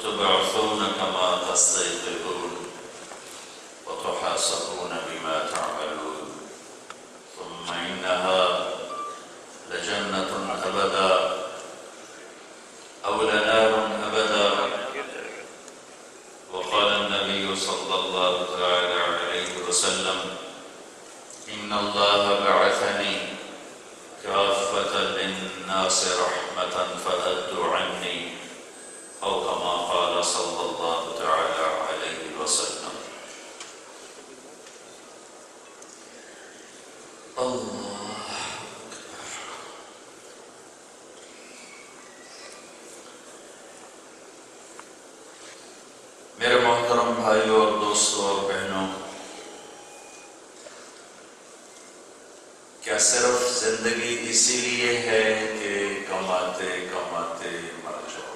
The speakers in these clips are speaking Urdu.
وتبعثون كما تستيقظون وتحاسبون بما تعملون ثم إنها لجنة أبدا أو لنار أبدا. وقال النبي صلى الله تعالى عليه وسلم إن الله بعثني كافة للناس رحمة فأدوا عني أو كما قال صلى الله تعالى عليه وسلم. اللہ میرے محترم بھائیوں اور دوستوں اور بہنوں، کیا صرف زندگی اسی لیے ہے کہ کماتے کماتے مر جاؤ؟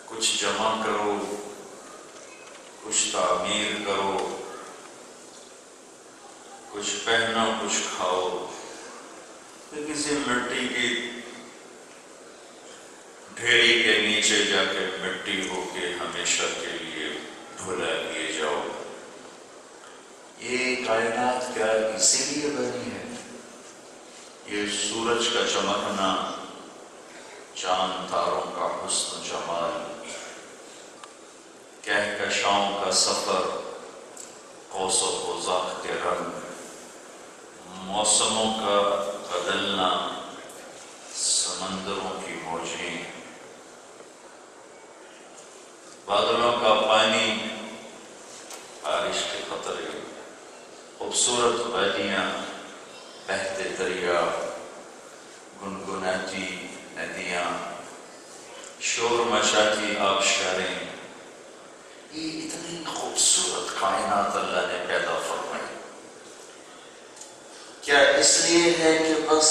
کچھ جمع کرو، کچھ تعمیر کرو، کچھ پہنو، کچھ کھاؤ، کسی مٹی کی ڈھیری کے نیچے جا کے مٹی ہو کے ہمیشہ کے لیے دھلا لیے جاؤ؟ یہ کائنات کیا اسی لیے بنی ہے؟ یہ سورج کا چمکنا، چاند تاروں کا حسن و جمال، کہکشاؤں کا سفر، قوس و قزح کے رنگ، موسموں کا بدلنا، سمندروں کی موجیں، بادلوں کا پانی، بارش کے قطرے، خوبصورت وادیاں، بہتے دریا، گنگناتی ندیاں، شور مچاتی آبشاریں، یہ اتنی خوبصورت کائنات اللہ نے پیدا فرمائی. کیا اس لیے ہے کہ بس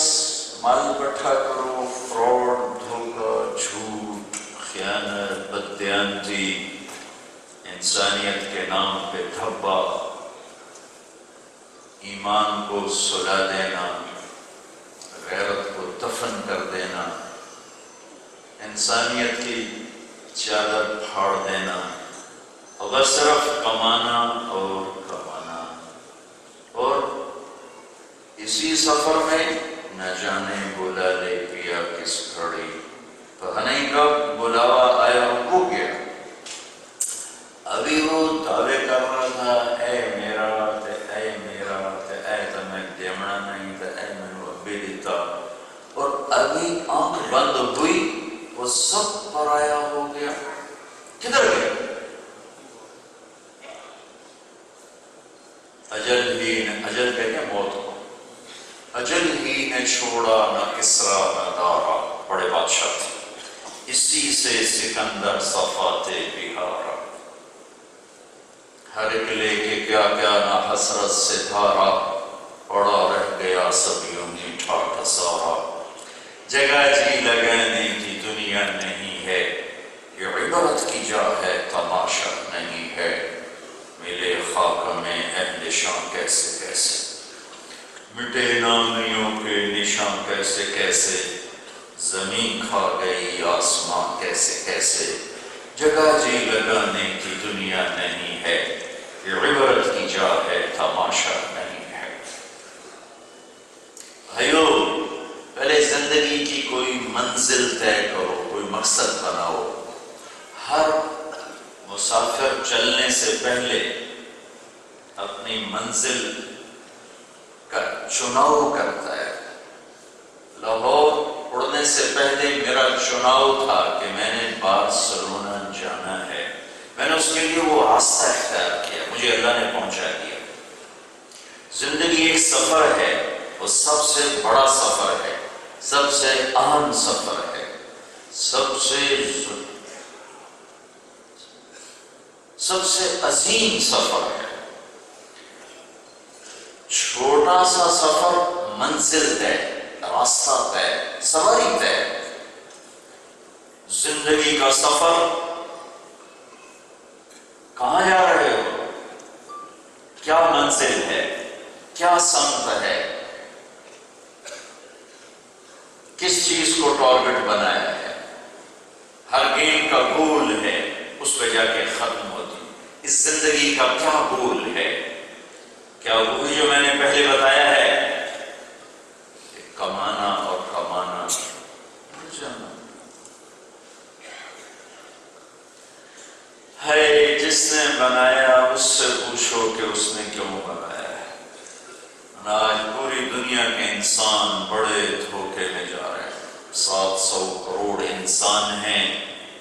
مال اکٹھا کرو، فراڈ، دھوکہ، جھوٹ، خیانت، بددیانتی، انسانیت کے نام پہ دھبا، ایمان کو سلا دینا، غیرت کو دفن کر دینا، انسانیت کی چادر پھاڑ دینا، اور بس صرف کمانا اور کمانا، اور اسی سفر میں نہ جانے بلا لے پیا کس گھڑی، پتہ نہیں کب بلاوا آیا ہو گیا. ابھی وہ دعوے کر رہا تھا اے میرا تے اے میرا تے اے تمہیں دیمنا نہیں تے اے منو ابھی دیتا، اور ابھی آنکھ بند ہوئی وہ سب پرایا ہو گیا. کدھر گیا؟ اجل کہتے ہیں موت کو. اجل ہی نے چھوڑا نہ کسرا نہ دارا، بڑے بادشاہ تھے، اسی سے سکندر صفاتے بہارا. ہر ایک لے کے کیا کیا نہ حسرت سے دھارا، پڑا رہ گیا سب یوں ہی ٹھاٹھ سارا. جگہ جی لگانے کی دنیا نہیں ہے، یہ عبرت کی جا ہے تماشا نہیں ہے. ملے خاک میں اہل شان کیسے کیسے، مٹے نامیوں کے نشان کیسے کیسے، زمین کھا گئی آسمان کیسے کیسے. جگہ جی لگانے کی دنیا نہیں ہے، یہ عبرت کی جا ہے تماشا نہیں ہے. بھائیو، پہلے زندگی کی کوئی منزل طے کرو، کوئی مقصد بناؤ. ہر مسافر چلنے سے پہلے اپنی منزل کا چناؤ کرتا ہے. لاہور اڑنے سے پہلے میرا چناؤ تھا کہ میں نے بارسلونا جانا ہے. میں نے اس کے لیے وہ راستہ اختیار کیا، مجھے اللہ نے پہنچا دیا. زندگی ایک سفر ہے، وہ سب سے بڑا سفر ہے، سب سے اہم سفر ہے، سب سے عظیم سفر ہے. چھوٹا سا سفر، منزل طے، راستہ طے، سواری طے. زندگی کا سفر، کہاں جا رہے ہو، کیا منزل ہے، کیا سمت ہے، کس چیز کو ٹارگٹ بنایا ہے. ہر گیم کا گول ہے، اس پہ جا کے ختم ہوتی۔ اس زندگی کا کیا گول ہے؟ کیا وہی جو میں نے پہلے بتایا ہے کہ کمانا اور کمانا بھول جانا ہے؟ جس نے بنایا اس سے پوچھو کہ اس نے کیوں بنایا ہے۔ آج پوری دنیا کے انسان بڑے دھوکے میں جا رہے ہیں۔ 700 کروڑ انسان ہیں،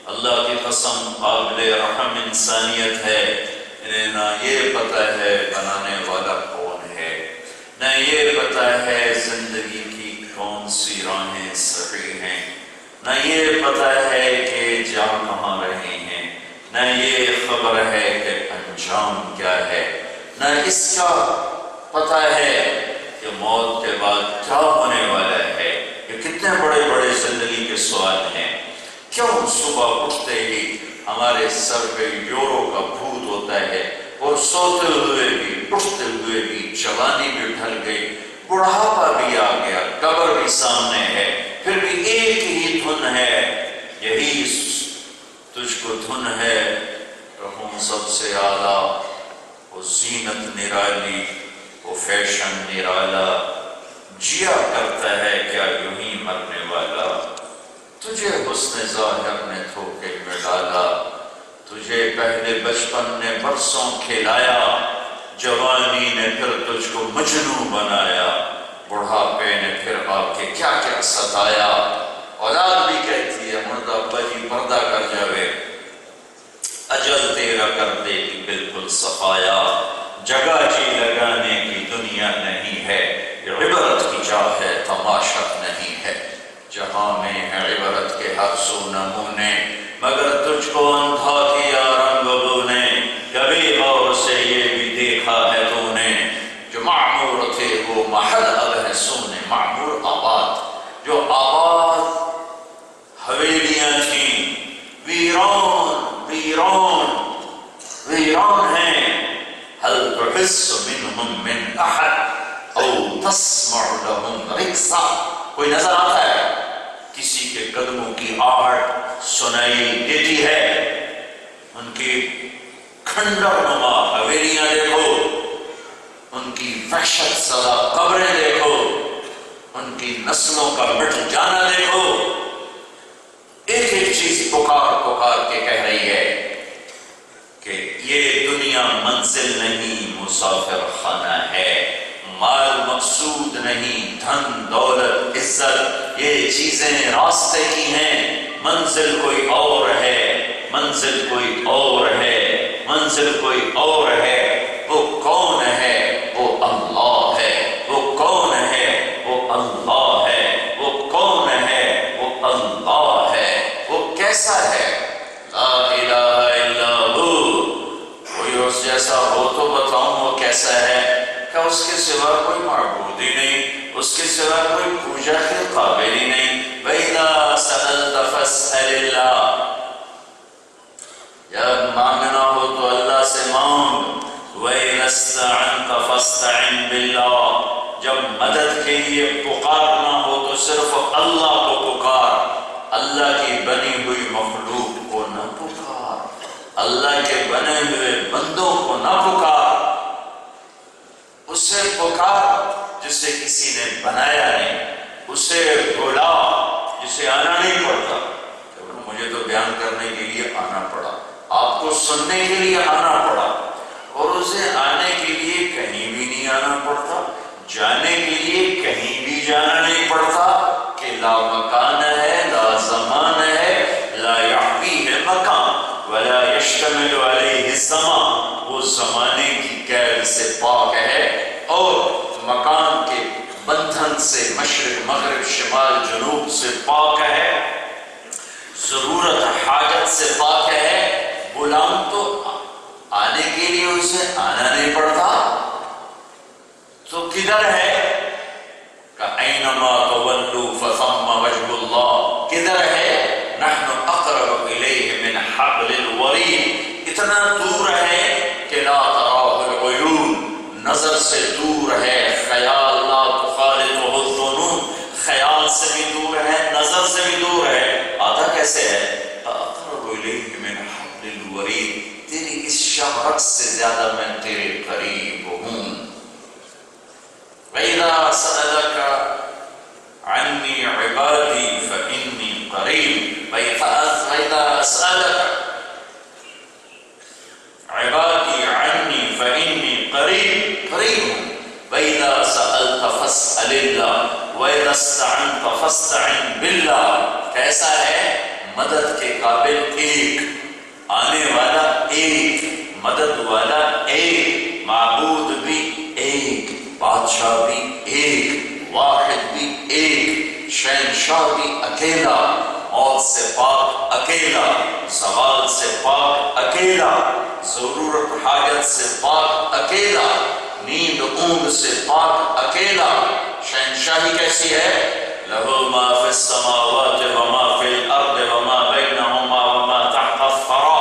اللہ کی قسم قابل رحم انسانیت ہے، انہیں نہ یہ پتہ ہے بنانے والا کون ہے، نہ یہ پتہ ہے زندگی کی کون سی راہیں صحیح ہیں، نہ یہ پتہ ہے کہ جا کہاں رہے ہیں، نہ یہ خبر ہے کہ انجام کیا ہے، نہ اس کا پتہ ہے کہ موت کے بعد کیا ہونے والا ہے۔ یہ کتنے بڑے بڑے زندگی کے سوال ہیں۔ کیوں صبح اٹھتے ہی ہمارے سر پہ یورو کا بھوت ہوتا ہے، اور سوتے ہوئے بھی اٹھتے ہوئے بھی جوانی بھی ڈھل گئی، بڑھاپا بھی آ گیا، قبر بھی سامنے ہے، پھر بھی ایک ہی دھن ہے، یہی تجھ کو دھن ہے رہوں سب سے اعلیٰ، وہ زینت نرالی، وہ فیشن نرالا، جیا کرتا ہے کیا یوں ہی مرنے والا، تجھے حسن ظاہر نے دھوکے میں ڈالا، تجھے پہلے بچپن نے برسوں کھلایا، جوانی نے پھر تجھ کو مجنوں بنایا، بڑھاپے نے پھر آپ کے کیا کیا ستایا۔ اولاد بھی کہتی ہے مردہ ابا جی پردہ کر جاوے، اجل تیرا کر دے گی بالکل صفایا، جگہ جی لگانے کی دنیا نہیں ہے، یہ عبرت کی جا ہے تماشا نہیں ہے، جہاں میں ہے عبرت کے ہر سو نمونے، مگر تجھ کو اندھا کیا رنگ بو نے، کبھی غور سے یہ بھی دیکھا ہے تو نے، جو معمور تھے وہ محل اب ہے سونے، معمور آباد، جو آباد حویلیاں تھیں، ویران ویران ویران ہیں، هل تحس منهم من احد او تسمع لهم رکسا، کوئی نظر آتا ہے؟ کسی کے قدموں کی آہٹ سنائی دیتی ہے؟ ان کی کھنڈر نما حویلیاں دیکھو، ان کی وحشت زدہ قبریں دیکھو، ان کی نسلوں کا مٹ جانا دیکھو، ایک ایک چیز پکار پکار کے کہہ رہی ہے کہ یہ دنیا منزل نہیں مسافر خانہ ہے، مال مقصود نہیں، دھن دولت عزت یہ چیزیں راستے کی ہیں، منزل کوئی اور ہے، منزل کوئی اور ہے، منزل کوئی اور ہے، وہ کون ہے؟ وہ اللہ ہے، وہ کون ہے؟ وہ اللہ ہے، وہ کون ہے؟ وہ اللہ ہے، وہ کیسا ہے؟ لا الہ الا ہو، کوئی اس جیسا ہو تو بتاؤں وہ کیسا ہے؟ کہ اس کے سوا کوئی معبود ہی نہیں، اس کے سوا کوئی پوجا کے قابل ہی نہیں۔ وَإِذَا سَأَلْتَ فَاسْأَلِ اللَّهِ، جب مانگنا ہو تو اللہ سے مانگ، وَإِذَا اسْتَعَنْتَ فَاسْتَعِنْ بِاللَّهِ، جب مدد کے لیے پکارنا ہو تو صرف اللہ کو پکار، اللہ کی بنی ہوئی مخلوق کو نہ پکار، اللہ کے بنے ہوئے بندوں کو نہ پکار، اسے پکار جسے کسی نے بنایا نہیں، اسے بلا جسے آنا نہیں پڑتا۔ مجھے تو بیان کرنے کے لیے آنا پڑا، آپ کو سننے کے لیے آنا پڑا، اور اسے آنے کے لیے کہیں بھی نہیں آنا پڑتا، جانے کے لیے کہیں بھی جانا نہیں پڑتا، کہ لا مکان ہے، لا زمان ہے، لا یحویہ مکان ولا یشتمل علیہ الزمان، وہ زمانے کی قید سے پاک ہے اور مکان کے بندھن سے، مشرق مغرب شمال جنوب سے پاک ہے، ضرورت حاجت سے پاک ہے، غلام تو آنے کے لیے اسے آنا نہیں پڑتا، تو کدھر ہے؟ کَأَيْنَمَا تُوَلُّوا فَثَمَّ وَجْهُ اللَّهِ، کدھر ہے؟ نَحْنُ أَقْرَبُ إِلَيْهِ مِنْ حَبْلِ الْوَرِيدِ، اتنا دور ہے کہ لا تراہ العیون، نظر سے دور ہے، خیال لا تخالطہ الظنون، خیال سے بھی دور ہے، نظر سے بھی دور ہے، آتا کیسے ہے؟ للورید، تیری اس شفقت سے زیادہ میں تیرے قریب ہوں۔ وَإِذَا سَأَلَكَ عَنِّي عِبَادِي فَإِنِّي قَرِيبٌ، وَإِذَا سَأَلَكَ عبادی عنی فإنی قریب ہوں۔ وَإِذَا سَأَلْتَ فَاسْأَلِ اللَّهَ وَإِذَا اسْتَعَنْتَ فَاسْتَعِنْ بِاللَّهِ۔ کیسا ہے؟ مدد کے قابل ایک، آنے والا ایک، مدد والا ایک، معبود بھی ایک، بادشاہ بھی ایک، واحد بھی ایک، شہنشاہ بھی اکیلا، موت سے پاک اکیلا، زوال سے پاک اکیلا، ضرورت حاجت سے پاک اکیلا، نیند اونگ سے پاک اکیلا۔ شہنشاہی کیسی ہے؟ لَهُ مَا فِي السَّمَاوَاتِ وَمَا فِي الْأَرْضِ وَمَا بَيْنَهُمَا وَمَا تَحْتَ الثَّرَى،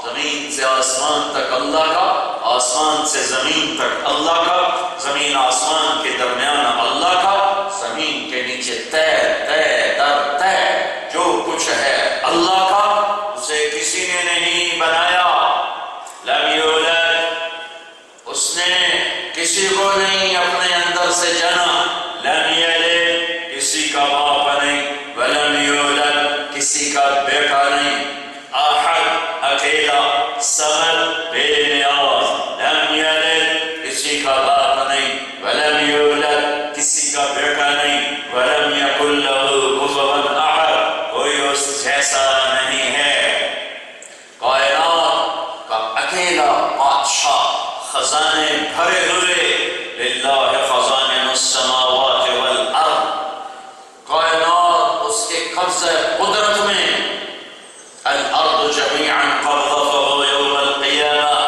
زمین سے آسمان تک اللہ کا، آسمان سے زمین تک اللہ کا، زمین آسمان کے درمیان اللہ کا، زمین کے نیچے تے در تے جو کچھ ہے اللہ کا، اسے کسی نے نہیں بنایا۔ لم یولد، اس نے کسی کو نہیں اپنے اندر سے جنا۔ لم یلد، کسی کا باپ نہیں، ولم یولد، کسی کا بیٹا نہیں۔ احد، اکیلا، صمد، بے نیاز۔ لم یلد، کسی کا باپ نہیں، ولم یولد، کسی کا بیٹا نہیں، ولم یکن لہ کفوا احد، کوئی اس جیسا نہیں ہے۔ کائنات کا اکیلا بادشاہ، خزانے بھرے ہوئے، للہ خزائن السماوات والارض، کائنات اس کے قبضہ قدرت میں، الارض جميعا قبضته يوم القيامة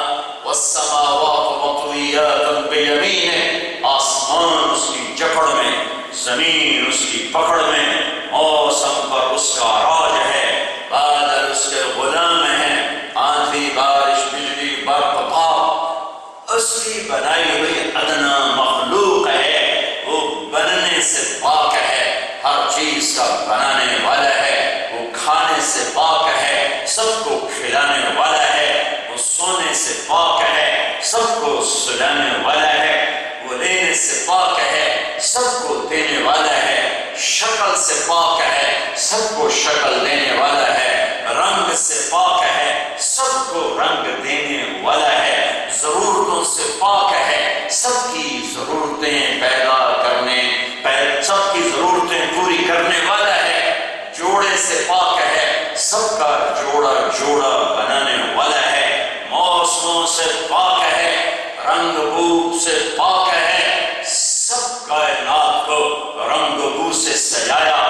والسماوات مطويات بيمينه، آسمان اس کی جکڑ میں، زمین اس کی پکڑ میں، موسم پر اس کا راج ہے، بادل اس کے غلام ہیں، آندھی بارش بجلی برف پاپ اس کی بنائی ہوئی ادنا مخلوق ہے، وہ بننے سے پاک ہے، ہر چیز کا بنانے والا ہے، وہ کھانے سے پاک ہے، سب کو کھلانے والا ہے، وہ سونے سے پاک ہے، سب کو سلانے والا ہے، وہ لینے سے پاک ہے، سب کو دینے والا ہے، شکل سے پاک ہے، سب کو شکل دینے والا ہے، رنگ سے پاک ہے، سب کو رنگ دینے والا ہے، ضرورتوں سے پاک ہے، سب کی ضرورتیں پیدا کرنے، سب کی ضرورتیں پوری کرنے والا ہے، جوڑے سے پاک ہے، سب کا جوڑا بنانے والا ہے، موسموں سے پاک ہے، رنگ بو سے پاک ہے، سب کائنات کو رنگ بو سے سجایا،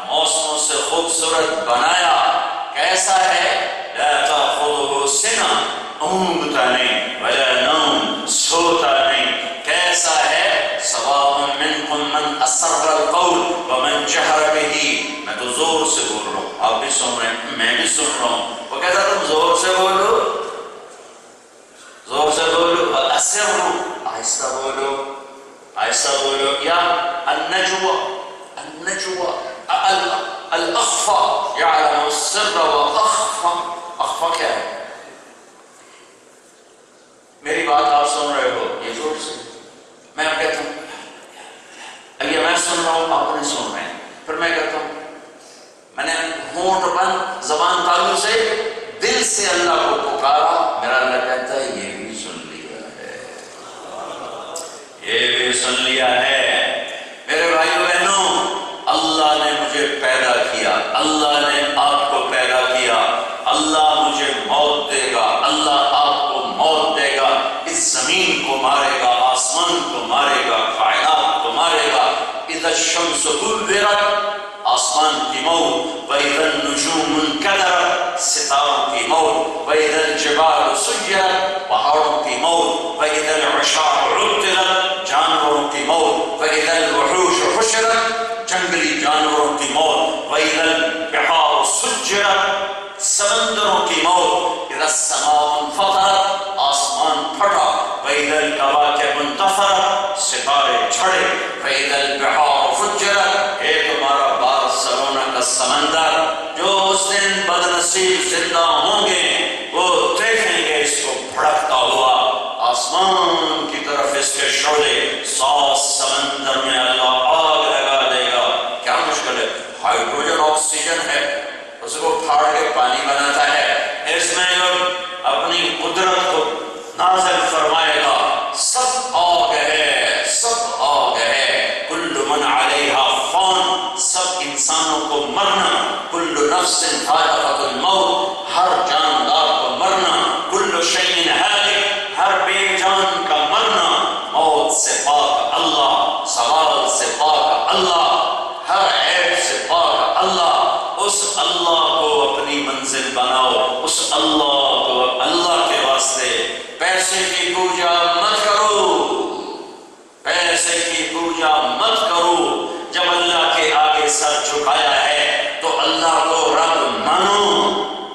موسموں سے خوبصورت بنایا۔ کیسا ہے؟ لا تأخذه سنة، اونگتا نہیں، ولا نوم، سوتا نہیں۔ کیسا ہے؟ سواء منکم من اسر القول ومن جہر به، میں تو زور سے بول رہا ہوں، آپ بھی سن رہے ہیں، میں بھی سن رہا ہوں، وہ کہتا تم زور سے بولو، زور سے بولو، اسروا، آہستہ بولو، آہستہ بولو، یا النجوى الاخفى يعلم السر واخفى، اخفى کیا ہے؟ میری بات آپ سن رہے ہو یہ زور سے، میں کہتا ہوں اب یہ میں سن رہا ہوں، آپ نہیں سن رہے ہیں، پھر میں کہتا ہوں، میں نے ہونٹ بند زبان تالو سے دل سے اللہ کو پکارا، میرا اللہ کہتا ہے یہ بھی سن لیا ہے، یہ بھی سن لیا ہے۔ میرے بھائیو بہنوں، اللہ نے مجھے پیدا کیا، اللہ نے آپ کو پیدا کیا، اللہ مجھے موت دے گا، اللہ آپ کو موت دے گا، اس زمین کو مارے گا، آسمان کو مارے گا، کائنات کو مارے گا۔ اذا الشمس كورت، آسمان کی موت، وَإِذَا النُّجُومُ انْكَدَرَتْ، ستاروں کی موت، وَإِذَا الْجِبَالُ سُيِّرَتْ، پہاڑوں کی موت، وَإِذَا الْعِشَارُ عُطِّلَتْ، جانوروں کی موت، وَإِذَا الْوُحُوشُ حُشِرَتْ، جنگلی جانوروں کی موت، وَإِذَا الْبِحَارُ سُجِّرَتْ، سمندروں کی موت، اذا السماء انفطرت، آسمان پھٹا، وَإِذَا الْكَوَاكِبُ انتثرت، ستارے جھڑے، وَإِذَا الْبِحَارُ فُجِّرَتْ، ایک تمہارا بارسلونا کا سمندر جو اس دن بدنصیب زندہ ہوں گے وہ دیکھیں گے اس کو بھڑکتا ہوا آسمان کی طرف اس کے شعلے، سات سمندر میں اللہ آگ لگا دے گا۔ کیا مشکل ہے؟ ہائیڈروجن آکسیجن ہے، اس کو پھاڑ کے پانی بناتا ہے، اس میں لوگ اپنی قدرت کو نازل فرمائے گا، سب آگ ہے، سب آگ ہے، کل من علیہا فان، سب انسانوں کو مرنا، کل نفس ذائقۃ الموت، ہر جاندار کو مرنا، کل شیء ہالک، ہر بے جان کا مرنا، موت سے پاک اللہ، سوال سے پاک اللہ، ہر عیب سے پاک اللہ، اس اللہ کو اپنی منزل بناؤ، اس اللہ کو اللہ کے واسطے پیسے کی پوجا مت کرو، پیسے کی پوجا مت کرو۔ جب اللہ کے آگے سر جھکایا ہے تو اللہ کو رب مانو،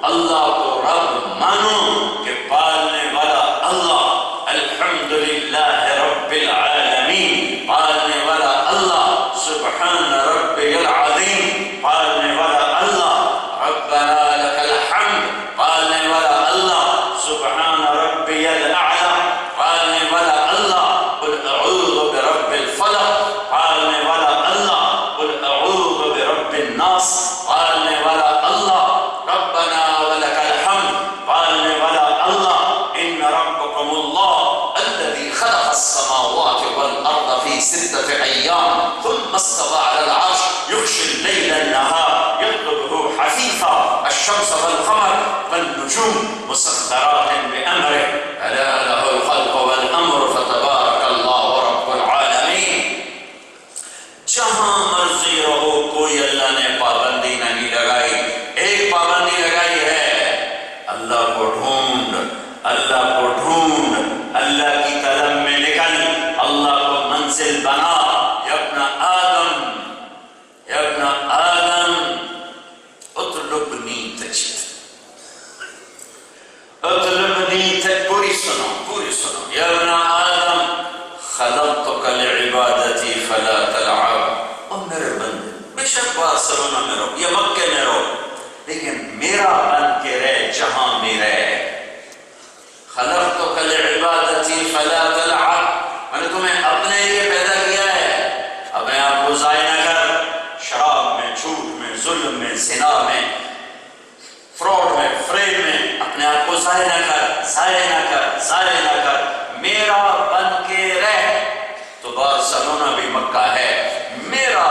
اللہ کو رب مانو کہ پالنے والا اللہ، الحمدللہ رب العالمین، پالنے والا اللہ، سبحان ربی العظیم، پالنے والا اللہ، ربنا لک الحمد، پالنے والا اللہ، سبحان ربی الاعلی، پالنے والا اللہ، قل اعوذ برب الفلق، پالنے والا اللہ، قل اعوذ برب الناس، پالنے والا اللہ، ربنا ولک الحمد، پالنے والا اللہ، ان ربکم اللہ الذی خلق السماوات والارض فی ستۃ ایام ثم استوى على العرش یغشی اللیل النہار یطلبه حثیثا الشمس والقمر والنجوم مسخرات بأمره الا له الخلق والامر فتبارک اللہ رب العالمین۔ جہاں مرضی رہو، کوئی اللہ نے پابندی نہیں لگائی، ایک پابندی لگائی ہے، اللہ کو ڈھونڈ، اللہ کو ڈھونڈ، اللہ کی طلب میں نکل، اللہ کو منزل بنا۔ یا ابن آدم، یا ابن آدم اطلبنی تجد، اطلبنی تجد، پوری سنو، پوری سنو، یا ابن آدم خلقتک لعبادتی فلا تلعب، اور میرے بندے بے شک بارسلونا میں رہو یا مکے میں رہو لیکن میرا بن کے رہ جہاں میں رہ۔ خلقتک لعبادتی فلا تلعب، میں نے تمہیں اپنے لیے پیدا کیا ہے، اپنے آپ کو ضائع نہ کر، شراب میں، جھوٹ میں، ظلم میں، زنا میں، فراڈ میں، فریب میں، اپنے آپ کو ضائع نہ کر، ضائع نہ کر، ضائع نہ کر، میرا بن کے رہ۔ تو بارسلونا بھی مکہ ہے، میرا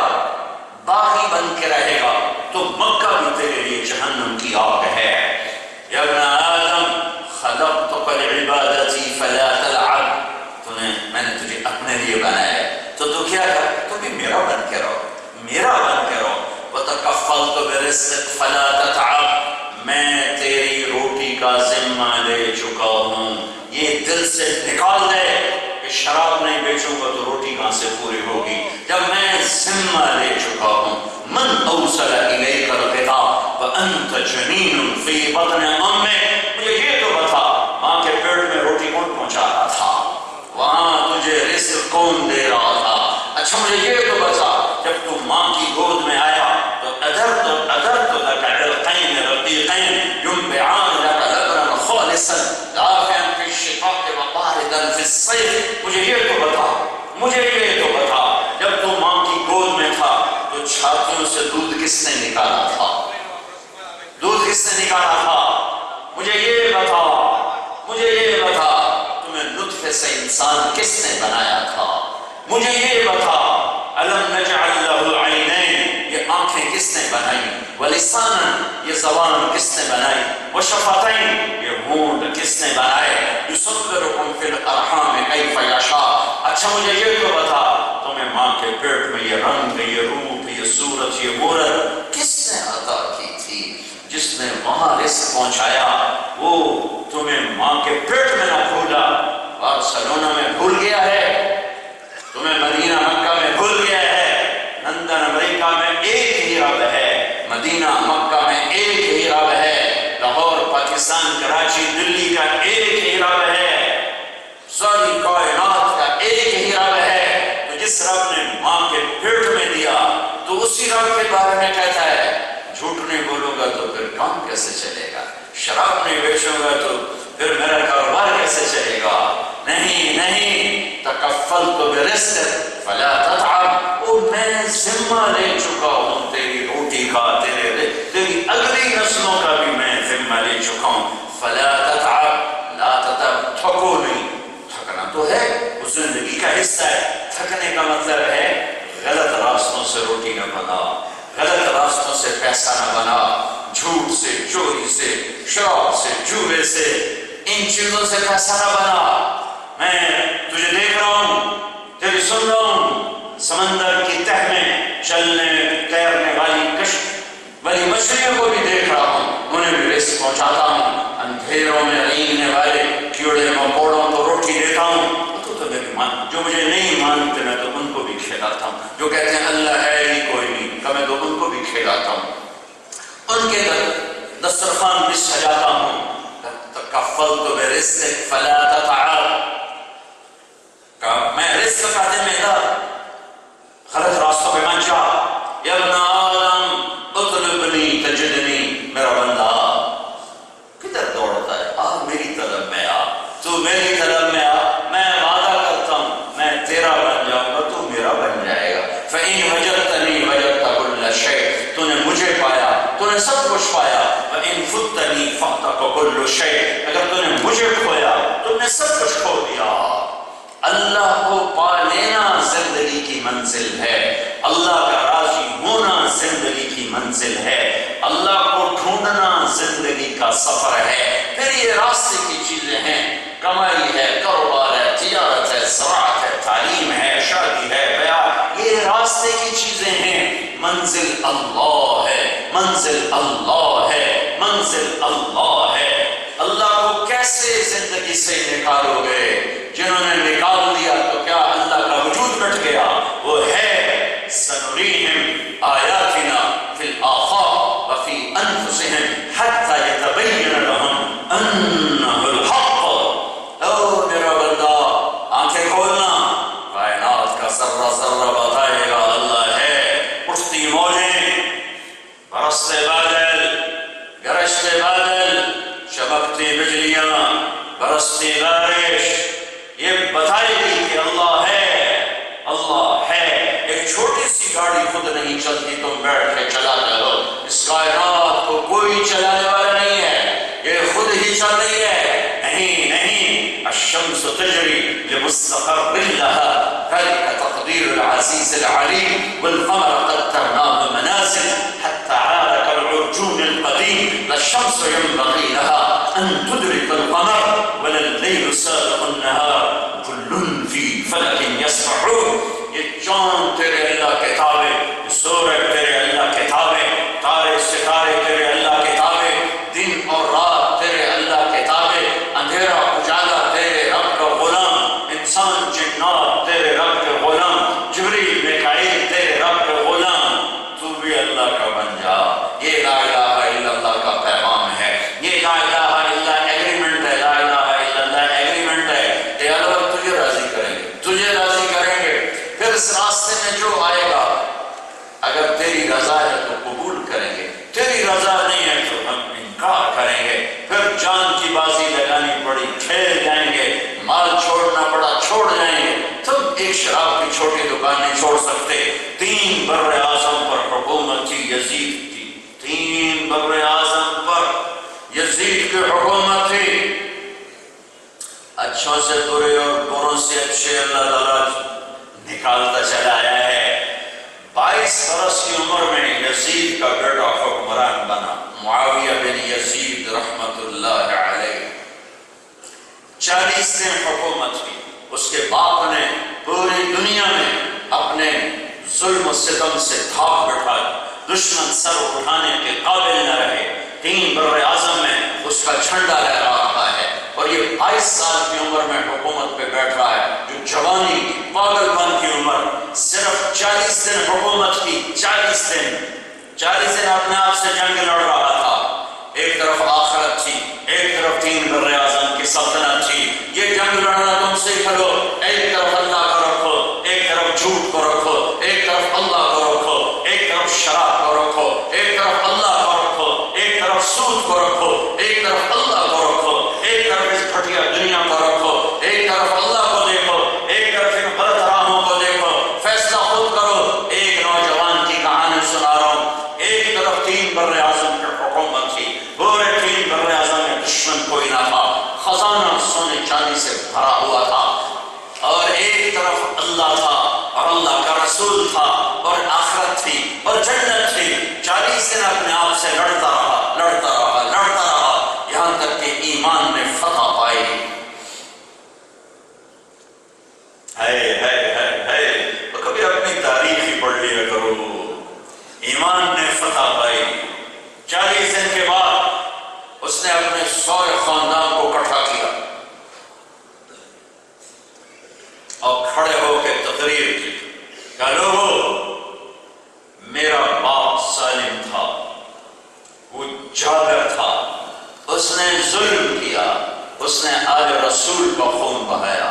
باغی بن کے رہے گا تو مکہ بھی تیرے لیے جہنم کی آگ ہے۔ یا ابن آدم خلقتک لعبادتی فلا تلعب، میں نے تجھے اپنے لیے بنایا ہے تو تو کیا کر، تو بھی میرا بن کے رہو، میرا بن کے رہو۔ وتکفلت برزقک فلا تتعب، میں تیری روٹی کا ذمہ لے چکا ہوں، یہ دل سے نکال دے کہ شراب نہیں بیچوں گا تو روٹی کہاں سے پوری ہوگی، جب میں ذمہ لے چکا ہوں۔ من اوصل الیک الغذاء وانت جنین فی بطن امک، مجھے یہ تو بتا ماں کے پیٹ میں روٹی کون پہنچا رہا تھا، وہاں تجھے رزق کون دے رہا تھا؟ اچھا مجھے یہ تو بتا جب تو ماں کی گود میں آیا تو ادرت لک علقین رقیقین ینبعان لک لبنا خالصا دافعا فی الشتاء وباردا فی الصیف، مجھے یہ تو بتا، مجھے یہ تو بتا جب تو ماں کی گود میں تھا تو چھاتیوں سے دودھ کس نے نکالا تھا، دودھ کس نے نکالا تھا؟ مجھے یہ بتا، مجھے یہ بتا تمہیں نطفے سے انسان کس نے بنایا تھا؟ مجھے یہ بتا الم نجعل له عینین، یہ آنکھیں کس نے بنائی؟ ولسانا، یہ زبان کس نے بنائی؟ وشفتین، یہ ہونٹ کس نے بنائے؟ یصورکم فی الارحام کیف یشاء، اچھا مجھے یہ تو بتا تمہیں ماں کے پیٹ میں یہ رنگ، یہ روپ، یہ صورت، یہ مورت کس نے عطا کی تھی؟ جس نے وہاں رزق پہنچایا وہ تمہیں ماں کے پیٹ میں نہ بھولا، بارسلونا میں بھول گیا ہے، تمہیں مدینہ مکہ میں بھول گیا ہے، لندن امریکہ میں ایک ہی رب ہے، مدینہ مکہ میں ایک ہی رب ہے، لاہور پاکستان کراچی دلی کا ایک ہی رب ہے، ساری کائنات کا ایک ہی رب ہے۔ تو جس رب نے ماں کے پیٹ میں دیا تو اسی رب کے بارے میں کہتا ہے جھوٹ نہیں بولوں گا تو پھر کام کیسے چلے گا؟ شراب نہیں بیچوں گا تو پھر میرا کاروبار کیسے چلے گا؟ نہیں نہیں، تکفلت برزقک فلا تتعب، وہ میں ذمہ لے چکا ہوں تیری روٹی کا، تیری اگلی نسلوں کا بھی میں ذمہ لے چکا ہوں، فلا تتعب، لا تتعب، تھکو نہیں، تھکنا تو ہے، وہ زندگی کا حصہ ہے، تھکنے کا مطلب ہے غلط راستوں سے روٹی نہ بنا، غلط راستوں سے پیسہ نہ بنا، جھوٹ سے، چوری سے، شراب سے، جوے سے، ان چیزوں سے پیسہ نہ بنا۔ میں تجھے دیکھ رہا ہوں، تیری سن رہا ہوں، سمندر کی تہ میں چلنے تیرنے والی مچھلیوں کو بھی دیکھ رہا ہوں، انہیں بھی رزق پہنچاتا ہوں، اندھیروں میں رینگنے والے کیڑے مکوڑوں کو روٹی دیتا ہوں۔ تو میری جو مجھے نہیں مانتے میں تو ان کو بھی کھلاتا ہوں، جو کہتے ہیں اللہ ہے ہی کوئی نہیں کہ میں تو ان کو بھی کھلاتا ہوں، ان کے دسترخوان بھی سجاتا ہوں۔ تکفلت برزقک فلا تتعب، میں رزق کا ذمہ دار، غلط راستوں پہ مت جا۔ یا ابن آدم اطلبنی تجدنی، میرا بندہ کدھر دوڑتا ہے؟ آ میری طرف میں آ، تو میری طرف میں آ، میں وعدہ کرتا ہوں میں تیرا بن جاؤں گا، تو میرا بن جائے گا۔ فإن وجدتنی وجدت كل شيء، تو نے مجھے پایا تو نے سب کچھ پایا، وإن فتنی فاتک كل شيء، اگر تو نے مجھے کھویا تو نے سب کچھ کھو دیا۔ اللہ کو پا لینا زندگی کی منزل ہے، اللہ کا راضی ہونا زندگی کی منزل ہے، اللہ کو ڈھونڈنا زندگی کا سفر ہے۔ پھر یہ راستے کی چیزیں ہیں، کمائی ہے، کاروبار ہے، تجارت ہے، زراعت ہے، تعلیم ہے، شادی ہے، بیاہ، یہ راستے کی چیزیں ہیں۔ منزل اللہ ہے، منزل اللہ ہے، منزل اللہ ہے۔ اللہ کو کیسے زندگی سے نکالو گے؟ جنہوں نے نکال دیا تو کیا اللہ کا وجود مٹ گیا؟ وہ ہے سنریہم آیاتنا فی الآفاق وفی انفسہم حتی یتبین لہم انہ الحق۔ او میرا بندہ آنکھیں کھولنا، کائنات کا ذرہ ذرہ بتائے گا اللہ ہے۔ اٹھتی موجیں، برستے بادل، گرجتے بادل، چمکتی بجلیاں، برستی بارش، یہ بتائے گی کہ اللہ ہے، اللہ ہے۔ ایک چھوٹی سی گاڑی خود نہیں چلتی، تم بیٹھ کے چلاتے ہو، اس کائنات کو کوئی چلانے والا نہیں ہے، یہ خود ہی چل رہی ہے۔ نہیں نہیں، الشمس تجری لمستقر لها ذلك تقدير العزيز العليم والقمر قدرناه منازل حتى عاد كالعرجون القديم لا الشمس ينبغي لها أن تدرك القمر ولا الليل سابق النهار كل في فلك يسبحون۔ یہ چاند تیرے اللہ کتابے، سورج تیرے اللہ کتابے، تارے ستارے تیرے اللہ کتابے، دن اور رات تیرے اللہ کتابے، اندھیرا اجالا تیرے رب کا غلام، انسان جنات تیرے رب کے غلام، جبریل میکائیل تیرے رب کے غلام، تو بھی اللہ کا بن جا۔ یہ لا الہ الا اللہ کا پیغام ہے، یہ لا الہ الا اللہ ایگریمنٹ ہے، لا الہ الا اللہ ایگریمنٹ ہے۔ یہ اللہ تجھے راضی کریں گے، تجھے راضی کریں گے۔ پھر اس راستے میں جو آئے گا اگر تیری رضا ہے تو قبول کریں گے، تیری رضا نہیں ہے تو ہم انکار کریں گے۔ پھر جان کی بازی لگانی پڑی، کھیل جائیں گے، مال چھوڑنا پڑا چھوڑ جائیں گے۔ تم ایک شراب کی چھوٹی دکان نہیں چھوڑ سکتے۔ 3 بر اعظم پر حکومت تھی، یزید کی، 3 بر اعظم پر یزید کی حکومت تھی۔ اچھوں سے برے اور بروں سے اچھے اللہ تعالیٰ نکالتا چلا آیا ہے۔ 22 برس کی عمر میں یزید کا بیٹا حکمران بنا، معاویہ بن یزید رحمت اللہ علیہ۔ 40 دن حکومت کی، اس کے باپ نے پوری دنیا میں اپنے ظلم و ستم سے دھاک بٹھائی، دشمن سر اٹھانے کے قابل نہ رہے۔ 3 بر اعظم میں اس کا جھنڈا لہرا رہا ہے، اور یہ 22 سال کی عمر میں حکومت پہ بیٹھ رہا ہے، جو جوانی کی، پاگل پن کی عمر، صرف 40 دن حکومت کی، 40 دن اپنے آپ سے جنگ لڑ رہا تھا۔ ایک طرف آخرت تھی، ایک طرف 3 بر اعظم کی سلطنت تھی۔ یہ جنگ لڑنا تم سیکھ لو، ایک طرف اللہ کو رکھو، ایک طرف جھوٹ کو رکھو، ایک طرف اللہ کو رکھو، ایک طرف شراب کو رکھو، ایک طرف اللہ اور آخرت تھی اور جنت تھی. 40 دن اپنے آپ سے لڑتا رہا یہاں تک کہ ایمان نے فتح پائی. تو کبھی اپنی تاریخ ہی پڑھ لیا کرو. ایمان نے فتح پائی. 40 دن کے بعد اس نے اپنے سارے خاندان کو اکٹھا کیا اور کھڑے ہو کے تقریر کی کہ لوگو، میرا باپ سالم تھا، وہ جابر تھا، اس نے ظلم کیا، اس نے آل رسول کا خون بہایا،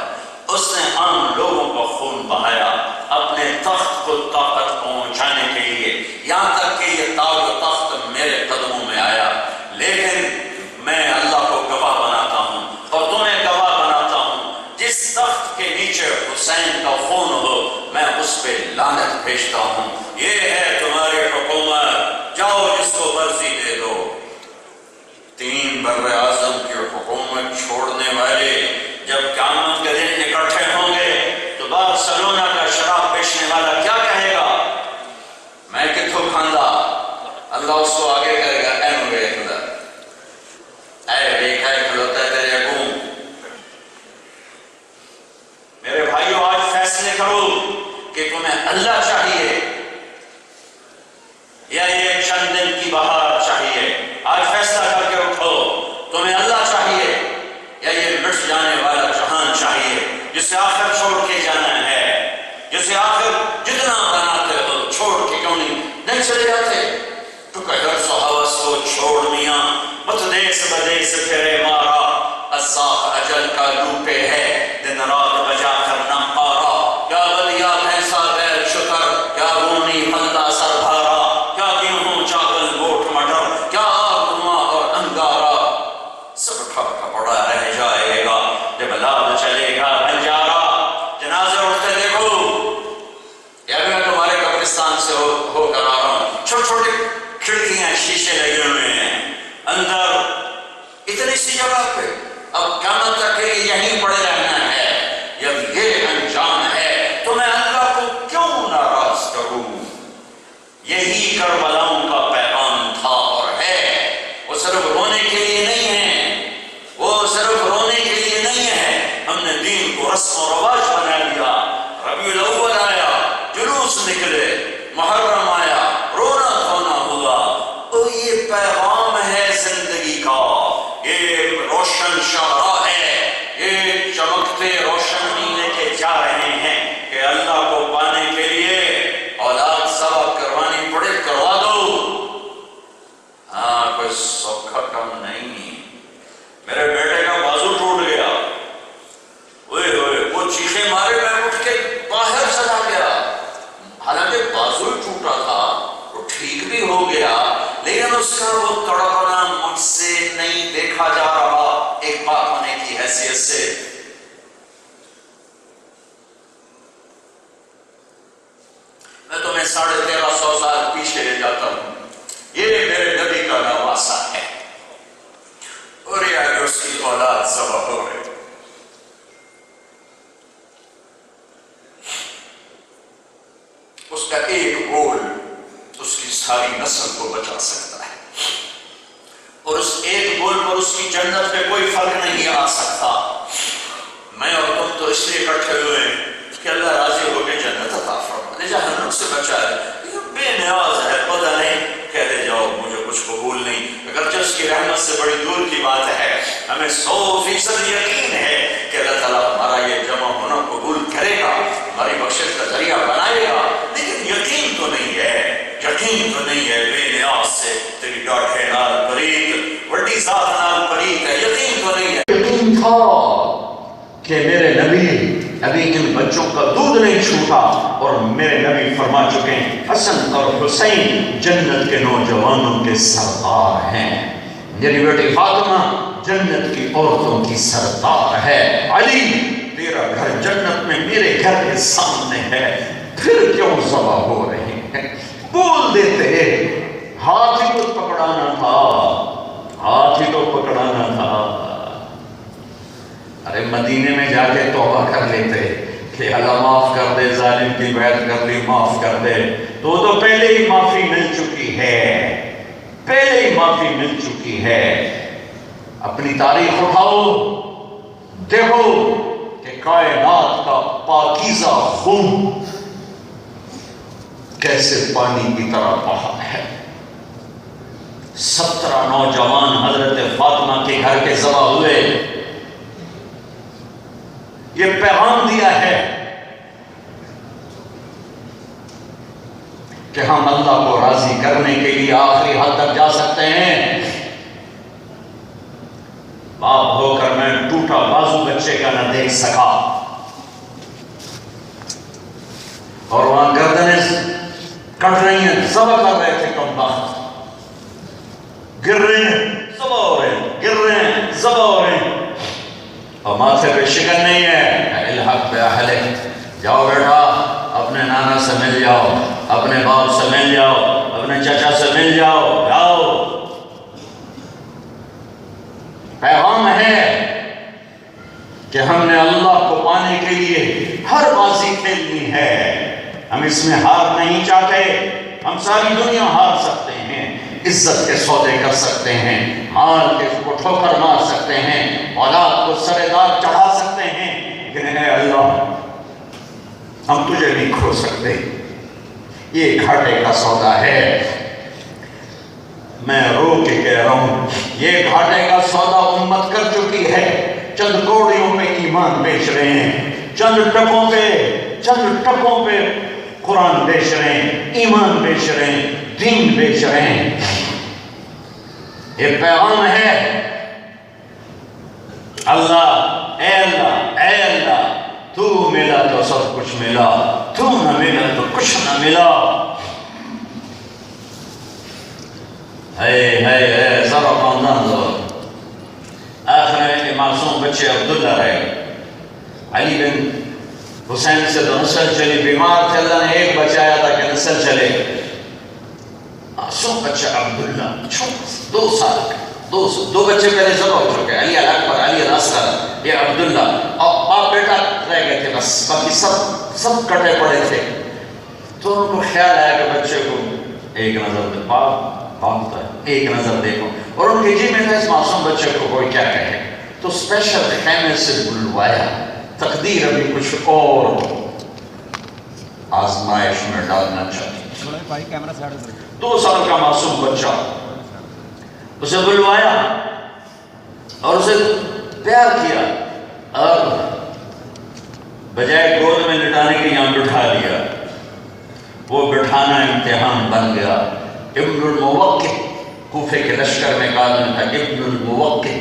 اس نے عام لوگوں کا خون بہایا اپنے تخت کو طاقت پہنچانے کے لیے، یہاں تک کہ یہ تاج و تخت میرے قدموں میں آیا. لیکن میں اللہ کو گواہ بناتا ہوں اور تمہیں گواہ بناتا ہوں، جس تخت کے نیچے حسین کا خون ہو میں اس پہ لعنت بھیجتا ہوں. یہ ہے تمہاری حکومت، جاؤ جس کو مرضی دے دو. 3 بر اعظم کی حکومت چھوڑنے والے جب قیامت کے دن اکٹھے ہوں گے تو بارسلونا کا شراب بیچنے والا کیا کہے گا؟ میں کتوں کھاندا؟ اللہ اس کو آگے کرے گا، اے میرے خدا، اے دیکھا ہے کھلوتا ہے تیرے ابو. میرے بھائیو، آج فیصلے کرو کہ تمہیں اللہ چاہیے یا یہ چند دن کی بہار چاہیے. آج فیصلہ کر کے اٹھو، تمہیں اللہ چاہیے یا یہ مٹ جانے والا جہان چاہیے جسے آخر چھوڑ کے جانا ہے، جسے آخر جتنا بناتے ہو چھوڑ کے کیوں نہیں چلے جاتے؟ تو کہ حرص و حوث کو چھوڑ میاں، مت دیس بدیس پھرے مارا، الزاق اجل کا لوپے ہے دن رات بجا کر نہ پارا. کیا بلیا بھینسا بیل شکر، کیا رونی پھلدا سر بھارا، کیا گیہوں چاول گوٹ مٹر، کیا آگ دھواں اور انگارا، سب ٹھپ پڑا رہ جائے گا جب لاد چلے گا بنجارا. جنازے اٹھتے دیکھو، یا میں تمہارے قبرستان سے ہو کر آ رہا ہوں. چھوٹے چھوٹے کھڑکیاں شیشے لگے ہوئے ہیں، اندر اتنی سی جگہ پہ اب قیامت تک یہیں پڑے رہنا ہے. جب یہ انجام ہے تو میں اللہ کو کیوں ناراض کروں؟ یہی کربلاؤں کا پیغام تھا اور ہے. وہ صرف رونے کے لیے نہیں ہے، وہ صرف رونے کے لیے نہیں ہے. ہم نے دین کو رسم و رواج بنا لیا. ربیع الاول آیا، جلوس نکلے، محرم آیا، رونا دھونا ہوا. تو یہ پیغام ہے زندگی کا، یہ روشن شاہراہ ہے، یہ چمکتے روشن مہینے کے جا رہے ہیں کہ اللہ کو پانے کے لیے اولاد ذبح کروانی پڑے کروا دو. ہاں، کوئی سوکھا کام نہیں. میرے بیٹے کا بازو ٹوٹ گیا، وہ چیخے مارے، میں اٹھ کے باہر چلا گیا. حالانکہ بازو ٹوٹا تھا، وہ ٹھیک بھی ہو گیا، لیکن اس کا وہ تڑپنا مجھ سے نہیں دیکھا جا رہا ایک باپ ہونے کی حیثیت سے. میں تمہیں 1350 سال پیچھے لے جاتا ہوں. یہ میرے نبی کا نواسا ہے اور یہ آگے اس کی اولاد ذبح ہو گئی. اس کا ایک گول اس کی ساری نسل کو بچا سکتا ہے، اور اس ایک گول پر اس کی جنت پہ کوئی فرق نہیں آ سکتا. میں اور تم تو اس لیے اکٹھے ہوئے ہیں کہ اللہ راضی ہو کے جنت عطا فرمائے، جہنم سے بچائے. بے نیاز ہے، پتہ نہیں کہتے جاؤ مجھے کچھ قبول نہیں، اگرچہ اس کی رحمت سے بڑی دور کی بات ہے. ہمیں 100% یقین ہے کہ اللہ تعالیٰ ہمارا یہ جمع ہونا قبول کرے گا، ہماری بخشش کا ذریعہ بنائے گا. لیکن یقین تو نہیں ہے، یقین تو نہیں ہے. بے نیاز سے تیری ڈاٹھے نال پریت، وڈی ذات نال پریت ہے، یقین تو نہیں ہے. یقین تھا کہ میرے نبی ابھی ان بچوں کا دودھ نہیں چھوٹا، اور میرے نبی فرما چکے ہیں حسن اور حسین جنت کے نوجوانوں کے سردار ہیں. میری بیٹی فاطمہ جنت کی عورتوں کی سردار ہے. علی تیرا گھر جنت میں میرے گھر کے سامنے ہے، پھر کیوں ذبح ہو رہے ہیں؟ بول دیتے، ہاتھ ہی تو پکڑانا تھا، ہاتھ ہی تو پکڑانا تھا. ارے مدینے میں جا کے توبہ کر لیتے کہ اللہ معاف کر دے، ظالم کی بیعت کر لی، معاف کر دے. تو پہلے ہی معافی مل چکی ہے، پہلے ہی معافی مل چکی ہے۔ اپنی تاریخ اٹھاؤ، دیکھو کہ کائنات کا پاکیزہ خون کیسے پانی کی طرح بہا ہے۔ 17 نوجوان حضرت فاطمہ کے گھر کے ذبح ہوئے۔ یہ پیغام دیا ہے کہ ہم اللہ کو راضی کرنے کے لیے آخری حد تک جا سکتے ہیں۔ باپ ہو کر میں ٹوٹا بازو بچے کا نہ دیکھ سکا، اور وہاں گردنیں کٹ رہی ہیں، ذبح کر رہے تھے، کم بخت گر رہے ہیں، ذبح ہو رہے ہیں، گر رہے ہیں، ذبح ہو رہے ہیں، اور ماتھے پہ شکن نہیں ہے۔ الحق پہ اہلک، جاؤ بیٹا اپنے نانا سے مل جاؤ، اپنے باپ سے مل جاؤ، اپنے چچا سے مل جاؤ، جاؤ۔ پیغام ہے کہ ہم نے اللہ کو پانے کے لیے ہر بازی کھیلنی ہے۔ ہم اس میں ہار نہیں چاہتے، ہم ساری دنیا ہار سکتے ہیں، عزت کے سودے کر سکتے ہیں، مال کے کو ٹھوکر مار سکتے ہیں، اولاد کو سر دار چڑھا سکتے ہیں، لیکن اے اللہ ہم تجھے نہیں کھو سکتے۔ یہ گھاٹے کا سودا ہے، میں رو کے کہہ رہا ہوں، یہ گھاٹے کا سودا امت کر چکی ہے۔ چند کوڑیوں پہ ایمان بیچ رہے ہیں، چند ٹکوں پہ قرآن بیچ رہے ہیں، ایمان بیچ رہے ہیں، دین بیچ رہے ہیں۔ یہ پیغام ہے اللہ، اے اللہ، اے اللہ، تو ملا تو سب کچھ ملا، تو نہ ملا تو کچھ نہ ملا۔ ہے ذرا خاندان ذرا آخر میں کہ معصوم بچے عبداللہ رہے، علی بن حسین سے تو نسل چلی، بیمار تھے، اللہ نے ایک بچایا تھا کہ نسل چلے۔ معصوم بچہ عبداللہ 2 سال کا، دو بچے پہلے ذبح ہو چکے، علی الاکبر، علی الاصغر، یہ عبداللہ، اور باپ بیٹا رہ گئے تھے بس، باقی سب کٹے پڑے تھے۔ تو ان کو خیال آیا کہ بچے کو ایک نظر دے، باپ ہوتا ہے، ایک نظر دیکھو، اور ان کے جی میں تھا اس معصوم بچے کو کوئی کیا کہے، تو اسپیشل خیمے سے بلوایا، تقدیر ابھی کچھ اور آزمائش میں ڈالنا چاہتی۔ 2 سال کا معصوم بچہ، اسے بلوایا اور اسے پیار کیا، اور بجائے گود میں لٹانے کے یہاں بٹھا لیا۔ وہ بٹھانا امتحان بن گیا۔ ابن الموقع، کوفے کے لشکر میں کہا تھا ابن الموقع،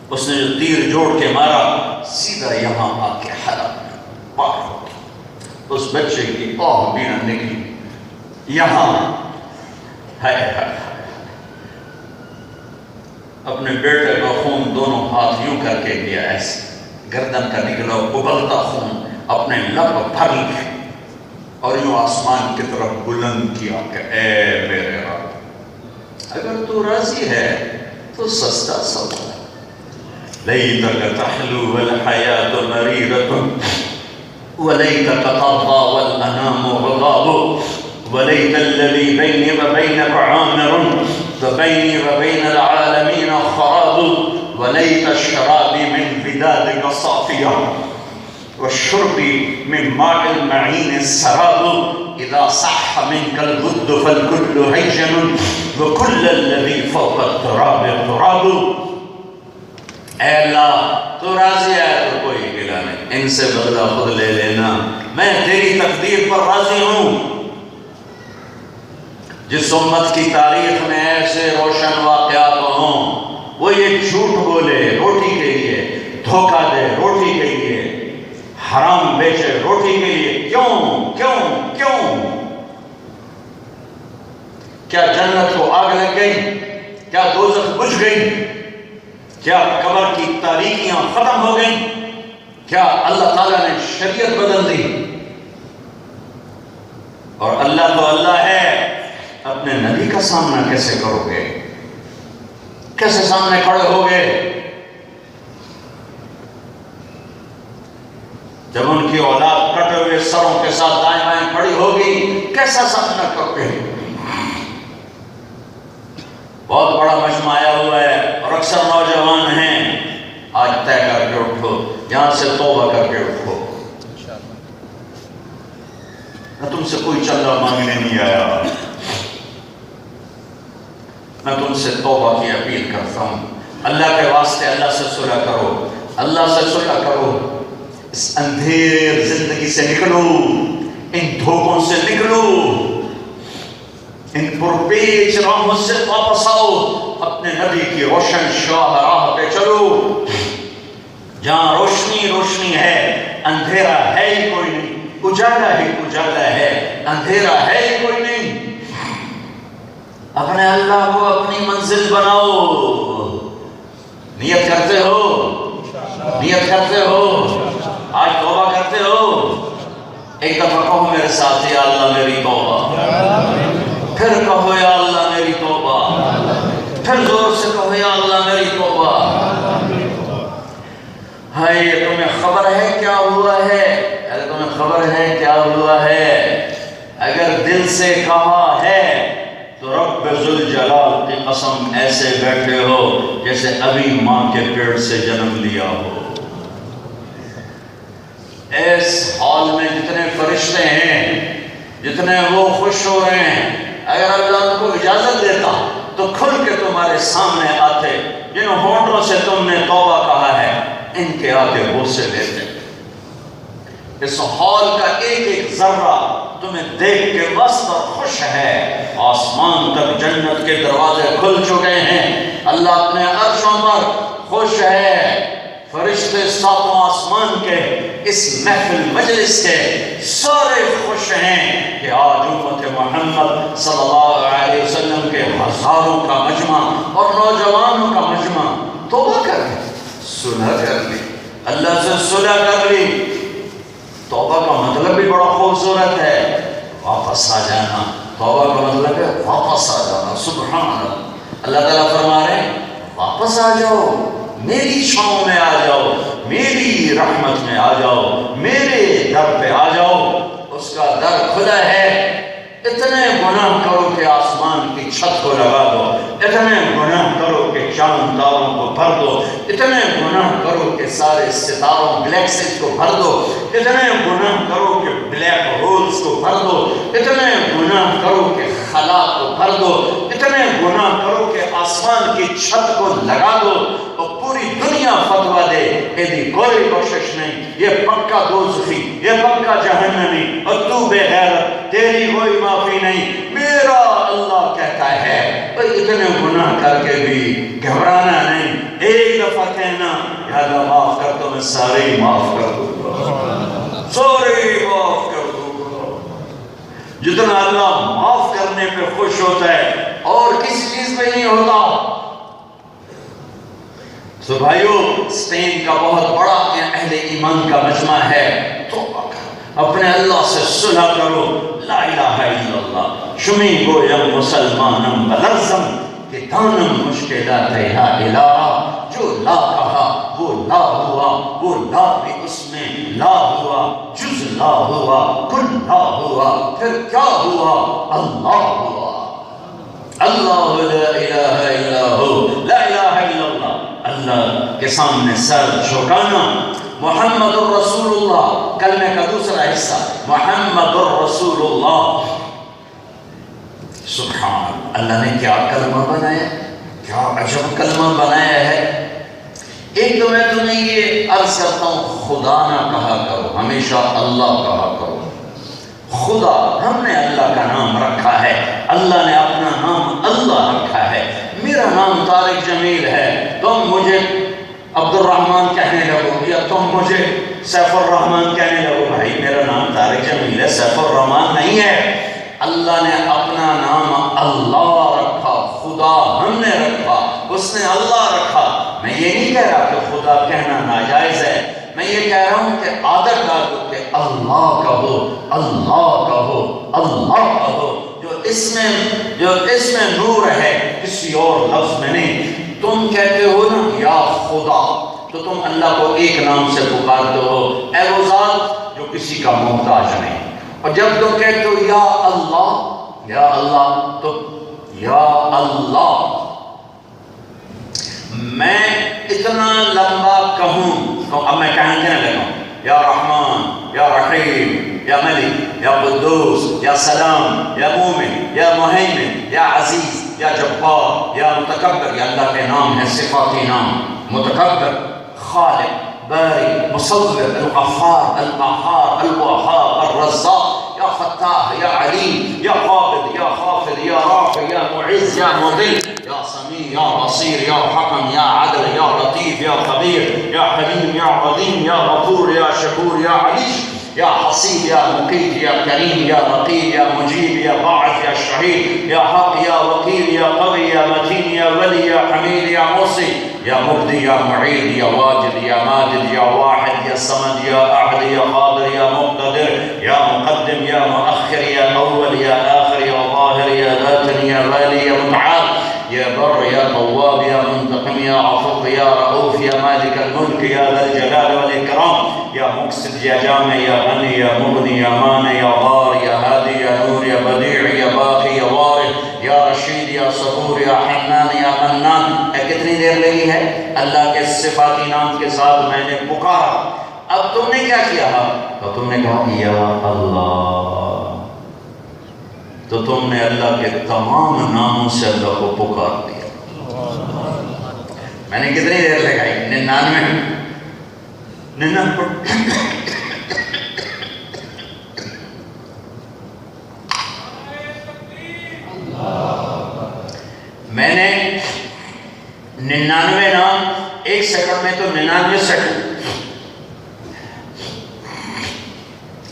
اس نے جو تیر جوڑ کے مارا سیدھا یہاں آ کے حلق میں پار ہو گیا۔ اس بچے کی آہ بھی نہ نکلی، یہاں ہے اپنے بیٹے کا خون دونوں ہاتھ یوں کر کے دیا، ایسے گردن کا نکلا ابلتا خون اپنے لب بھر لیا، اور یوں آسمان کی طرف بلند کیا کہ اے میرے رب، اگر تو راضی ہے تو سستا سودا ہے۔ لیتک تحلو والحیات مریرۃ ولیتک ترضی والانام غضاب ولیت الذی بینی وبینک عامر وبینی وبین العالمین خراب ولیت الشرابی من ودادک صافیہ والشرب من ماء المعین السراب اذا صح منك الغد فالكل هیجن وكل الذی فوق التراب تراب۔ اے اللہ تو راضی ہے تو کوئی گلہ نہیں، ان سے بدلہ خود لے لینا، میں تیری تقدیر پر راضی ہوں۔ جس امت کی تاریخ میں ایسے روشن واقعات ہوں، وہ یہ جھوٹ بولے روٹی کے لیے، دھوکہ دے روٹی کے لیے، حرام بیچے روٹی کے لیے، کیوں کیوں کیوں؟ کیا جنت کو آگ لگ گئی؟ کیا دوزخ بجھ گئی؟ کیا قبر کی تاریکیاں ختم ہو گئیں؟ کیا اللہ تعالیٰ نے شریعت بدل دی؟ اور اللہ تو اللہ ہے، اپنے نبی کا سامنا کیسے کرو گے؟ کیسے سامنے کھڑے ہو گے؟ جب ان کی اولاد کٹے ہوئے سروں کے ساتھ دائیں بائیں کھڑی ہوگی کیسا سامنا کرتے ہیں؟ بہت بڑا مجمع آیا ہوا ہے اور اکثر نوجوان ہیں، آج طے کر کے اٹھو، یہاں سے توبہ کر کے اٹھو۔ میں تم سے کوئی چندہ مانگنے نہیں آیا، میں تم سے توبہ کی اپیل کرتا ہوں۔ اللہ کے واسطے اللہ سے صلح کرو، اللہ سے صلح کرو، اس اندھیر زندگی سے نکلو، ان دھوکوں سے نکلو، ان پرپیچ راہوں سے واپس آؤ، اپنے نبی کی روشن شاہ راہ پہ چلو، جہاں روشنی روشنی ہے، اندھیرا ہے ہی کوئی نہیں، اجالا ہی اجالا ہے، اندھیرا ہے ہی کوئی نہیں۔ اپنے اللہ کو اپنی منزل بناؤ۔ نیت کرتے ہو؟ نیت کرتے ہو؟ آج توبہ کرتے ہو؟ ایک دفعہ کہو میرے ساتھ، یا اللہ میری توبہ، پھر کہو یا اللہ میری توبہ، پھر زور سے کہو یا اللہ میری توبہ۔ ہائے تمہیں خبر ہے کیا ہوا ہے؟ اگر تمہیں خبر ہے کیا ہوا ہے، اگر دل سے کہا ہے تو رب ذوالجلال کی قسم ایسے بیٹھے ہو جیسے ابھی ماں کے پیٹ سے جنم لیا ہو۔ اس ہال میں جتنے فرشتے ہیں، جتنے وہ خوش ہو رہے ہیں، اگر اللہ ان کو اجازت دیتا تو کھل کے تمہارے سامنے آتے، جن ہونٹوں سے تم نے توبہ کہا ہے ان کے آگے بوسے لیتے۔ اس ہال کا ایک ایک ذرہ تمہیں دیکھ کے مست اور خوش ہے۔ آسمان تک جنت کے دروازے کھل چکے ہیں، اللہ اپنے عرشوں پر خوش ہے۔ فرشتے ساتوں آسمان کے اس محفل مجلس کے سارے خوش ہیں کہ آج امت محمد صلی اللہ علیہ وسلم کے ہزاروں کا مجمع اور نوجوانوں کا مجمع توبہ کر لی، صلح کر لی، اللہ سے صلح کر لی۔ توبہ کا مطلب بھی بڑا خوبصورت ہے، واپس آ جانا۔ توبہ کا مطلب ہے واپس آ جانا۔ سبحان اللہ، اللہ تعالیٰ فرما رہے ہیں واپس آ جاؤ، میری چھاؤں میں آ جاؤ، میری رحمت میں آ جاؤ، میرے در پہ آ جاؤ۔ اس کا در کھلا ہے۔ اتنے گناہ کرو کہ آسمان کی چھت کو لگا دو، اتنے گناہ کرو کہ چاند تاروں کو بھر دو، اتنے گناہ کرو کہ سارے ستاروں گلیکسیز کو بھر دو، اتنے گناہ کرو کہ بلیک ہولز کو بھر دو، اتنے گناہ کرو کہ خلا کو بھر دو، اتنے گناہ کرو کہ آسمان کی چھت کو لگا دو اور پوری دنیا فتویٰ دے ایدی کوئی کوشش نہیں، یہ پکا دوزخی، یہ پکا جہنمی، اور تو بے غیرت، تیری کوئی معافی نہیں۔ میرا اللہ کہتا ہے اتنے گناہ کر کے بھی گھبرانا نہیں، ایک دفعہ کہنا یا اللہ معاف کر تو میں سارے ہی معاف کر دوں گا، سارے ہی معاف کر دوں گا۔ جتنا اللہ معاف کرنے پہ خوش ہوتا ہے اور کسی چیز پہ نہیں ہوتا۔ تو بھائیو، اسپین کا بہت بڑا اہل ایمان کا مجمع ہے، توبہ کرو، اپنے اللہ سے صلح کرو، لا الہ الا اللہ، شمی گویم مسلمانم بلرزم کہ دانم مشکلات یا الہ، جو لا کہا وہ لا ہوا، وہ لا بھی اس میں لا ہوا، جز لا ہوا، کل لا ہوا، پھر کیا ہوا؟ اللہ ہوا۔ اللہ لا الہ الا ہو، لا الہ الا اللہ، اللہ کے سامنے سر جھکانا۔ محمد الرسول اللہ، کلمے کا دوسرا حصہ محمد الرسول اللہ۔ سبحان اللہ نے کیا کلمہ بنایا، کیا عجب کلمہ بنایا ہے۔ ایک تو میں تمہیں یہ عرض کرتا ہوں، خدا نہ کہا کرو، ہمیشہ اللہ کہا کرو۔ خدا، ہم نے اللہ کا نام رکھا ہے، اللہ نے اپنا نام اللہ رکھا ہے۔ میرا نام طارق جمیل ہے، تم مجھے عبد الرحمن کہنے لگو یا تم مجھے سیف الرحمن کہنے لگو، بھائی میرا نام طارق جمیل ہے، سیف الرحمن نہیں ہے۔ اللہ نے اپنا نام اللہ رکھا، خدا ہم نے رکھا، اس نے اللہ رکھا۔ میں یہ نہیں کہہ رہا کہ خدا کہنا ناجائز ہے، میں یہ کہہ رہا ہوں کہ عادت ڈالو کہ اللہ کہو، اللہ کہو، اللہ کہو، جو اس میں نور ہے کسی اور لفظ میں نہیں۔ تم کہتے ہو نا یا خدا، تو تم اللہ کو ایک نام سے پکارتے ہو، اے وہ ذات جو کسی کا محتاج نہیں۔ اور جب تم کہتے ہو یا اللہ تو یا اللہ، میں اتنا لمبا کہوں تو اب میں کہنے لگا یا رحمان، یا رحیم، یا ملک، یا قدوس، یا سلام، یا مومن، یا مہیمن، یا عزیز، یا جبار، یا متکبر۔ یہ اللہ کے نام ہے، صفاتی نام، متکبر، خالق، باری، مصور، الغفار، القہار، الوہاب، الرزاق، یا فتاح، یا علیم، یا قابض، یا خافض، یا رافع، یا معز، یا مذل، یا سمیع، یا بصیر، یا حکم، یا عدل، یا لطیف، یا خبیر، یا حلیم، یا عظیم، یا غفور، یا شکور، یا علیش، یا حسیب، یا مقیت، یا کریم، یا رقیب، یا مجیب، یا باعث، یا شہید، یا حق، یا وکیل، یا قوی، یا متین، یا ولی، یا حمید، یا محصی، یا مبدی، یا معید، یا واجد، یا ماجد، یا واحد، یا صمد، یا احد، یا قادر، یا مقتدر، یا مقدم، یا مؤخر، یا اول، یا آخر، یا ظاہر، یا باطن، یا والی، یا متعال، یا بر، یا تواب، یا منتقم، یا عفو، یا رؤوف، یا مالک الملک، یا ذا الجلال والاکرام، یا مقصد، یا جامع، یا غنی، یا مغنی، یا مانع، یا غار، یا ہادی، یا نور، یا بدیع، یا باقی، یا وارث، یا رشید، یا صبور، یا حنان، یا منان۔ کتنی دیر لگی ہے؟ اللہ کے صفاتی نام کے ساتھ میں نے پکارا۔ اب تم نے کیا کیا؟ تو تم نے کہا یا اللہ، تو تم نے اللہ کے تمام ناموں سے اللہ کو پکار دیا۔ میں نے کتنی دیر لگائی؟ 99 میں نے 99 نام ایک سیکنڈ میں، تو 99 سیکنڈ،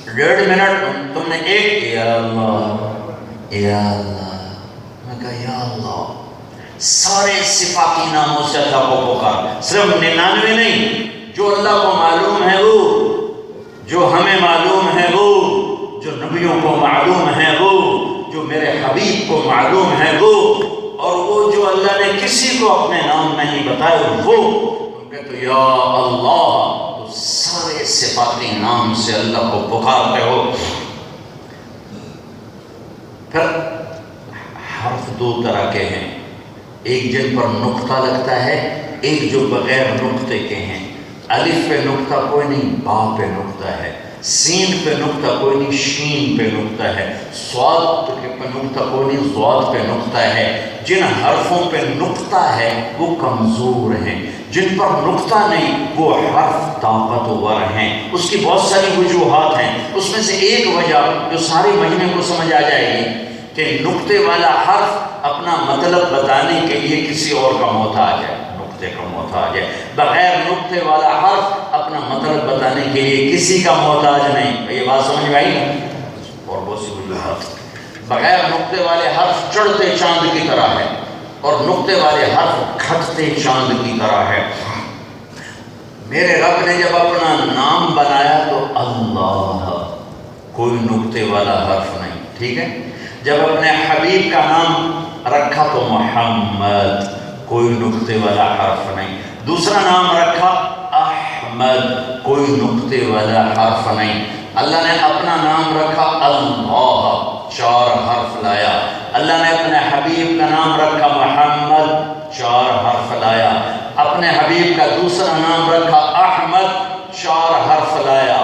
1.5 منٹ تم نے ایک یا اللہ یا اللہ، میں کہا یا اللہ، سارے صفاتی ناموں سے اللہ کو پکار، صرف 99 نہیں، جو اللہ کو معلوم ہے وہ، جو ہمیں معلوم ہے وہ، جو نبیوں کو معلوم ہے وہ، جو میرے حبیب کو معلوم ہے وہ، اور وہ جو اللہ نے کسی کو اپنے نام نہیں بتائے وہ۔ تم کہتے ہو یا اللہ، تو سارے صفاتی نام سے اللہ کو پکارتے ہو۔ پھر حرف 2 طرح کے ہیں، ایک جن پر نقطہ لگتا ہے، ایک جو بغیر نقطے کے ہیں۔ الف پہ نقطہ کوئی نہیں، با پہ نقطہ ہے، سین پہ نقطہ کوئی نہیں، شین پہ نقطہ ہے، صاد پہ نقطہ کوئی نہیں، ضاد پہ نقطہ ہے۔ جن حرفوں پہ نقطہ ہے وہ کمزور ہیں، جن پر نقطہ نہیں وہ حرف طاقتور ہیں۔ اس کی بہت ساری وجوہات ہیں، اس میں سے ایک وجہ جو سارے مجمع کو سمجھ آ جائے گی کہ نقطے والا حرف اپنا مطلب بتانے کے لیے کسی اور کا محتاج ہے، نقطے کا محتاج ہے۔ بغیر نقطے والا حرف اپنا مطلب بتانے کے لیے کسی کا محتاج نہیں۔ یہ بات سمجھ میں آئی؟ اور بہت سی وجوہات۔ بغیر نقطے والے حرف چڑھتے چاند کی طرح ہے، اور نقطے والے حرف گھٹتے چاند کی طرح ہے۔ میرے رب نے جب اپنا نام بنایا تو اللہ، کوئی نقطے والا حرف نہیں، ٹھیک ہے۔ جب اپنے حبیب کا نام رکھا تو محمد، کوئی نقطے والا حرف نہیں۔ دوسرا نام رکھا احمد، کوئی نقطے والا حرف نہیں۔ اللہ نے اپنا نام رکھا اللہ، 4 حرف لایا۔ اللہ نے اپنے حبیب کا نام رکھا محمد، 4 حرف لایا۔ اپنے حبیب کا دوسرا نام رکھا احمد، 4 حرف لایا۔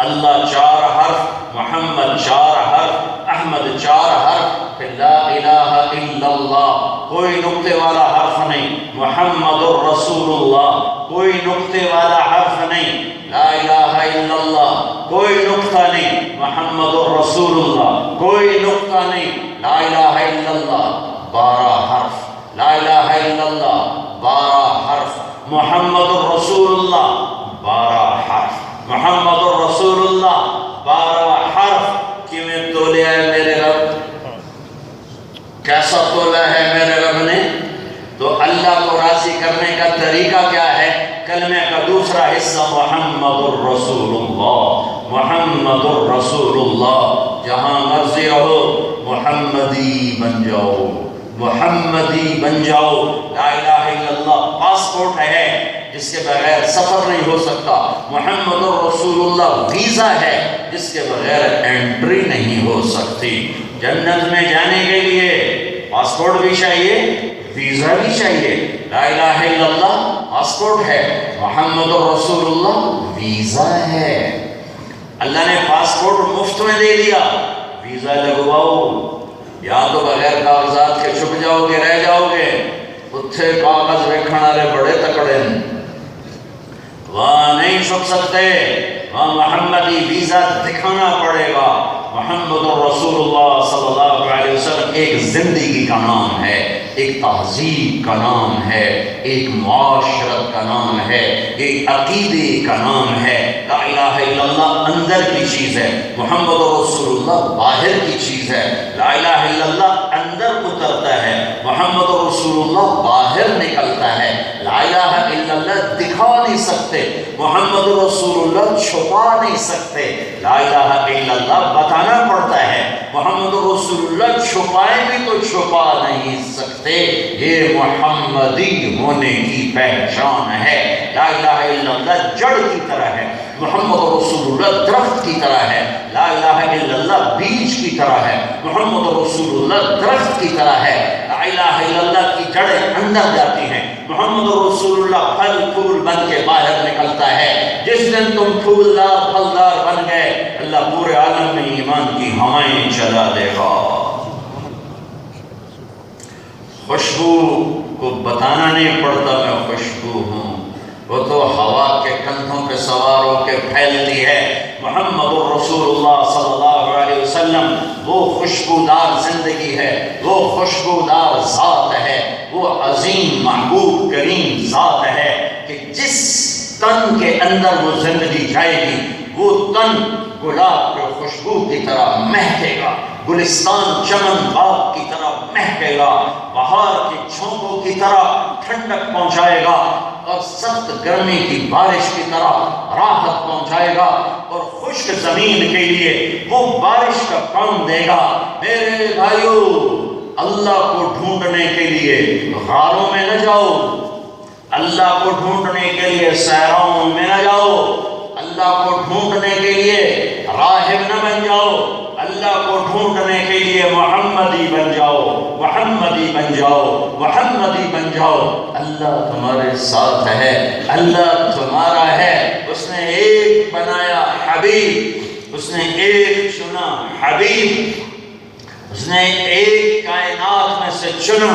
اللہ 4 حرف، محمد 4 حرف، احمد 4 حرف، پھر لا الہ الا اللہ، کوئی نقطے والا حرف نہیں۔ محمد الرسول اللہ، کوئی نقطے والا حرف نہیں۔ لا الہ الا اللہ، کوئی نقطہ نہیں۔ محمد الرسول اللہ، کوئی نقطہ نہیں۔ لا الہ الا اللہ، 12 حرف۔ لا الہ الا اللہ، 12 حرف۔ محمد الرسول اللہ، 12 حرف۔ محمد الرسول اللہ، 12 حرف۔ کہ میں تولیا ہے میرے رب، کیسا تولا ہے میرے رب نے؟ تو اللہ کو راضی کرنے کا طریقہ کیا ہے؟ کلمے کا دوسرا حصہ محمد الرسول اللہ، محمد الرسول اللہ۔ جہاں مرضی رہو محمدی بن جاؤ، محمدی بن جاؤ. لا الہ الا اللہ پاسپورٹ ہے جس کے بغیر سفر نہیں ہو سکتا. محمد رسول اللہ ویزا ہے جس کے بغیر انٹری نہیں ہو سکتی. جنت میں جانے کے لیے پاسپورٹ بھی چاہیے, ویزا بھی چاہیے. لا الہ الا اللہ پاسپورٹ ہے, محمد رسول اللہ ویزا ہے. اللہ نے پاسپورٹ مفت میں دے دیا, ویزا لگواؤ. یا تو بغیر کاغذات کے چھپ جاؤ گے, رہ جاؤ گے. اتھے کاغذ رکھنے والے بڑے تکڑے ہیں, وہاں نہیں چھپ سکتے. وہاں محمدی ویزا دکھانا پڑے گا. محمد رسول اللہ صلی اللہ علیہ وسلم ایک زندگی کا نام ہے, ایک تہذیب کا نام ہے, ایک معاشرت کا نام ہے, ایک عقیدے کا نام ہے. لا الہ الا اللہ اندر کی چیز ہے, محمد رسول اللہ باہر کی چیز ہے. لا الہ الا اللہ اندر اترتا ہے, محمد رسول اللہ باہر نکلتا ہے. لا الہ الا اللہ دکھا نہیں سکتے, محمد رسول اللہ چھپا نہیں سکتے. لا الہ الا اللہ بتانا پڑتا ہے, محمد رسول اللہ چھپائے بھی تو چھپا نہیں سکتے. یہ محمدی ہونے کی پہچان ہے. لا الہ الا اللہ جڑ کی طرح ہے, محمد رسول اللہ درخت کی طرح ہے. لا الہ الا اللہ بیج کی طرح ہے, محمد رسول اللہ درخت کی طرح ہے. لا الہ الا اللہ کی جڑیں اندر جاتی ہیں, محمد رسول اللہ پھل پھول بن کے باہر نکلتا ہے. جس دن تم پھولدار پھلدار بن گئے, اللہ پورے عالم میں ایمان کی ہوائیں چلا دے گا. خوشبو کو بتانا نہیں پڑتا میں خوشبو ہوں, وہ تو ہوا کے کندھوں پہ سوار ہو کے پھیلتی ہے. محمد رسول اللہ صلی اللہ علیہ وسلم وہ خوشبودار زندگی ہے, وہ خوشبودار ذات ہے, وہ عظیم محبوب کریم ذات ہے کہ جس تن کے اندر وہ زندگی جائے گی وہ تن گلاب کے خوشبو کی طرح مہکے گا, گلستان چمن باغ کی طرح مہکے گا, بہار کی جھونکوں کی طرح ٹھنڈک پہنچائے گا, اور سخت گرمی کی بارش کی طرح راحت پہنچائے گا, اور خشک زمین کے لیے وہ بارش کا کام دے گا. میرے بھائیو, اللہ کو ڈھونڈنے کے لیے غاروں میں نہ جاؤ, اللہ کو ڈھونڈنے کے لیے صحراؤں میں نہ جاؤ, اللہ کو ڈھونڈنے کے لیے راہب نہ بن جاؤ, اللہ کو ڈھونڈنے کے لیے محمدی بن جاؤ, محمدی بن جاؤ, محمدی بن جاؤ. اللہ تمہارے ساتھ ہے, اللہ تمہارا ہے. اس نے ایک بنایا حبیب, اس نے ایک چنا حبیب, اس نے ایک کائنات میں سے چنا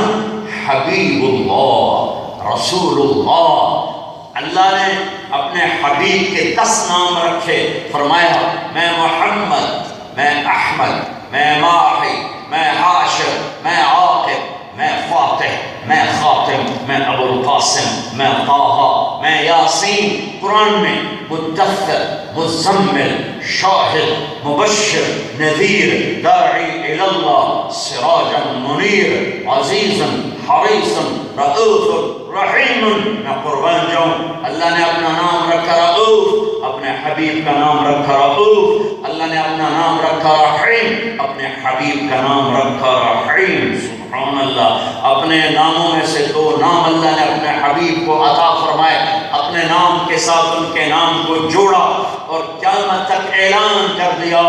حبیب اللہ رسول اللہ. اللہ نے اپنے حبیب کے 10 نام رکھے, فرمایا میں محمد, میں احمد, میں ماحی, میں حاشر, میں عاقب, میں فاتح, میں خاتم, میں ابو القاسم, میں طٰہٰ, میں یاسین. قرآن میں مدثر, مزمل, شاہد, مبشر, نذیر, داعی الی اللہ, سراجا منیر, عزیز حریص, رؤوف رحیم. میں قربان جاؤں, اللہ نے اپنا نام رکھا رؤوف, اپنے حبیب کا نام رکھا رؤوف. اللہ نے اپنا نام رکھا رحیم, اپنے حبیب کا نام رکھا رحیم. سبحان اللہ. اپنے ناموں میں سے 2 نام اللہ نے اپنے حبیب کو عطا فرمائے, اپنے نام کے ساتھ ان کے نام کو جوڑا اور قیامت تک اعلان کر دیا.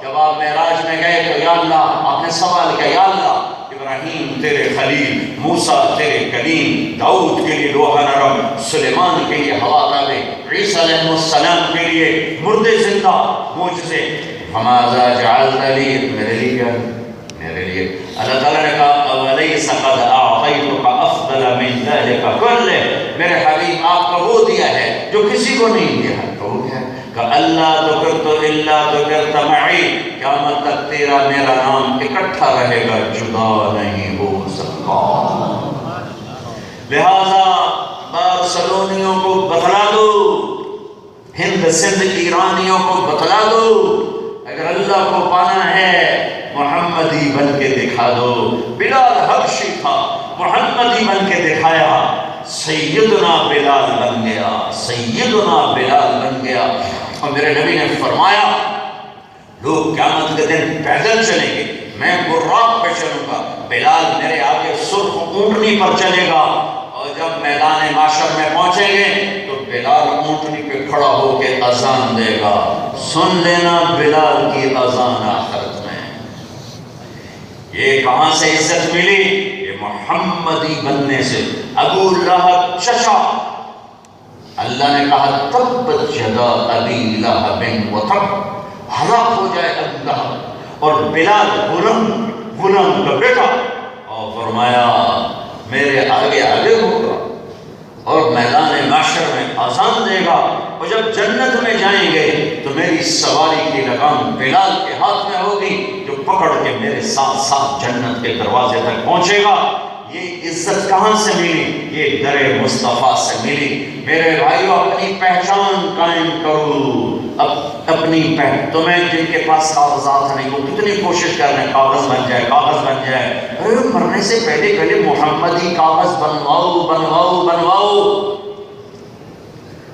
جب آپ معراج میں گئے تو یا اللہ, آپ نے سوال کیا, یا اللہ ابراہیم تیرے خلیل, موسیٰ تیرے کلیم, داؤد کے لیے لوح نرم, سلیمان کے لیے ہوا تابع, عیسیٰ علیہ السلام کے لیے مردے زندہ معجزے. فماذا جعلت لی, میرے لیے کیا, میرے لیے. اللہ تعالیٰ نے کہا اَوَلَيْسَ قَدْ أَعْطَيْتُكَ أَفْضَلَ مِنْ ذَلِكَ كُلِّهِ, میرے حبیب آپ کا وہ دیا ہے جو کسی کو نہیں دیا. تو وہ کیا کہ اللہ ذکرت الا ذکرت معی, قیامت تک تیرا میرا نام اکٹھا رہے گا, جدا نہیں ہو سکتا. لہذا بارسلونیوں کو بتلا دو, ہند سندھ ایرانیوں کو بتلا دو, اگر اللہ کو پانا ہے محمدی بن کے دکھا دو. بلال حبشی تھا, محمدی بن کے دکھایا, سیدنا بلال بن گیا, سیدنا بلال بن گیا. اور میرے نبی نے فرمایا لوگ قیامت کے دن پیدل چلیں گے, میں براق پہ چلوں گا، بلال میرے آگے سرخ اونٹنی پر چلے گا، اور جب میدان معاشر میں پہنچیں گے تو بلال اونٹنی پہ کھڑا ہو کے اذان دے گا۔ سن لینا بلال کی اذان آخرت میں۔ یہ کہاں سے عزت ملی؟ یہ محمدی بننے سے۔ ابو لہب چچا، اللہ نے کہا تبت یدا ابی لہب وتب، ہلاک ہو جائے ابو لہب، اور بلال غلام کا بیٹا، اور فرمایا میرے آگے آگے ہوگا اور میدان معاشر میں اذان دے گا، اور جب جنت میں جائیں گے تو میری سواری کی لگام بلال کے ہاتھ میں ہوگی، جو پکڑ کے میرے ساتھ ساتھ جنت کے دروازے تک پہنچے گا۔ یہ عزت کہاں سے ملی؟ یہ در مصطفیٰ سے ملی۔ میرے بھائیو، اپنی پہچان قائم کرو، اپنی تمہیں جن کے پاس کاغذات نہیں، وہ کتنی کوشش کر رہے ہیں کاغذ بن جائے، کاغذ بن جائے۔ ارے مرنے سے پہلے محمدی کاغذ بنواؤ۔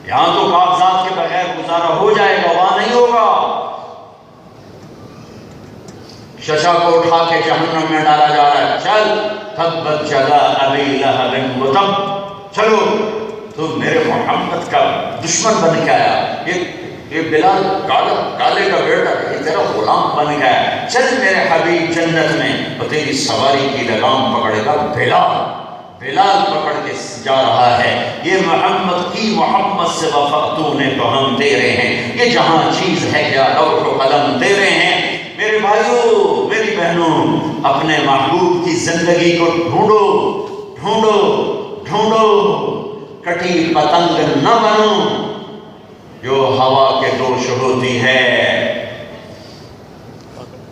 یہاں تو کاغذات کے بغیر گزارا ہو جائے گا، وہاں نہیں ہوگا۔ ششا کو اٹھا کے جہنم میں ڈالا جا رہا ہے، چل تبت یدا ابی لہب وتب، چلو تو میرے محمد کا دشمن بن کے آیا، یہ بلال کالے کا بیٹا، یہ تیرا غلام بن گیا، چل میرے حبیب جنت میں، اور تیری سواری کی لگام پکڑے گا بلال پکڑ کے جا رہا ہے۔ یہ محمد کی محمد سے وفا تو نے تو ہم تیرے ہیں، یہ جہاں چیز ہے کیا لوح و قلم تیرے ہیں۔ میرے بھائیوں، میری بہنوں، اپنے محبوب کی زندگی کو ڈھونڈو، کٹی پتنگ نہ بنو جو ہوا کے دوش ہوتی ہے۔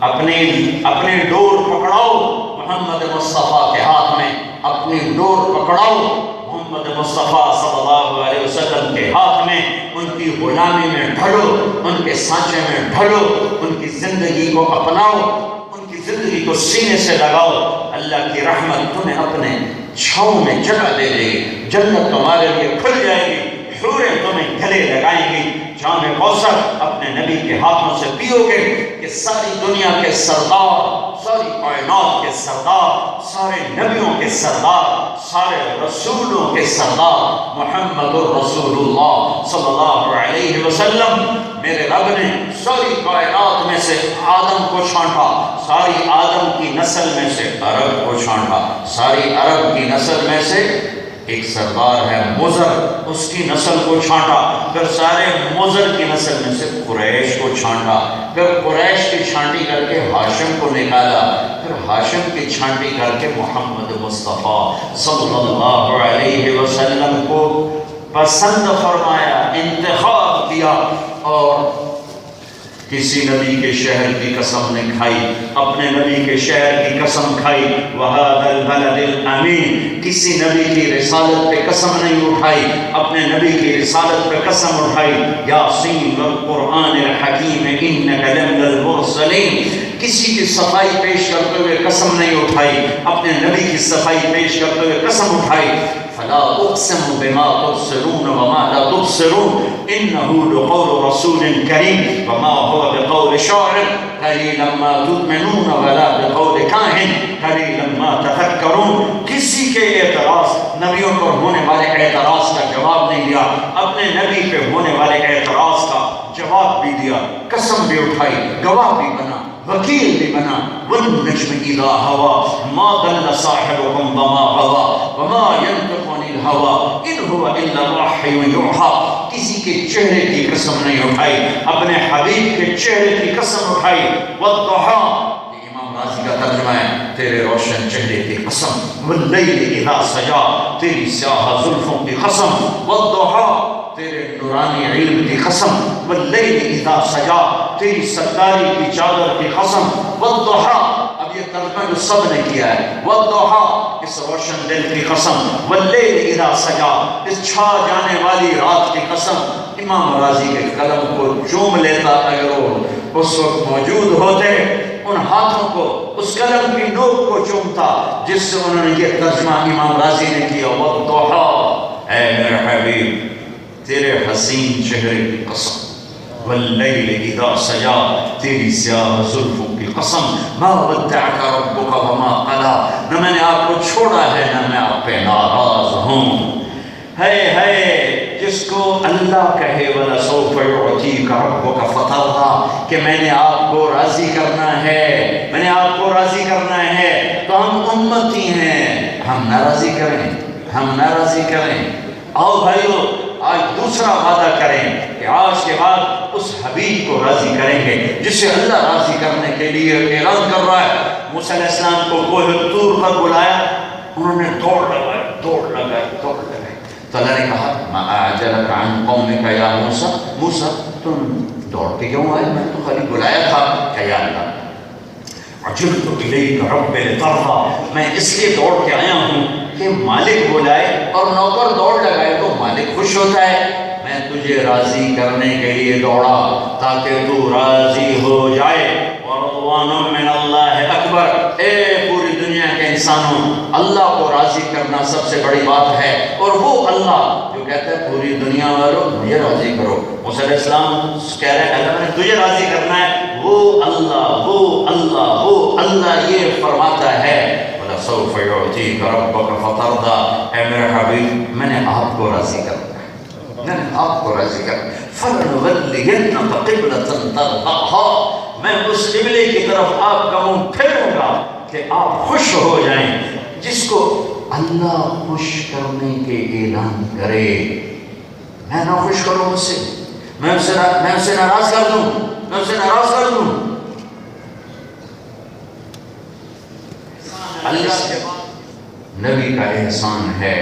اپنی ڈور پکڑاؤ محمد مصطفیٰ کے ہاتھ میں، اپنی ڈور پکڑاؤ محمد مصطفیٰ صلی اللہ علیہ وسلم کے ہاتھ میں، ان کی غلامی میں ڈھلو، ان کے سانچے میں ڈھلو، ان کی زندگی کو اپناؤ، ان کی زندگی کو سینے سے لگاؤ۔ اللہ کی رحمت تمہیں اپنے چھاؤں میں جگہ دے دے گی، جنت تمہارے لیے کھل جائے گی، حوریں تمہیں گلے لگائیں گی، جام کوثر اپنے نبی کے ہاتھوں سے پیو گے کہ ساری دنیا کے سردار، ساری کائنات کے سردار، سارے نبیوں کے سردار، سارے رسولوں کے سردار محمد الرسول اللہ صلی اللہ علیہ وسلم، میرے رب نے ساری کائنات میں سے آدم کو چھانٹا، ساری آدم کی نسل میں سے عرب کو چھانٹا، ساری عرب کی نسل میں سے ایک سردار ہے مضر، اس کی نسل کو چھانٹا، پھر سارے مضر کی نسل میں سے قریش کو چھانٹا، پھر قریش کی چھانٹی کر کے ہاشم کو نکالا، پھر ہاشم کی چھانٹی کر کے محمد مصطفیٰ صلی اللہ علیہ وسلم کو پسند فرمایا، انتخاب کیا، اور کسی نبی کے شہر کی قسم نے کھائی، اپنے نبی کے شہر کی قسم کھائی، وَهَذَا الْبَلَدِ الْأَمِينَ، کسی نبی کی رسالت پہ قسم نہیں اٹھائی، اپنے نبی کی رسالت پہ قسم اٹھائی، یاسین وَالْقُرْآنِ الْحَكِيمِ إِنَّكَ لَمِنَ الْمُرْسَلِينَ، کسی کی صفائی پیش کرتے ہوئے قسم نہیں اٹھائی، اپنے نبی کی صفائی پیش کرتے ہوئے قسم اٹھائی، فَلَا أُقْسِمُ بِمَا تُبْصِرُونَ وَمَا لَا تُبْصِرُونَ إِنَّهُ لَقَوْلُ رَسُولٍ كَرِيمٍ وَمَا هُوَ بِقَوْلِ شَاعِرٍ قَلِيلًا مَا تُؤْمِنُونَ وَلَا بِقَوْلِ كَاهِنٍ قَلِيلًا مَا تَذَكَّرُونَ۔ کسی کے اعتراض، نبیوں پر ہونے والے اعتراض کا جواب نہیں دیا، اپنے نبی پہ ہونے والے اعتراض کا جواب بھی دیا، قسم بھی اٹھائی، گواہ بھی بنا، وکیل بھی بنا، وَالنَّجْمِ إِذَا هَوَىٰ مَا ضَلَّ صَاحِبُكُمْ وَمَا غَوَىٰ وَمَا يَنطِقُ عَنِ الْهَوَىٰ إِنْ هُوَ إِلَّا وَحْيٌ يُوحَىٰ۔ کسی کے چہرے کی قسم نہیں اٹھائی، اپنے حبیب کے چہرے کی قسم اٹھائی، وَالضُّحَىٰ، یہ امام راضی کا ترجمہ ہے، تیرے روشن چہرے کی قسم، وَاللَّيْلِ إِذَا سَجَىٰ، تیری سیاہ زلفوں کی قسم، وَالضُّحَىٰ، تیرے نورانی علم کی قسم، وَاللَّيْلِ إِذَا سَجَىٰ، تیری ستاری کی چادر کی قسم، وَالضُّحَىٰ، اب یہ ترجمہ جو سب نے کیا ہے، وَالضُّحَىٰ، اس روشن دل کی قسم، وَاللَّيْلِ إِذَا سَجَىٰ، اس چھا جانے والی رات کی قسم۔ امام راضی کے قلم کو چوم لیتا اگر وہ اس وقت موجود ہوتے، ان ہاتھوں کو، اس قلم کی نوک کو چومتا جس سے انہوں نے یہ ترجمہ امام راضی نے کیا، وَالضُّحَىٰ، اے میرے حبیب تیرے حسین چہرے کی قسم، واللیل اذا سجا، تیری سیاہ زلفوں کی قسم، ما ودعک ربک وما قلا، نہ میں نے آپ کو چھوڑا ہے نہ میں آپ پہ ناراض ہوں۔ ہے جس کو اللہ کہے وَلَسَوْفَ يُعْتِيكَ رَبُّكَ فَتَرْضَىٰ، کہ میں نے آپ کو راضی کرنا ہے، میں نے آپ کو راضی کرنا ہے، تو ہم امتی ہیں، ہم ناراضی کریں، ہم ناراضی کریں۔ آؤ بھائیو آج دوسرا وعدہ کریں کہ آج کے بعد اس حبیب کو راضی کریں گے جسے اللہ راضی کرنے کے لیے اعلان کر رہا ہے۔ موسیٰ علیہ السلام کو کوہ طور پر بلایا، انہوں نے دوڑ لگائی تو اللہ نے کہا ما اعجلک عن قومک یا موسیٰ، موسیٰ تم دوڑ کے کیوں آئے؟ میں تو خالی بلایا تھا کہ یا اللہ عجلت الیک رب لترضیٰ، میں اس لیے دوڑ کے آیا ہوں کہ مالک بلائے اور نوکر دوڑ لگائے تو مالک خوش ہوتا ہے، میں تجھے راضی کرنے کے لیے دوڑا تاکہ تو راضی ہو جائے۔ ورضوان من اللہ اکبر، اے پوری دنیا کے انسانوں، اللہ کو راضی کرنا سب سے بڑی بات ہے، اور وہ اللہ جو کہتا ہے پوری دنیا والوں مجھے راضی کرو۔ موسیٰ علیہ السلام کہہ رہے ہیں اللہ میں نے تجھے راضی کرنا ہے، وہ اللہ وہ اللہ وہ اللہ یہ فرماتا ہے وَلَسَوْفَ يُعْتِيكَ رَبُّكَ فَتَرْضَىٰ، اے میرے حبیب میں نے آپ کو راضی کرنا ہے، میں نے آپ کو راضی کرنا ہے۔ فَلَنُوَلِّيَنَّكَ قِبْلَةً تَرْضَاهَا، میں اس قبلے کی طرف آپ کا منہ پھیروں گا کہ آپ خوش ہو جائیں۔ جس کو اللہ خوش کرنے کے اعلان کرے، میں نہ خوش کروں مجھ سے، میں اسے ناراض کر دوں، میں اسے ناراض کر دوں۔ اللہ کے نبی کا احسان ہے،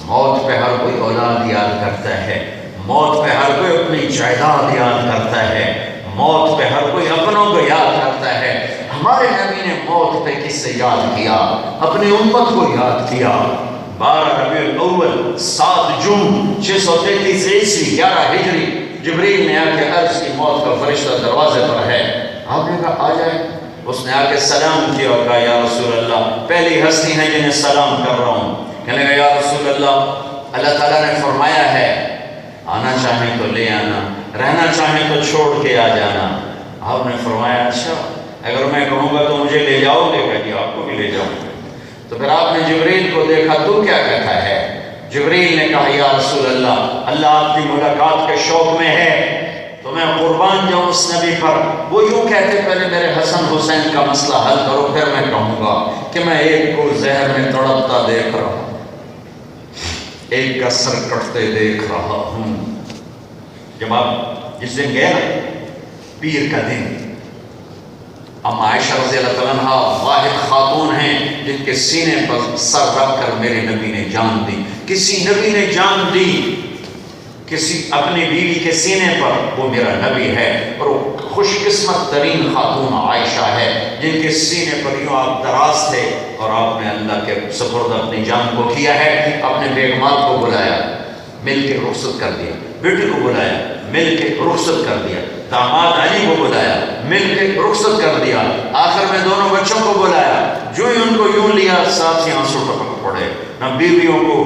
موت پہ ہر کوئی اولاد یاد کرتا ہے، موت پہ ہر کوئی اپنی جائیداد یاد کرتا ہے، موت پہ ہر کوئی اپنوں کو یاد کرتا ہے۔ ہمارے نبی نے موت پہ کس سے یاد کیا؟ اپنی امت کو یاد کیا۔ 12 ربیع الاول 7 جون 633 عیسوی 11 ہجری جبریل نے آ کے عرض کی موت کا فرشتہ دروازے پر ہے، آپ نے کہا آ جائے۔ اس نے آ کے سلام کیا اور کہا یا رسول اللہ، پہلی ہستی ہیں جنہیں سلام کر رہا ہوں۔ کہنے لگا یا رسول اللہ، اللہ تعالیٰ نے فرمایا ہے آنا چاہیں تو لے آنا، رہنا چاہیں تو چھوڑ کے آ جانا۔ آپ نے فرمایا اچھا اگر میں کہوں گا تو مجھے لے جاؤ گے؟ کہ آپ کو بھی لے جاؤں گے۔ تو پھر آپ نے جبریل کو دیکھا، تو کیا کہتا ہے؟ جبریل نے کہا یا رسول اللہ، اللہ آپ کی ملاقات کے شوق میں ہے تو میں قربان جاؤں اس نبی پر۔ وہ یوں کہتے پہلے میرے حسن حسین کا مسئلہ حل کرو، پھر میں کہوں گا کہ میں ایک کو زہر میں تڑپتا دیکھ رہا ہوں، ایک کا سر کٹتے دیکھ رہا ہوں۔ جب آپ جس دن گئے نا پیر کا دن، ام عائشہ رضی اللہ تعالیٰ عنہ واحد خاتون ہیں جن کے سینے پر سر رکھ کر میرے نبی نے جان دی۔ کسی نبی نے جان دی کسی اپنی بیوی کے سینے پر، وہ میرا نبی ہے، اور وہ خوش قسمت ترین خاتون عائشہ ہے جن کے سینے پر یوں آپ دراز تھے اور آپ نے اللہ کے سپرد اپنی جان کو کیا ہے۔ اپنے بیگمات کو بلایا، مل کے رخصت کر دیا، بیٹی کو بلایا، مل کے رخصت کر دیا، داماد علی کو بلایا، مل کے رخصت کر دیا، آخر میں دونوں بچوں کو بلایا۔ جو ہی ان کو یوں لیا ساتھ ہی آنسو ٹپک پڑے، نہ بیویوں کو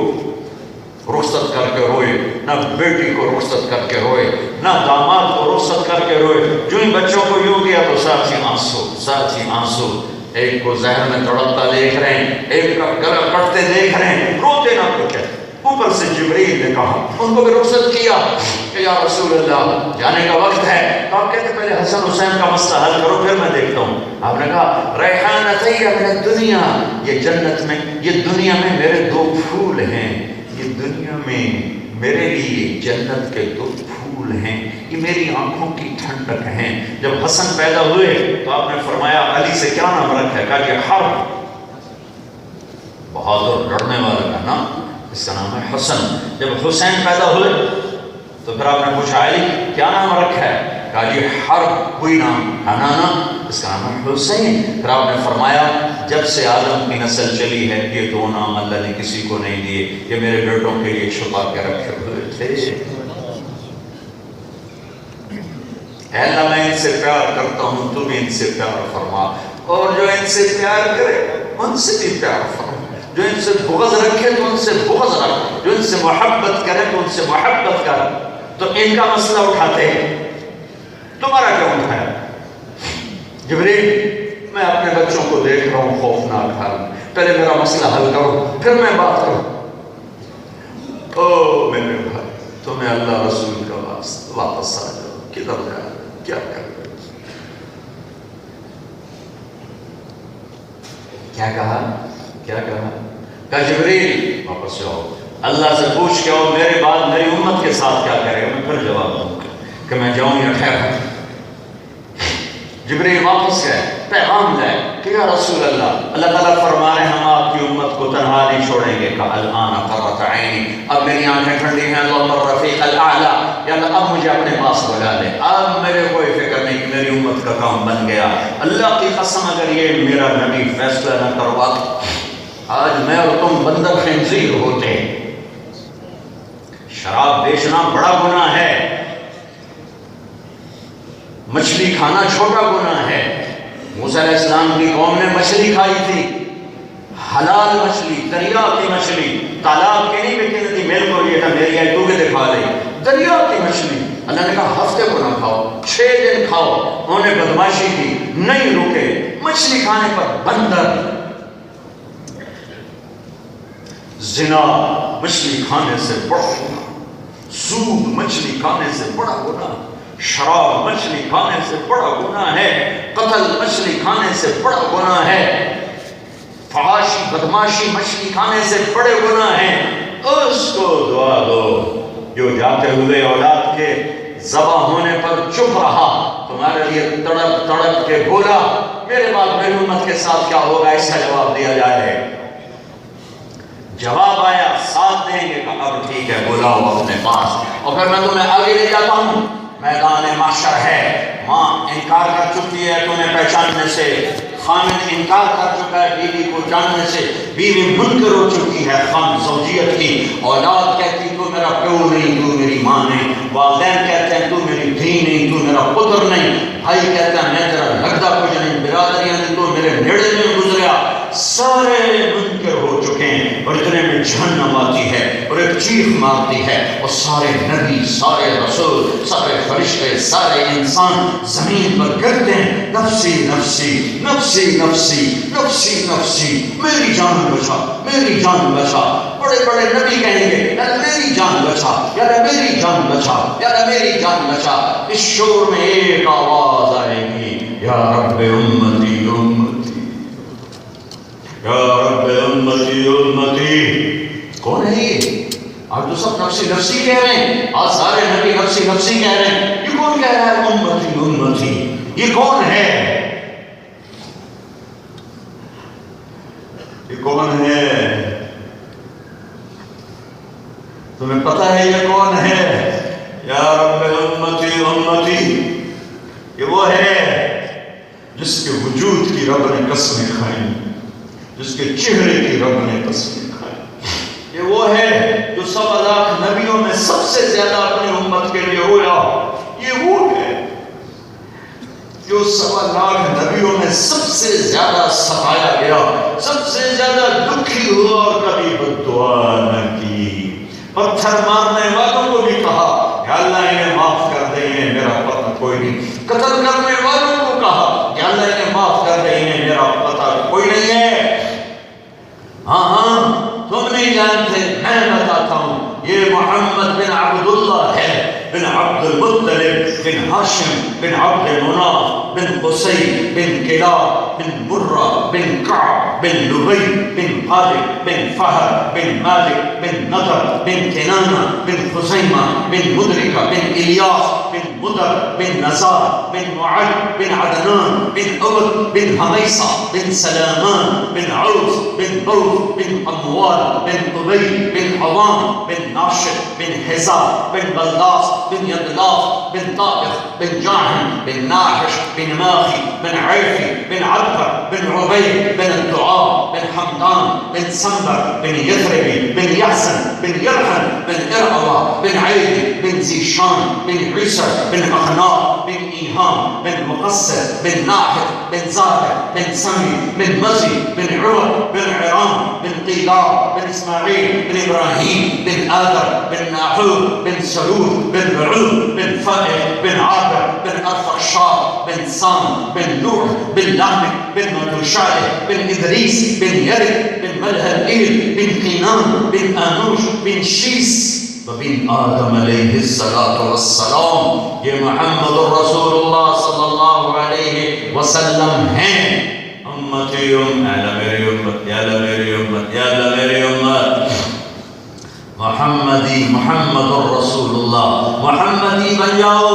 رخصت کر کے روئے، نہ بیٹی کو رخصت کر کے روئے، نہ داماد کو رخصت کر کے روئے۔ جو ہی بچوں کو یوں کیا تو ساتھ ہی آنسو، ساتھ ہی آنسو۔ ایک کو زہر میں تڑپتا دیکھ رہے ہیں، ایک کا گلا کٹتے دیکھ رہے ہیں، روتے نہ تو کیا۔ اوپر سے جبریل نے کہا، ان کو بھی رخصت کیا کہ یا رسول اللہ جانے کا وقت ہے۔ تو آپ کہتے پہلے حسن حسین کا مسئلہ حل کرو پھر میں دیکھتا ہوں۔ آپ نے کہا ریحانتی من الدنیا، یہ جنت میں، یہ دنیا میں میرے 2 پھول ہیں، یہ دنیا میں میرے لیے جنت کے 2 پھول ہیں، یہ میری آنکھوں کی ٹھنڈک ہیں۔ جب حسن پیدا ہوئے تو آپ نے فرمایا علی سے کیا نام رکھا ہے؟ کہا کہ حرب، بہادر لڑنے والا کا نام، اس کا نام ہے حسن۔ جب حسین پیدا ہوئے تو پھر آپ نے پوچھا علی کیا نام رکھا ہے؟ کہا جی حرب، کوئی نام حنانا، اس کا نام ہے حسین۔ پھر آپ نے فرمایا جب سے آدم کی نسل چلی ہے یہ 2 نام اللہ نے کسی کو نہیں دیے، یہ میرے بیٹوں کے لیے چھپا کے رکھے ہوئے تھے۔ اے اللہ میں ان سے پیار کرتا ہوں، تو بھی ان سے پیار فرما، اور جو ان سے پیار کرے ان سے بھی پیار فرما، جو ان سے بغض رکھے تو ان سے بغض رکھ، جو ان سے محبت کرے تو ان سے محبت کر، تو ان کا مسئلہ اٹھاتے ہیں، تمہارا کیوں اٹھایا؟ جبریل میں اپنے بچوں کو دیکھ رہا ہوں خوفناک حال، پہلے میرا مسئلہ حل کرو پھر میں بات کروں۔ او میرے بھائی، تمہیں اللہ رسول کا واسطہ واپس آ جاؤ، کدھر جا کیا کر رہے؟ کیا کہا جبریل واپس جاؤ، اللہ سے پوچھ کے آؤ میرے بعد میری امت کے ساتھ کیا کرے گا، میں پھر جواب دوں گا کہ میں جاؤں یا ٹھہروں۔ جبریل واپس گئے، پیغام لائے کہ یا رسول اللہ، اللہ تعالیٰ فرما رہے ہیں ہم آپ کی امت کو تنہا نہیں چھوڑیں گے۔ کہ الآن قرۃ عینی، اب میری آنکھیں ٹھنڈی ہیں، اللہم الرفیق الاعلیٰ، یا اللہ اب مجھے اپنے پاس بلا لے، اب میرے کوئی فکر نہیں کہ میری امت کا کام بن گیا۔ اللہ کی قسم اگر یہ میرا نبی فیصلہ نہ کروا، آج میں اور تم بندر خنزیر ہوتے۔ شراب بیچنا بڑا گناہ ہے، مچھلی کھانا چھوٹا گناہ ہے۔ موسیٰ علیہ السلام کی قوم نے مچھلی کھائی تھی، حلال مچھلی، دریا کی مچھلی، تالاب کی نہیں بکنے تھی، میرے کو یہ تھا میری آئی تو کے دکھا لے، دریا کی مچھلی۔ اللہ نے کہا ہفتے کو نہ کھاؤ، 6 دن کھاؤ۔ انہوں نے بدماشی کی، نہیں رکے، مچھلی کھانے پر بندر۔ زنا مچھلی کھانے سے بڑا گناہ، سود مچھلی کھانے سے بڑا گناہ، شراب مچھلی کھانے سے بڑا گناہ ہے، قتل مچھلی کھانے سے بڑا گناہ ہے، فحاشی بدماشی مچھلی کھانے سے بڑے گناہ ہیں۔ اس کو دعا دو جو جاتے ہوئے اولاد کے ذبح ہونے پر چپ رہا، تمہارے لیے تڑپ تڑپ کے بولا میرے بعد میری امت کے ساتھ کیا ہوگا، اس کا جواب دیا جائے۔ جواب آیا ساتھ دیں گے، کہ اب ٹھیک ہے بلاؤ اپنے پاس، اور پھر میں تمہیں آگے لے جاتا ہوں۔ میدان محشر ہے، ماں انکار کر چکی ہے تمہیں پہچاننے سے، خامد انکار کر چکا ہے بیوی کو جاننے سے، بیوی منکر ہو چکی ہے خام زوجیت کی، اولاد کہتی تو میرا پیو نہیں تو میری ماں نہیں، والدین کہتے ہیں تو میری دھی نہیں تو میرا پتر نہیں، بھائی کہتا ہے میں تیرا لگتا کچھ نہیں، برادریاں نہیں تو میرے نیڑے میں گزریا، سارے منکر ہو چکے ہیں۔ اور اتنے میں جہنم آتی ہے اور ایک چیخ مارتی ہے، اور سارے نبی، سارے رسول، سارے فرشتے، سارے انسان زمین پر گرتے ہیں، نفسی نفسی نفسی نفسی نفسی نفسی، میری جان بچا میری جان بچا۔ بڑے بڑے نبی کہیں گے یا میری جان بچا، یا میری جان بچا، یا میری جان بچا۔ اس شور میں ایک آواز آئے گی، یا رب امتی امتی، یا رب امتی امتی۔ کون ہے یہ؟ آج تو سب نفسی نفسی کہہ رہے ہیں، آج سارے نبی نفسی نفسی کہہ رہے ہیں، یہ کون کہہ رہا ہے امتی امتی؟ یہ کون ہے؟ یہ کون ہے؟ تمہیں پتہ ہے یہ کون ہے؟ یا رب امتی امتی، یہ وہ ہے جس کے وجود کی رب نے قسمیں کھائیں، جس کے چہرے کی رب نے قسمیں کھائیں، یہ وہ ہے جو 1.25 لاکھ نبیوں میں سب سے زیادہ اپنی امت کے لیے رویا، یہ وہ ہے جو 1.25 لاکھ نبیوں میں سب سے زیادہ ستایا گیا، سب سے زیادہ دکھی ہوا اور کبھی بد دعا نہ کی۔ پتھر مارنے والوں کو بھی کہا کہ اللہ انہیں معاف کر دے، انہیں میرا پتہ کوئی نہیں۔ قتل کرنے والوں کو کہا کہ اللہ انہیں معاف کر دے، انہیں میرا پتہ کوئی نہیں ہے۔ ہاں تم نہیں جانتے، میں بتاتا ہوں، یہ محمد بن عبداللہ ہے، بن عبد المطلب، بن ہاشم، بن عبد مناف، بن قصی، بن کلاب، بن مرہ، بن کعب، بن لبی، بن غالب، بن فہر، بن مالک، بن نضر، بن کنانہ، بن خزیمہ، بن مدرکہ، بن الیاس، بن مدر، بن نزار، بن معد، بن عدنان، بن عبد، بن حمیصہ، بن سلامان، بن عوف، بن بوف، بن اموال، بن قبی، بن عوام، بن ناشد، بن حزار، بن بلداس، بن یدلاف، بن طائف، بن جاہم، بن ناحش، بن ماخی، بن عیفی، بن عبقر، بن عبید، بن الدعاء، بن حمدان، بن سنبر، بن یثربی، بن یحسن، بن یرحن، بن ارعوہ، بن عیدی، بن ذیشان بن عیسر بن اخناق بن ایہام بن مقصر بن ناحق بن زاہر بن سمی بن مزی بن عروہ بن عرام بن قیلاب بن اسماعیل بن ابراہیم بن آدر بن ناحور بن سلول بن بعوب بن فائل بن عابر بن ارفخشاد بن سام بن نوح بن لامک بن متوشالح بن ادریس بن یرد بن ملہلئیل بن قینان بن آنوش بن شیس وبن آدم علیہ السلام. یہ محمد الرسول اللہ صلی اللہ علیہ وسلم ہیں. امتی اہلا میری امت یا اللہ میری امت یا اللہ میری امت. محمدی محمد الرسول اللہ محمدی بن جاؤ.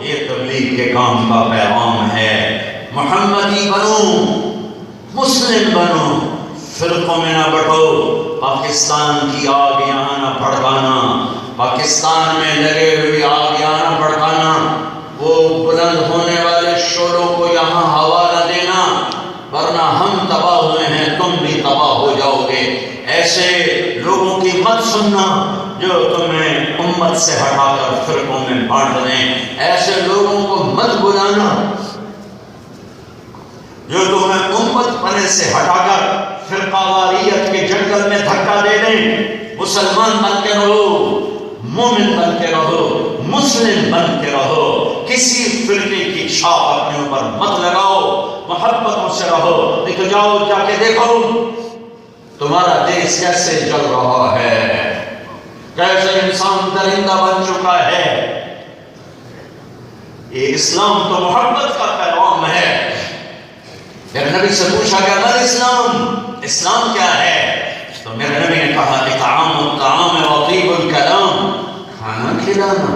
یہ تبلیغ کے کام کا پیغام ہے. محمدی بنو، مسلم بنو، فرقوں میں نہ بٹو. پاکستان کی آگ یہاں نہ بھڑکانا، پاکستان میں لگے ہوئی آگ یہاں نہ بھڑکانا. وہ بلند ہونے والے شعلوں کو یہاں ہوا نہ دینا، ورنہ ہم تباہ ہوئے ہیں تم بھی تباہ ہو جاؤ گے. ایسے لوگوں کی مت سننا جو تمہیں امت سے ہٹا کر فرقوں میں بانٹ دیں. ایسے لوگوں کو مت بلانا جو تمہیں امت پنے سے ہٹا کر فرقہ واریت کے جنگل میں دھکا دے دیں. مسلمان بن کے رہو، مومن بن کے رہو، مسلم بن کے رہو. کسی فرقے کی چھاپ اپنے اوپر مت لگاؤ، محبتوں سے رہو. دیکھو جاؤ جا کے دیکھو تمہارا دیش کیسے جل رہا ہے، کیسے انسان درندہ بن چکا ہے. یہ اسلام تو محبت کا پیغام ہے. میرے نبی سے پوچھا کہ مل اسلام، اسلام کیا ہے؟ تو میرے نبی نے کہا اطعام الطعام وطیب الکلام. کھانا کھلانا،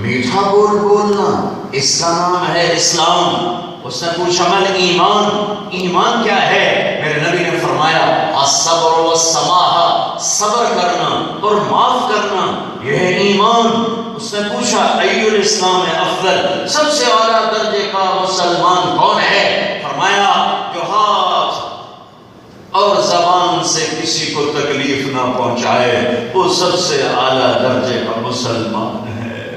میٹھا بولنا، اس کا نام ہے اسلام. اس نے پوچھا مل ایمان، ایمان کیا ہے؟ میرے نبی نے فرمایا الصبر والسماحہ، صبر کرنا اور معاف کرنا، یہ ہے ایمان. اس نے پوچھا ای الاسلام افضل، سب سے اعلیٰ درجے کا مسلمان کون ہے؟ فرمایا جو ہاتھ اور زبان سے کسی کو تکلیف نہ پہنچائے وہ سب سے اعلیٰ درجے کا مسلمان ہے.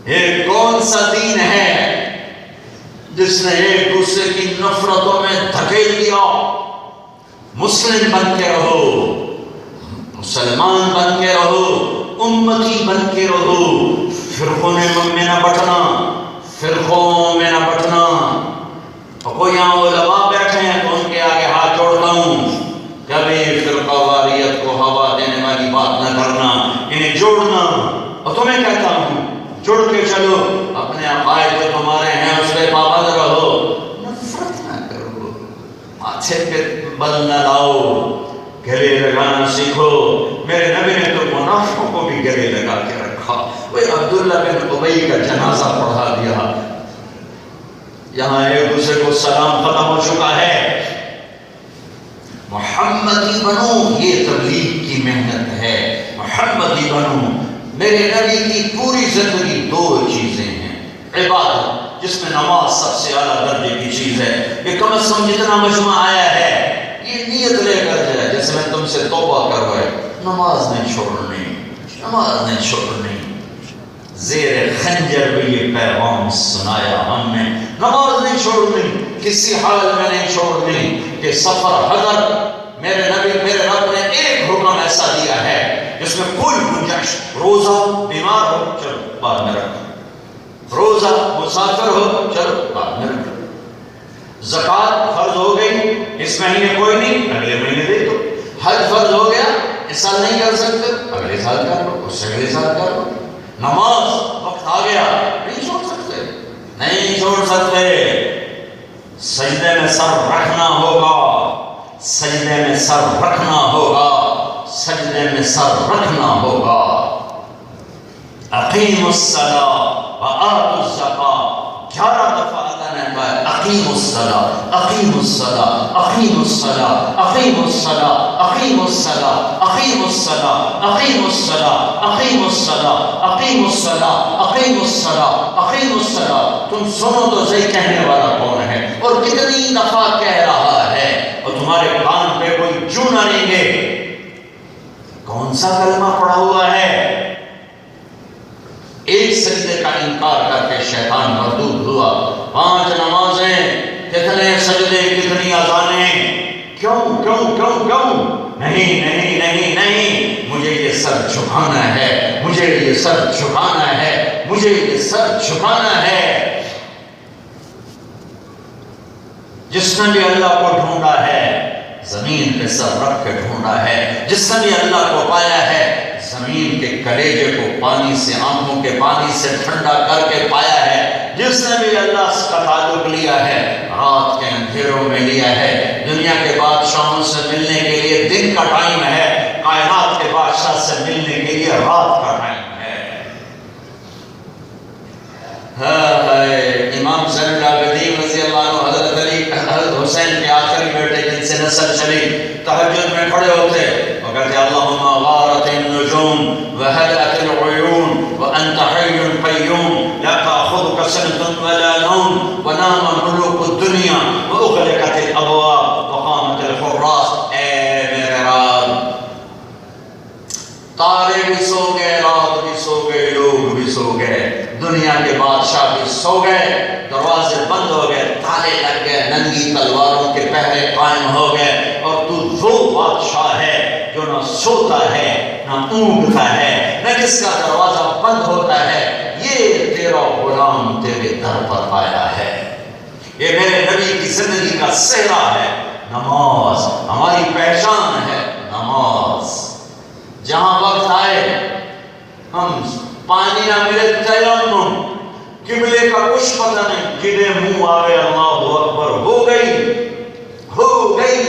یہ کون سا دین ہے جس نے ایک دوسرے کی نفرتوں میں دھکیل دیا؟ مسلم بن کے رہو، مسلمان بن کے رہو، امتی بن کے رہو. فرقوں میں نہ بٹنا، فرقوں میں نہ بٹنا. اور کوئی یہاں علماء بیٹھے ہیں تو ان کے آگے ہاتھ جوڑتا ہوں، کبھی فرقہ واریت کو ہوا دینے والی بات نہ کرنا، انہیں جوڑنا. اور تمہیں کہتا ہوں جڑ کے چلو، اپنے عقائد جو تمہارے ہیں اس پہ پابند رہو، نفرت نہ کرو، ماتھے پہ بل نہ لاؤ، گلے لگانا سیکھو. میرے نبی نے تو منافقوں کو بھی گلے لگا کے رکھا. وہ عبداللہ بن ابی کا جنازہ پڑھا دیا. یہاں ایک دوسرے کو سلام ختم ہو چکا ہے. محمدی بنو، یہ تبلیغ کی محنت ہے. محمدی بنو. میرے نبی کی پوری زندگی دو چیزیں ہیں. عبادت، جس میں نماز سب سے اعلیٰ درجے کی چیز ہے. یہ کم از کم جتنا مجمع آیا ہے یہ نیت لے کر جائے، جیسے میں تم سے توبہ کروائے نماز نہیں چھوڑنی، نماز نہیں چھوڑنی. زیر خنجر بھی یہ پیغام سنایا ہم نے، نماز نہیں چھوڑنی، کسی حال میں نہیں چھوڑنی. کہ سفر حضر، میرے نبی میرے رب نے ایک حکم ایسا دیا ہے جس میں کوئی گنجائش، روزہ بیمار ہو چلو بعد میں رکھو، روزہ مسافر ہو چلو بعد میں رکھو، زکوٰۃ فرض ہو گئی اس مہینے کوئی نہیں اگلے مہینے دے دو، حج فرض ہو گیا اس سال نہیں کر سکتے اگلے سال کر لو، اس سے اگلے سال کر لو. نماز وقت آ گیا نہیں چھوڑ سکتے، نہیں چھوڑ سکتے. سجدے میں سر رکھنا ہوگا، سجدے میں سر رکھنا ہوگا، سجدے میں سر رکھنا ہوگا. اقیم الصلاۃ وآتوا الزکاۃ. 11 دفعہ اللہ نے کہا اقیم الصلاۃ، اقیم الصلاۃ، اقیم الصلاۃ، اقیم الصلاۃ، اقیم الصلاۃ، اقیم الصلاۃ، اقیم الصلاۃ، اقیم الصلاۃ، اقیم الصلاۃ، اقیم الصلاۃ، اقیم الصلاۃ. تم سنو تو صحیح کہنے والا کون ہے اور کتنی دفعہ کہہ رہا ہے، اور تمہارے کان پہ کوئی جو نہ رہیں گے. کون سا کلمہ پڑھا ہوا ہے؟ سجدے کا انکار کر کے شیطان مردود ہوا. 5 نمازیں، کتنے سجدے، کتنی اذانیں، کیوں کیوں کیوں کیوں؟ نہیں نہیں نہیں نہیں، مجھے یہ سر جھکانا ہے، مجھے یہ سر جھکانا ہے، مجھے یہ سر جھکانا ہے. جس نے بھی اللہ کو ڈھونڈا ہے زمین پہ سر رکھ کے ڈھونڈا ہے. جس نے بھی اللہ کو پایا ہے زمین کے کلیجے کو پانی سے، آنکھوں کے پانی سے ٹھنڈا کر کے پایا ہے. جس نے بھی اللہ کا تعلق لیا ہے رات کے اندھیروں میں لیا ہے. دنیا کے بادشاہوں سے ملنے کے لیے دن کا ٹائم ہے، کائنات کے بادشاہ سے ملنے کے لیے رات کا ٹائم ہے. امام زین العابدین رضی اللہ عنہ حضرت علی، حضرت حسین کے آخری بیٹے جن سے نسل چلی، تہجد میں کھڑے ہوتے اور کہتے اللہم غارت النجوم وہدأت العیون وانت حی قیوم لا تأخذک سنة ولا نوم ونام ملوک الدنیا واغلقت الابواب وقامت الحراس. اے میرے رب، تارے بھی سو گئے، رات بھی سو گئے، لوگ بھی سو گئے، دنیا کے بادشاہ بھی سو گئے، دروازے بند ہو گئے، تالے لگ گئے، ننگی تلواروں کے پہرے قائم ہو گئے، اور تو وہ بادشاہ ہے جو نہ سوتا ہے نہ اونگتا ہے، نہ کس کا دروازہ بند ہوتا ہے. یہ تیرا غلام تیرے در پر آیا ہے. یہ میرے نبی کی زندگی کا صحرا ہے. نماز ہماری پہچان ہے. نماز جہاں وقت آئے ہم پانی نہ ملے تیمم، قبلے کا کچھ پتہ نہیں، جنہیں منہ آگے اللہ اکبر ہو گئی، ہو گئی.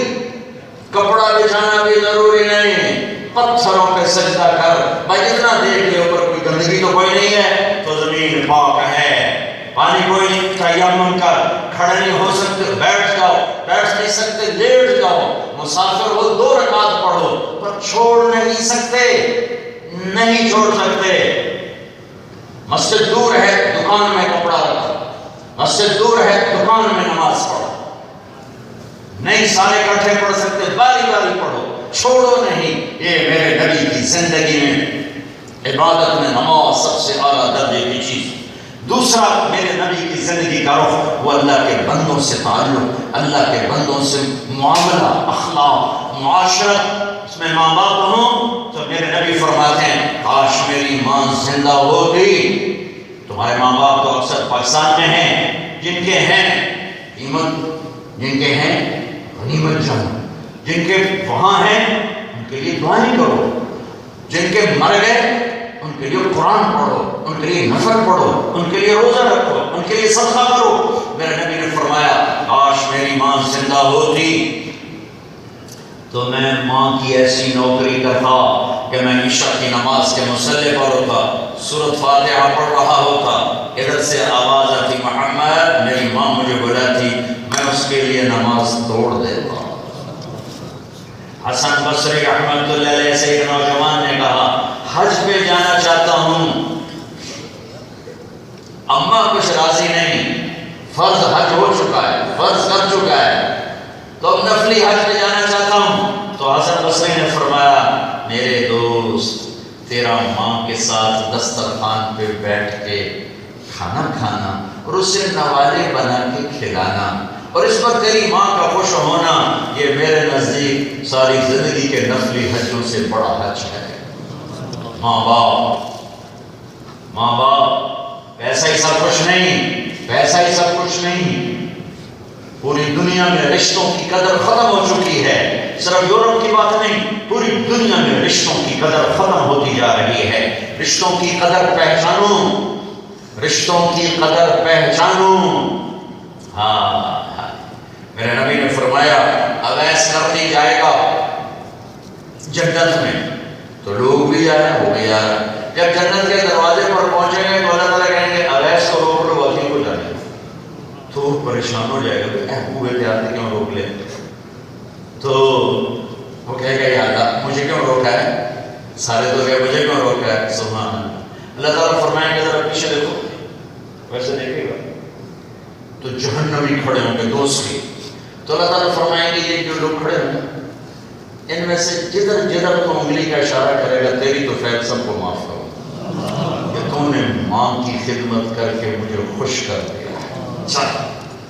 کپڑا بچھانا بھی ضروری نہیں، پتھروں پہ سجدہ کر. بھائی اتنا دیکھ لے اوپر کوئی گندگی تو کوئی نہیں ہے تو زمین پاک ہے، پانی کوئی نہیں، تیمم کر. کھڑے نہیں ہو سکتے بیٹھ جاؤ، بیٹھ نہیں سکتے لیٹ جاؤ. مسافر ہو 2 رکعت پڑھو، پر چھوڑ نہیں سکتے، نہیں چھوڑ سکتے. مسجد دور ہے، دکان میں کپڑا رکھو. مسجد دور ہے، دکان میں نماز پڑھو. نہیں سارے اکٹھے پڑھ سکتے، باری باری پڑھو، چھوڑو نہیں. یہ میرے نبی کی زندگی میں عبادت میں نماز سب سے اعلیٰ درجے کی چیز. دوسرا میرے نبی کی زندگی کا رخ وہ اللہ کے بندوں سے تعلق، اللہ کے بندوں سے معاملہ، اخلاق، معاشرت. اس میں ماں باپ ہوں تو میرے نبی فرماتے ہیں کاش میری ماں زندہ ہوتی. تمہارے ماں باپ تو اکثر پاکستان میں ہیں، جن کے ہیں قیمت، جن کے ہیں غنیمت جان، جن کے وہاں ہیں ان کے لیے دعائیں کرو. جن کے مر گئے ان کے لیے قرآن پڑھو، ان کے لیے نفل پڑھو، ان کے لیے روزہ رکھو، ان کے لیے صدقہ کرو. میرے نبی نے فرمایا کاش میری ماں زندہ ہوتی تو میں ماں کی ایسی نوکری کرتا کہ میں عشاء کی نماز کے مصلی پر ہوتا، سورۃ فاتحہ پڑھ رہا ہوتا، ادھر سے آواز آتی محمد، میری ماں مجھے بلاتی، میں اس کے لیے نماز توڑ دیتا. حسن بصری رحمۃ اللہ علیہ سے ایک نوجوان نے کہا حج پہ جانا چاہتا ہوں، اماں کچھ راضی نہیں، فرض حج ہو چکا ہے، فرض کر چکا ہے، تو اب نفلی حج پہ جانا چاہتا ہوں. تو حسن بصری نے فرمایا میرے دوست، تیرا ماں کے ساتھ دسترخوان پہ بیٹھ کے کھانا کھانا اور اسے نوالے بنا کے کھلانا اور اس پر تیری ماں کا خوش ہونا، یہ میرے نزدیک ساری زندگی کے نفلی حجوں سے بڑا حج ہے. ماں باپ پیسہ ہی سب کچھ نہیں، پیسہ ہی سب کچھ نہیں. پوری دنیا میں رشتوں کی قدر ختم ہو چکی ہے. صرف یورپ کی بات نہیں، پوری دنیا میں رشتوں کی قدر ختم ہوتی جا رہی ہے. رشتوں کی قدر پہچانو، رشتوں کی قدر پہچانو. ہاں میرے نبی نے فرمایا اویس کرنی جائے گا جنت میں تو لوگ بھی جا رہے ہیں، وہ بھی جا رہے ہیں. جب جنت کے دروازے پر پہنچیں گے تو اللہ تعالیٰ کہیں گے اویس کو روک لو، وکیل کو جانے. تو وہ پریشان ہو جائے گا، ہوئے تھے کیوں روک لے. تو وہ کہے گا یا اللہ مجھے کیوں روکا ہے، سارے تو گئے مجھے کیوں روکا ہے. سبحان اللہ. اللہ تعالیٰ فرمائیں گے ذرا پیچھے دیکھو، ویسے دیکھے گا تو جہنمی کھڑے ہوں گے دوست بھی. تو اللہ تعالیٰ فرمائیں گے یہ جو لوگ کھڑے ہوں گے ان میں سے جدھر جدھر تو انگلی کا اشارہ کرے گا تیری تو فیض سب کو معاف کرو. یہ تو انہوں نے ماں کی خدمت کر کے مجھے خوش کر دیا. چل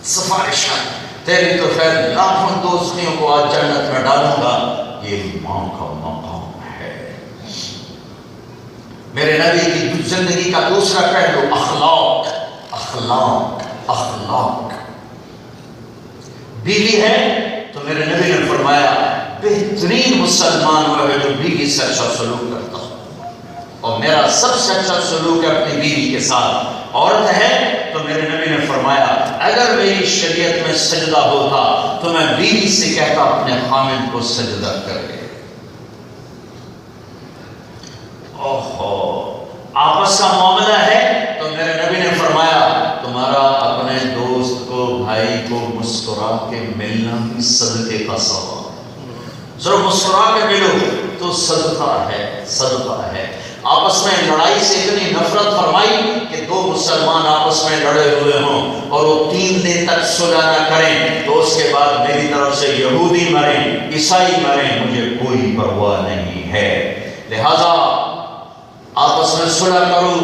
سفارش کر، تیری تو خیر لاکھوں دوستیوں کو آج جنت میں ڈالوں گا، یہ ماں کا مقام ہے. میرے نبی کی زندگی کا دوسرا پہلو اخلاق. اخلاق اخلاق. بیوی ہے تو میرے نبی نے فرمایا بہترین مسلمان وہ ہے جو بیوی سے اچھا سلوک کرتا ہو، اور میرا سب سے اچھا سلوک ہے اپنی بیوی کے ساتھ. عورت ہے تو میرے نبی نے فرمایا اگر میری شریعت میں سجدہ ہوتا تو میں بیوی سے کہتا اپنے خامن کو سجدہ کرے. اوہو، آپس کا معاملہ ہے تو میرے نبی نے فرمایا تمہارا اپنے دوست کو بھائی کو مسکرا کے ملنا بھی صدقے کا ثواب. ذرا مسکرا کے ملو تو صدقہ ہے، صدقہ ہے. آپس میں لڑائی سے اتنی نفرت فرمائی کہ دو مسلمان آپس میں لڑے ہوئے ہوں اور وہ 3 دن تک صلح نہ کریں تو اس کے بعد میری طرف سے یہودی مریں عیسائی مریں مجھے کوئی پرواہ نہیں ہے. لہذا آپس میں صلح کرو،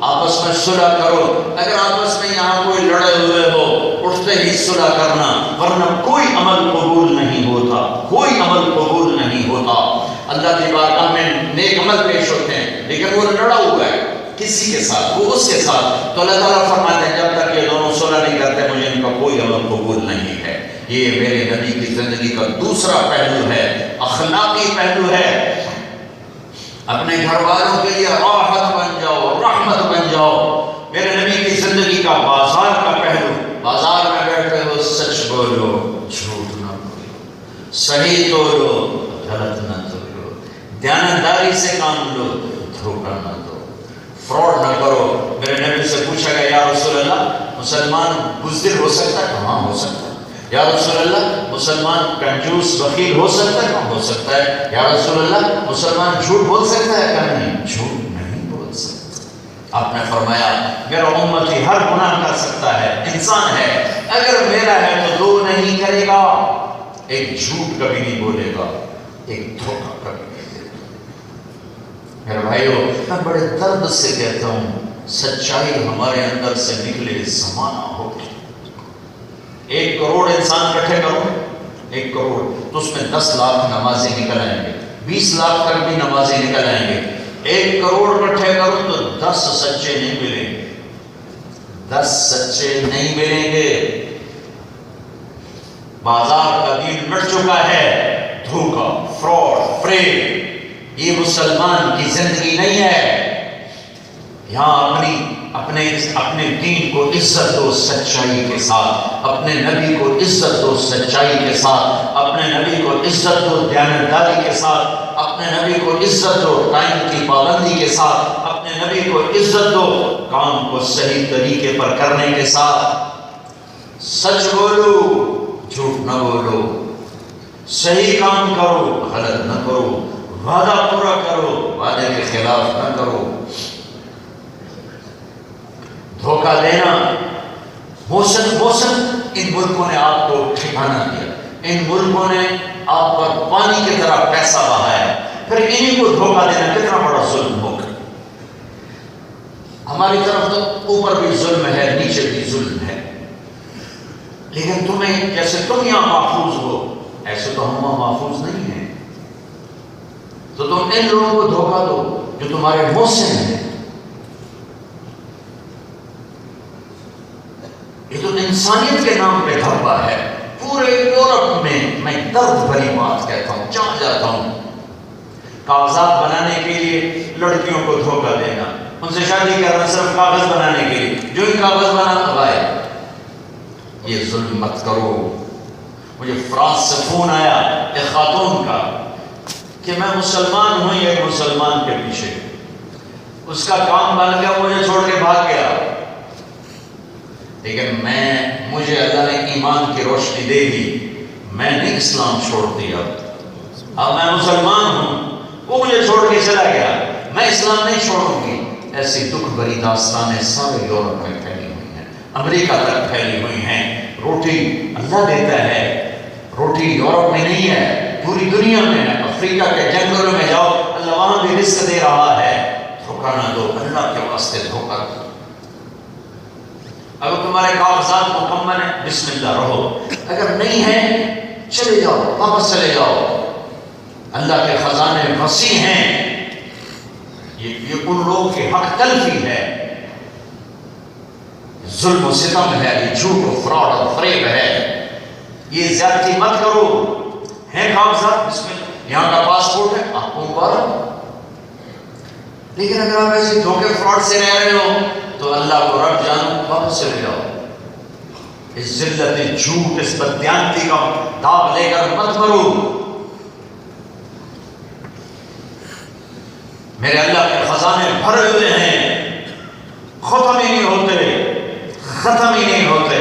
آپس میں صلح کرو. اگر آپس میں یہاں کوئی لڑے ہوئے ہو اٹھتے ہی صلح کرنا، ورنہ کوئی عمل قبول نہیں ہوتا، کوئی عمل قبول نہیں ہوتا. اللہ کی بارگاہ میں نیک عمل پیش ہوتے ہیں لیکن وہ لڑا ہوا ہے کسی کے ساتھ، وہ اس کے ساتھ، تو اللہ تعالیٰ فرماتے ہیں جب تک یہ دونوں صلح نہیں کرتے مجھے ان کا کوئی عمل قبول نہیں ہے. یہ میرے نبی کی زندگی کا دوسرا پہلو ہے، اخلاقی پہلو ہے. اپنے گھر والوں کے لیے راحت بن جاؤ، رحمت بن جاؤ. میرے نبی کی زندگی کا بازار کا پہلو، بازار میں بیٹھے ہو سچ بولو، جھوٹ نہ بولو، صحیح تولو، غلط نہ تولو، دیانتداری سے کام لو، دھوکہ نہ دو، فراڈ نہ کرو. میرے نبی سے پوچھا گیا یا رسول اللہ مسلمان بزدل ہو سکتا ہے؟ ہاں ہو سکتا ہے. یا رسول اللہ مسلمان کنجوس بخیل ہو سکتا ہے؟ ہاں ہو سکتا ہے. یا رسول اللہ مسلمان جھوٹ بول سکتا ہے؟ کہا نہیں، جھوٹ نہیں بول سکتا. آپ نے فرمایا میرا امتی ہر گناہ کر سکتا ہے، انسان ہے، اگر میرا ہے تو 2 نہیں کرے گا، ایک جھوٹ کبھی نہیں بولے گا، ایک دھوکہ کبھی نہیں دے گا. میرے بھائیو میں بڑے درد سے کہتا ہوں سچائی ہمارے اندر سے نکلے زمانہ ہو. 1 کروڑ انسان اکٹھے کرو، 1 کروڑ تو اس میں 10 لاکھ نمازیں نکل آئیں گے، 20 لاکھ تک بھی نمازیں نکل آئیں گے. 1 کروڑ اکٹھے کرو تو 10 سچے نہیں ملیں گے، 10 سچے نہیں ملیں گے. بازار کا دین مٹ چکا ہے، دھوکہ، فراڈ، فریب. یہ مسلمان کی زندگی نہیں ہے. یہاں اپنے دین کو عزت دو سچائی کے ساتھ، اپنے نبی کو عزت دو سچائی کے ساتھ، اپنے نبی کو عزت دو دیانتداری کے ساتھ، اپنے نبی کو عزت دو ٹائم کی پابندی کے ساتھ، اپنے نبی کو عزت دو کام کو صحیح طریقے پر کرنے کے ساتھ. سچ بولو، جھوٹ نہ بولو، صحیح کام کرو، غلط نہ کرو، وعدہ پورا کرو، وعدے کے خلاف نہ کرو. دھوکہ دینا، موسم ان ملکوں نے آپ کو ٹھکانہ دیا، ان ملکوں نے آپ پر پانی کی طرح پیسہ بہایا، پھر انہیں کو دھوکہ دینا کتنا بڑا ظلم ہوگا. ہماری طرف تو اوپر بھی ظلم ہے، نیچے بھی ظلم ہے، لیکن تمہیں جیسے تم یہاں محفوظ ہو ایسے تو ہم وہاں محفوظ نہیں ہیں. تو تم ان لوگوں کو دھوکہ دو جو تمہارے محسن ہیں. یہ تو انسانیت کے نام پہ دھبا ہے. پورے یورپ میں درد بھری بات کہتا ہوں، جہاں جاتا ہوں کاغذات بنانے کے لیے لڑکیوں کو دھوکہ دینا، ان سے شادی کرنا صرف کاغذ بنانے کے لیے، جو ہی کاغذ بنا بھائی یہ ظلم مت کرو. مجھے فرانس سے فون آیا ایک خاتون کا کہ میں مسلمان ہوں، ایک مسلمان کے پیچھے، اس کا کام بن گیا، مجھے چھوڑ کے بھاگ گیا، لیکن مجھے اللہ نے ایمان کی روشنی دے دی، میں نے اسلام چھوڑ دیا، اب میں مسلمان ہوں. وہ مجھے چھوڑ کے چلا گیا، میں اسلام نہیں چھوڑوں گی. ایسی دکھ بھری داستانیں سارے یورپ میں پھیلی ہوئی ہیں، امریکہ تک پھیلی ہوئی ہیں. روٹی اللہ دیتا ہے، روٹی یورپ میں نہیں ہے، پوری دنیا میں ہے. افریقہ کے جنگلوں میں جاؤ، اللہ وہاں بھی رزق دے رہا ہے. دھوکہ نہ دو، اللہ کے واسطے دھوکہ دو۔ اگر تمہارے کاغذات مکمل ہیں بسم اللہ رہو، اگر نہیں ہے چلے جاؤ، واپس چلے جاؤ۔ اللہ کے خزانے وسیع ہیں۔ یہ ان لوگوں کی حق تلفی ہے، ظلم و ستم ہے، یہ جھوٹ و فراڈ اور فریب ہے، یہ زیادتی مت کرو۔ ہیں کاغذات بسم اللہ، یہاں کا پاسپورٹ ہے آپ کو مبارک، لیکن اگر آپ ایسے دھوکے فراڈ سے رہ رہے ہو تو اللہ کو رب جانو، واپس چلے جاؤ۔ اس ذلت، جھوٹ، اس بددیانتی کا داغ لے کر مت مرو۔ میرے اللہ کے خزانے بھرے ہوئے ہیں، ختم ہی نہیں ہوتے، ختم ہی نہیں ہوتے۔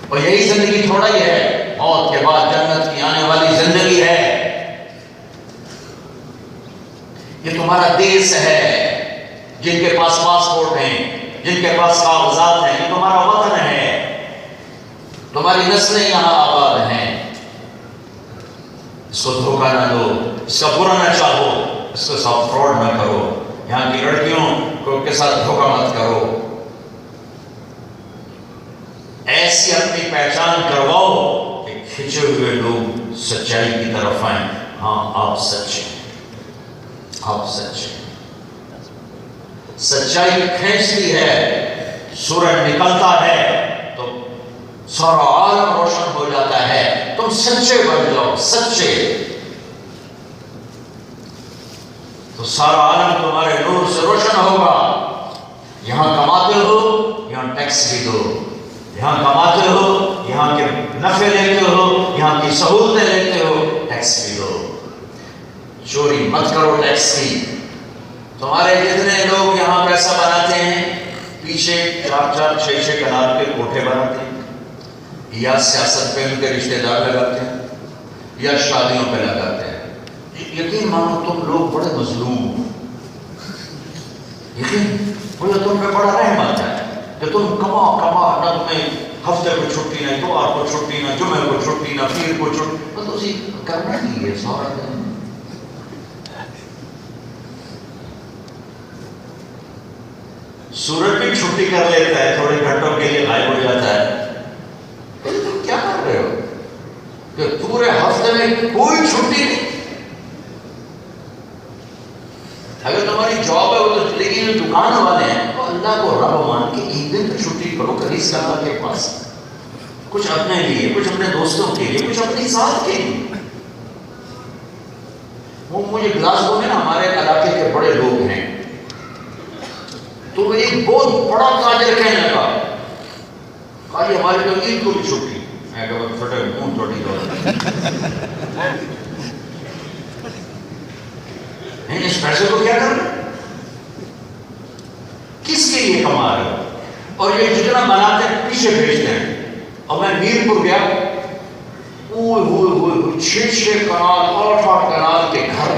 اور یہی زندگی تھوڑا ہی ہے، موت کے بعد جنت کی آنے والی زندگی ہے۔ یہ تمہارا دیس ہے، جن کے پاس پاسپورٹ ہیں، جن کے پاس کاغذات ہیں، یہ تمہارا وطن ہے، تمہاری نسلیں یہاں آباد ہیں۔ اس کو دھوکہ نہ دو، اس کا برا نہ چاہو، اس کے ساتھ فراڈ نہ کرو، یہاں کی لڑکیوں کے ساتھ دھوکہ مت کرو۔ ایسی اپنی پہچان کرواؤ کہ کھچے ہوئے لوگ سچائی کی طرف آئیں، ہاں آپ سچے ہیں، آپ سچے ہیں۔ سچائی کھینچتی ہے، سورج نکلتا ہے تو سارا عالم روشن ہو جاتا ہے۔ تم سچے بن جاؤ، سچے، تو سارا عالم تمہارے نور سے روشن ہوگا۔ یہاں کماتے ہو، یہاں ٹیکس بھی دو، یہاں کماتے ہو، یہاں کے نفع لیتے ہو، یہاں کی سہولتیں لیتے ہو، ٹیکس بھی دو۔ چوری مت کرو ٹیکس کی۔ تمہارے جتنے لوگ یہاں پیسہ بناتے ہیں، پیچھے 4-4 6-6 کنال کے کوٹھے بناتے ہیں، یا سیاست پہ ان کے رشتہ دار لگاتے ہیں، یا شادیوں پہ لگاتے ہیں۔ یقین مانو تم لوگ بڑے مظلوم ہو، یقین مجھے تم پہ بڑا رحم آتا ہے کہ تم کما نہ تمہیں ہفتے کو چھٹی، نہ اتوار کو چھٹی، نہ جمعے کو چھٹی، نہ پیر کو چھٹی، بس اسی کرنا ہی ہے سارا دن۔ سورج بھی چھٹی کر لیتا ہے، تھوڑے گھنٹوں کے لیے غائب ہو جاتا ہے، تم کیا کر رہے ہو کہ پورے ہفتے میں کوئی چھٹی نہیں؟ اگر تمہاری جاب ہے وہ تو، لیکن جو دکان والے ہیں وہ اللہ کو رب مان کے ایک دن تو چھٹی کرو، خرید کر اللہ کے پاس، کچھ اپنے لیے، کچھ اپنے دوستوں کے لیے، کچھ اپنی ذات کے لیے۔ وہ مجھے گلاسگو میں نا ہمارے علاقے کے بڑے لوگ ہیں، تو وہ ایک بہت بڑا تاجر کہنے لگا، کہا یہ ہماری تو عید کو بھی چھٹی، میں کہا پھٹے منہ توڑی دو، اس پیسے کو کیا کرنا، کس کے لیے کما رہے ہو؟ اور یہ جتنا بناتے ہیں پیچھے بھیجتے ہیں۔ اور میں میرپور گیا، 6 کنال 8 کنال کے گھر،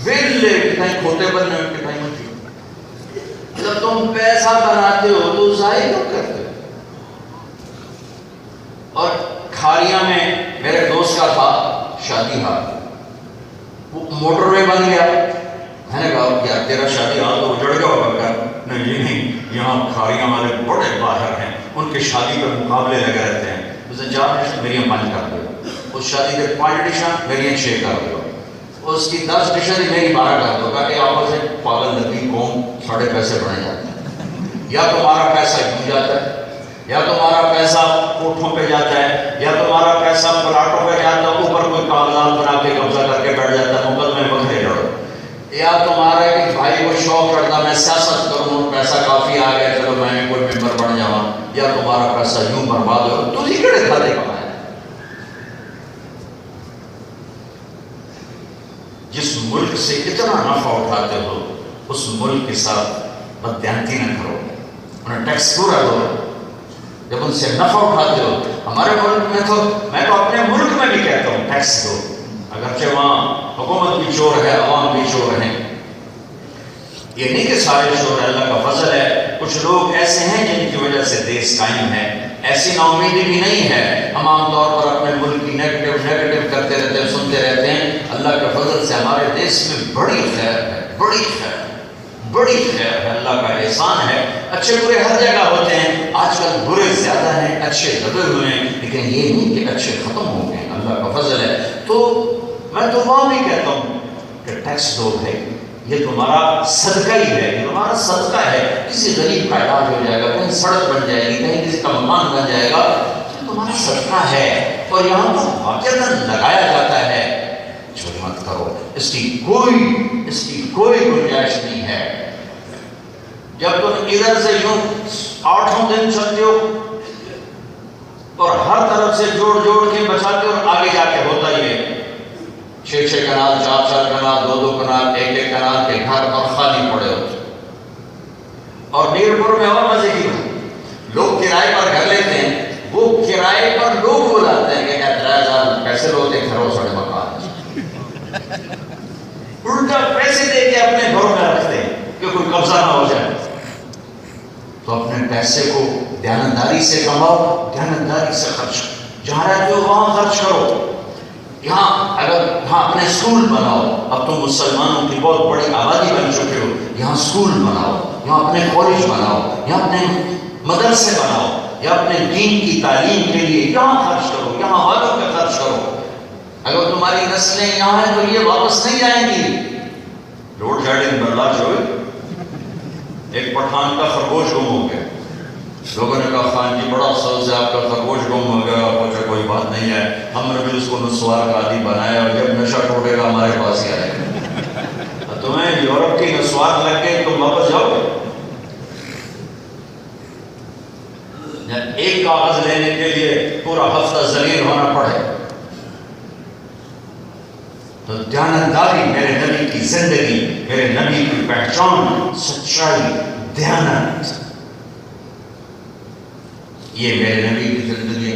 ویلے کتنے کھوتے بننے ہیں، کتنے مچھلی۔ جب تم پیسہ بناتے ہو تو ضائع کیوں کرتے ہو؟ اور کھاریاں میں میرے دوست کا تھا شادی ہال، وہ موٹر وے بن گیا۔ میں نے کہا کیا تیرا شادی ہال تو اجڑ گیا ہوگا کیا؟ نہیں، یہاں کھاریاں والے بڑے باہر ہیں، ان کے شادی کے مقابلے لگے رہتے ہیں، اسے 4 ڈشیں میری 5 کر دو، اس شادی کے 5 ڈشیں میری 6 کر دو، اس کی 10 ڈشیں میری 12 کر دو، کہ آپس میں پاگل لگی قوم ساڑھے پیسے بنے جاتے ہیں۔ یا تمہارا پیسہ یوں جاتا ہے، یا تمہارا پیسہ کوٹھوں پہ جاتا ہے، یا تمہارا پیسہ پلاٹوں پہ جاتا ہے، اوپر کوئی کاغذات بنا کے قبضہ کر کے بیٹھ جاتا ہے، مقدمے بکھرے لڑو۔ یا تمہارا ایک بھائی کو شوق چڑھتا میں سیاست کروں، پیسہ کافی آ گیا چلو میں کوئی ممبر بن جاؤں، یا تمہارا پیسہ یوں برباد ہو۔ تو ہی کڑے کھاتے کمائے۔ جس ملک سے اتنا نفع اٹھاتے ہو اس ملک کے ساتھ بددیانتی نہ کرو، انہیں ٹیکس پورا دو۔ جب ان سے نفع اٹھاتے ہو، ہمارے ملک میں تو میں تو اپنے ملک میں بھی کہتا ہوں ٹیکس دو، اگرچہ وہاں حکومت بھی چور ہے، عوام بھی چور ہیں، یہ نہیں کہ سارے چور ہے، اللہ کا فضل ہے، کچھ لوگ ایسے ہیں جن کی وجہ سے دیس قائم ہے، ایسی نا امیدی بھی نہیں ہے۔ ہم عام طور پر اپنے ملک کی نیگیٹو کرتے رہتے ہیں، سنتے رہتے ہیں، اللہ کے فضل سے ہمارے دیس میں بڑی خیر ہے، بڑی خیر۔ بڑی خیر ہے، اللہ کا احسان ہے. اچھے برے ہر جگہ ہوتے ہیں، آج کل برے زیادہ ہیں، اچھے دبے ہوئے ہیں، لیکن یہ نہیں کہ اچھے ختم ہو گئے، اللہ کا فضل ہے. تو میں تو وہاں بھی کہتا ہوں کہ ٹیکس دو بھائی، یہ تمہارا صدقہ ہی ہے، یہ تمہارا صدقہ ہے. کسی غریب کا علاج ہو جائے گا، کہیں سڑک بن جائے گی، کہیں کسی کا مکان بن جائے گا، تو تمہارا صدقہ ہے. اور یہاں تو واقعتاً لگایا جاتا ہے. چوری مت کرو، اس کی کوئی گنجائش نہیں ہے. جب تم ادھر سے یوں 8 دن چلتے ہو اور ہر طرف سے جوڑ کے بچاتے ہو، اور آگے جا کے ہوتا یہ 6 کنال 4 کنال 2 کنال 1 کنال کے گھر اور خالی پڑے ہوتے. اور میر پور میں اور مزے کی بات، لوگ کرائے پر گھر لیتے ہیں، وہ کرائے پر لوگ بلاتے ہیں کہ 3000 پیسے لوتے گھروں سڑے مکان، الٹا پیسے دے کے اپنے گھروں میں رکھتے ہیں کہ کوئی قبضہ نہ ہو جائے. تو اپنے پیسے کو دیانتداری سے کماؤ، دیانتداری سے خرچ کرو. جہاں رہتے ہو وہاں خرچ کرو. یہاں اپنے اسکول بناؤ. اب تم مسلمانوں کی بہت بڑی آبادی بن چکے ہو، یہاں اسکول بناؤ، یہاں اپنے کالج بناؤ، یہاں اپنے مدرسے بناؤ، یا اپنے دین کی تعلیم کے لیے یہاں خرچ کرو، یہاں والوں پہ خرچ کرو. اگر تمہاری نسلیں یہاں ہیں تو یہ واپس نہیں جائیں گی. روڈ شیڈنگ برداشت ہوئے. ایک پٹھان کا خرگوش گم ہو گیا. لوگوں نے کہا خان جی بڑا افسوس ہے، آپ کا خرگوش گم ہو گیا. پوچھا کوئی بات نہیں ہے، ہم نے بھی اس کو نسوار کا عادی بنایا، اور جب نشہ ٹوٹے گا ہمارے پاس ہی آئے گا. تمہیں یورپ کی نسوار لگ کے تم واپس جاؤ گے؟ ایک کاغذ لینے کے لیے پورا ہفتہ ذلیل ہونا پڑے. تو دیانتداری میرے نبی کی زندگی، میرے نبی کی پہچان، سچائی، دیانت، یہ میرے نبی کی زندگی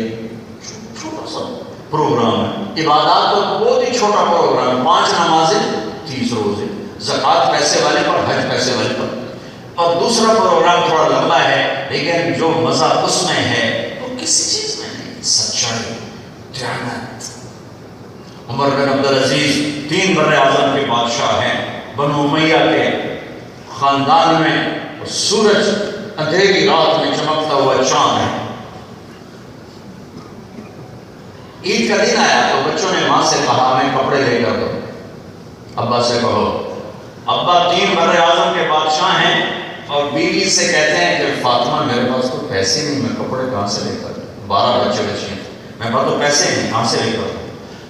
چھوٹا سا پروگرام ہے. عبادات تو بہت ہی چھوٹا پروگرام ہے، 5 نمازیں 30 روزے، زکوٰۃ پیسے والے پر، حج پیسے والے پر. اور دوسرا پروگرام تھوڑا لمبا ہے، لیکن جو مزہ اس میں ہے وہ کسی چیز میں نہیں. سچائی، دیانت. عمر بن عبدالعزیز 3 براعظم کے بادشاہ ہیں، بنو امیہ کے خاندان میں سورج اندھیری رات میں چمکتا ہوا چاند ہے. عید کا دن آیا تو بچوں نے ماں سے کہا ہمیں کپڑے لے کر دو. ابا سے کہو. ابا 3 براعظم کے بادشاہ ہیں اور بیوی سے کہتے ہیں کہ فاطمہ میرے پاس تو پیسے نہیں، میں کپڑے کہاں سے لے کر، 12 بچے ہیں، میرے پاس تو پیسے نہیں، کہاں سے لے کر.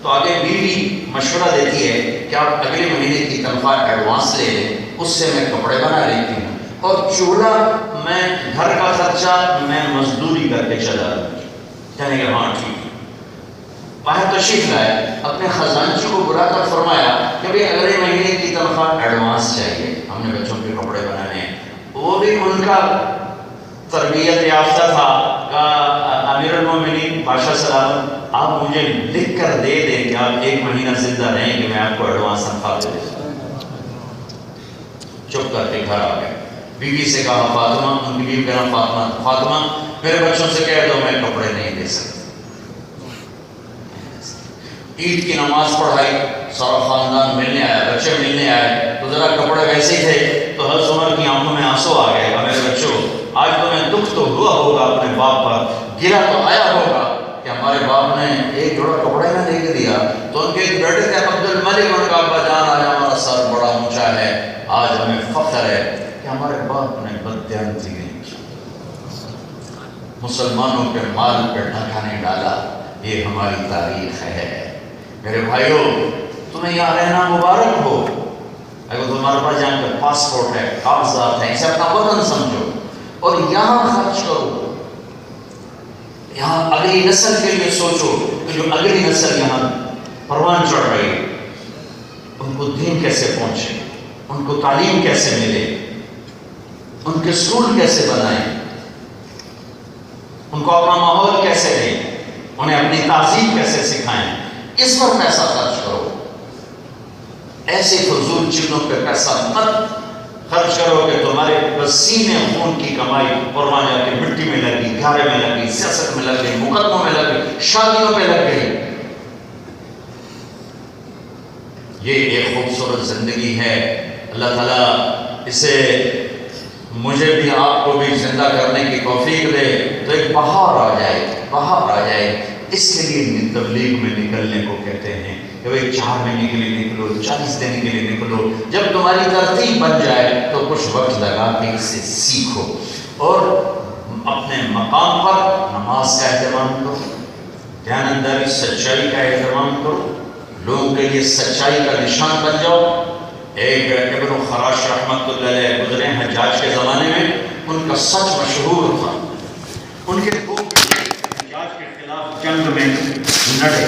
تو آگے بیوی مشورہ دیتی ہے کہ آپ اگلے مہینے کی تنخواہ ایڈوانس لے لیں، اس سے میں کپڑے بنا لیتی ہوں، اور چولہا میں گھر کا خرچہ میں مزدوری کر کے چلا لوں. کہنے کہ ہاں ٹھیک ہے. باہر تشریف لائے، اپنے خزانچی کو بلا کر فرمایا کہ بھئی اگلے مہینے کی تنخواہ ایڈوانس چاہیے، ہم نے بچوں کے کپڑے بنانے ہیں. وہ بھی ان کا تربیت یافتہ تھا. امیر المومنین بادشاہ سلامت، آپ مجھے لکھ کر دے دیں کہ آپ 1 مہینہ زندہ رہیں کہ میں آپ کو ایڈوانس تنخواہ دے دوں. چپ کر کے گھر آ گئے. بیوی سے کہا فاطمہ، ان کی بیوی کا نام فاطمہ، فاطمہ میرے بچوں سے کہہ دو میں کپڑے نہیں دے سکتا. عید کی نماز پڑھائی، سارا خاندان ملنے آیا، بچے ملنے آئے، تو ذرا کپڑے ویسے ہی تھے تو حضرت عمر کی آنکھوں میں آنسو آ گئے. میرے بچوں آج تمہیں دکھ تو ہوا ہوگا اپنے باپ پر، گرا تو آیا ہوگا کہ ہمارے باپ نے ایک جوڑا کپڑے نہ دے کے دیا. تو ان کے ایک بیٹے تھے عبد الملک، ان کا ابا جان آج ہمارا سر بڑا اونچا ہے، آج ہمیں فخر ہے کہ ہمارے باپ نے بددیانتی نہیں کی، مسلمانوں کے مال پہ ڈھکا نہیں ڈالا. یہ ہماری تاریخ ہے. میرے بھائیوں تمہیں یہاں رہنا مبارک ہو. اگر تمہارے پاس جہاں پہ پاسپورٹ ہے، کاغذات ہیں، اسے اپنا وطن سمجھو اور یہاں خرچ کرو. یہاں اگلی نسل کے لیے سوچو کہ جو اگلی نسل یہاں پروان چڑھ رہی ہے ان کو دین کیسے پہنچے، ان کو تعلیم کیسے ملے، ان کے اسکول کیسے بنائیں، ان کو اپنا ماحول کیسے دیں، انہیں اپنی تہذیب کیسے سکھائیں. اس پر پیسہ خرچ کرو. ایسے فضول چیزوں پہ پیسہ مت خرچ کرو کہ تمہارے پسینے خون کی کمائی قربان جا کے مٹی میں لگی، گھرے میں لگی، سیاست میں لگ گئی، مقدموں میں لگ گئی، شادیوں میں لگ گئی. یہ ایک خوبصورت زندگی ہے. اللہ تعالیٰ اسے مجھے بھی آپ کو بھی زندہ کرنے کی توفیق دے تو ایک بہار آ جائے، بہار آ جائے۔ اس کے لیے تبلیغ میں نکلنے کو کہتے ہیں کہ بھئی 4 مہینے کے لیے نکلو، 40 دن کے لیے نکلو، جب تمہاری ترتیب بن جائے تو کچھ وقت لگا کے اسے سیکھو، اور اپنے مقام پر نماز کا اہتمام کرو، دیانتداری سچائی کا اہتمام کرو، لوگوں کے لیے سچائی کا نشان بن جاؤ۔ ایک ابن خراش رحمۃ اللہ علیہ گزرے حجاج کے زمانے میں، ان کا سچ مشہور تھا، ان کے دو حجاج کے خلاف جنگ میں لڑے،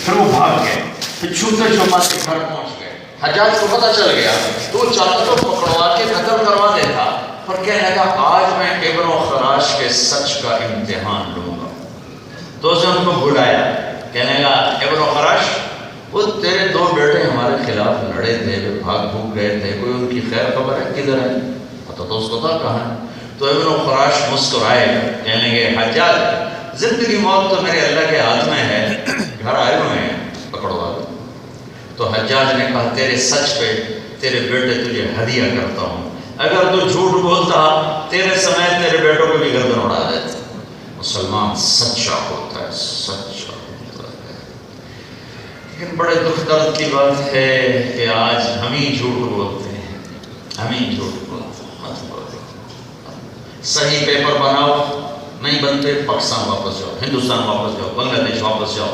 پھر وہ بھاگ گئے، پھر چھوٹے چھپاتے گھر پہنچ گئے، حجاج کو پتہ چل گیا تو وہ چاہتا تو پکڑوا کے قتل کروا دیتا، پر کہنے لگا آج میں ابن خراش کے سچ کا امتحان لوں گا۔ تو اس نے ان کو بلایا، کہنے لگا ابن خراش، وہ تیرے 2 بیٹے ہمارے خلاف لڑے تھے، وہ بھاگ بھوگ گئے تھے، کوئی ان کی خیر خبر ہے کدھر ہے؟ پتہ تو اس کو تھا کہاں ہے؟ تو ابن خراش مسکرائے، کہنے لگے حجاج زندگی موت تو میرے اللہ کے ہاتھ میں ہے، گھر آئے ہوئے ہیں، پکڑوا دو۔ تو حجاج نے کہا تیرے سچ پہ تیرے بیٹے تجھے ہدیہ کرتا ہوں، اگر تو جھوٹ بولتا تیرے سمیت تیرے بیٹوں کو بھی گردن اڑا دیتے۔ مسلمان سچا ہوتا ہے، سچا ہوتا ہے، لیکن بڑے دکھ درد کی بات ہے کہ آج ہم ہی جھوٹ بولتے ہیں، ہم ہی جھوٹ بولتے ہیں۔ مت بولو، صحیح پیپر بناؤ، نہیں بنتے پاکستان واپس جاؤ، ہندوستان واپس جاؤ، بنگلہ دیش واپس جاؤ،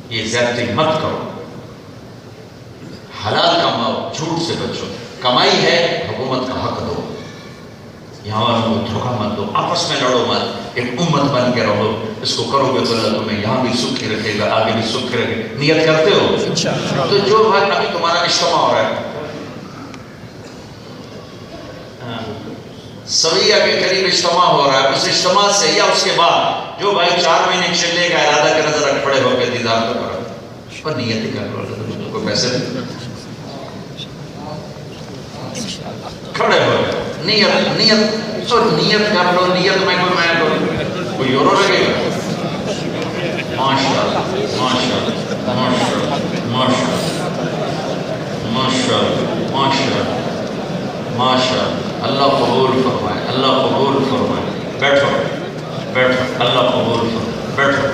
یہ زیادتی مت کرو، حلال کماؤ، جھوٹ سے بچو، کمائی ہے حکومت کا حق دو، یہاں والوں کو دھوکہ مت دو، آپس میں لڑو مت، ایک امت بن کے رہو، اس کو کرو گے تو اللہ تمہیں یہاں بھی سکھی رکھے گا، آگے بھی سکھی رکھے گا۔ نیت کرتے ہو؟ تو جو بھائی ابھی تمہارا اجتماع ہو رہا ہے سویہ کے قریب اجتماع ہو رہا ہے، اس اجتماع سے یا اس کے بعد جو بھائی 4 مہینے چلنے کا ارادہ کر نظر رکھ پڑے ہو کے دیدار تو کرو، پر نیت ہی کر لو، کوئی پیسے نہیں کھڑے ہو گئے، نیت کر لو، نیت میں کوئی یورو لگے گا؟ ماشاءاللہ ماشاءاللہ ماشاءاللہ ماشاءاللہ ماشاءاللہ ماشاءاللہ، اللہ قبول فرمائے، اللہ قبول فرمائے۔ بیٹھو بیٹھو، اللہ قبول فرمائے، بیٹھو۔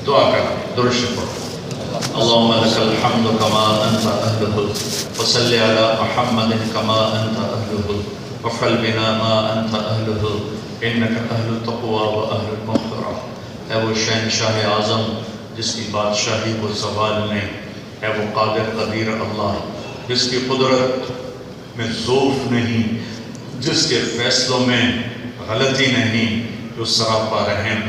دعا کر، درود شریف پڑھو۔ اللهم لك الحمد كما أنت أهله، وصل على محمد كما أنت أهله، وافعل بنا ما أنت أهله، إنك أهل التقوى وأهل المغفرة۔ اے وہ شہنشاہ اعظم جس کی بادشاہی کو زوال نہیں، اے وہ قادر قدیر اللہ جس کی قدرت میں ذوف نہیں، جس کے فیصلوں میں غلطی نہیں، جو سراپا رحم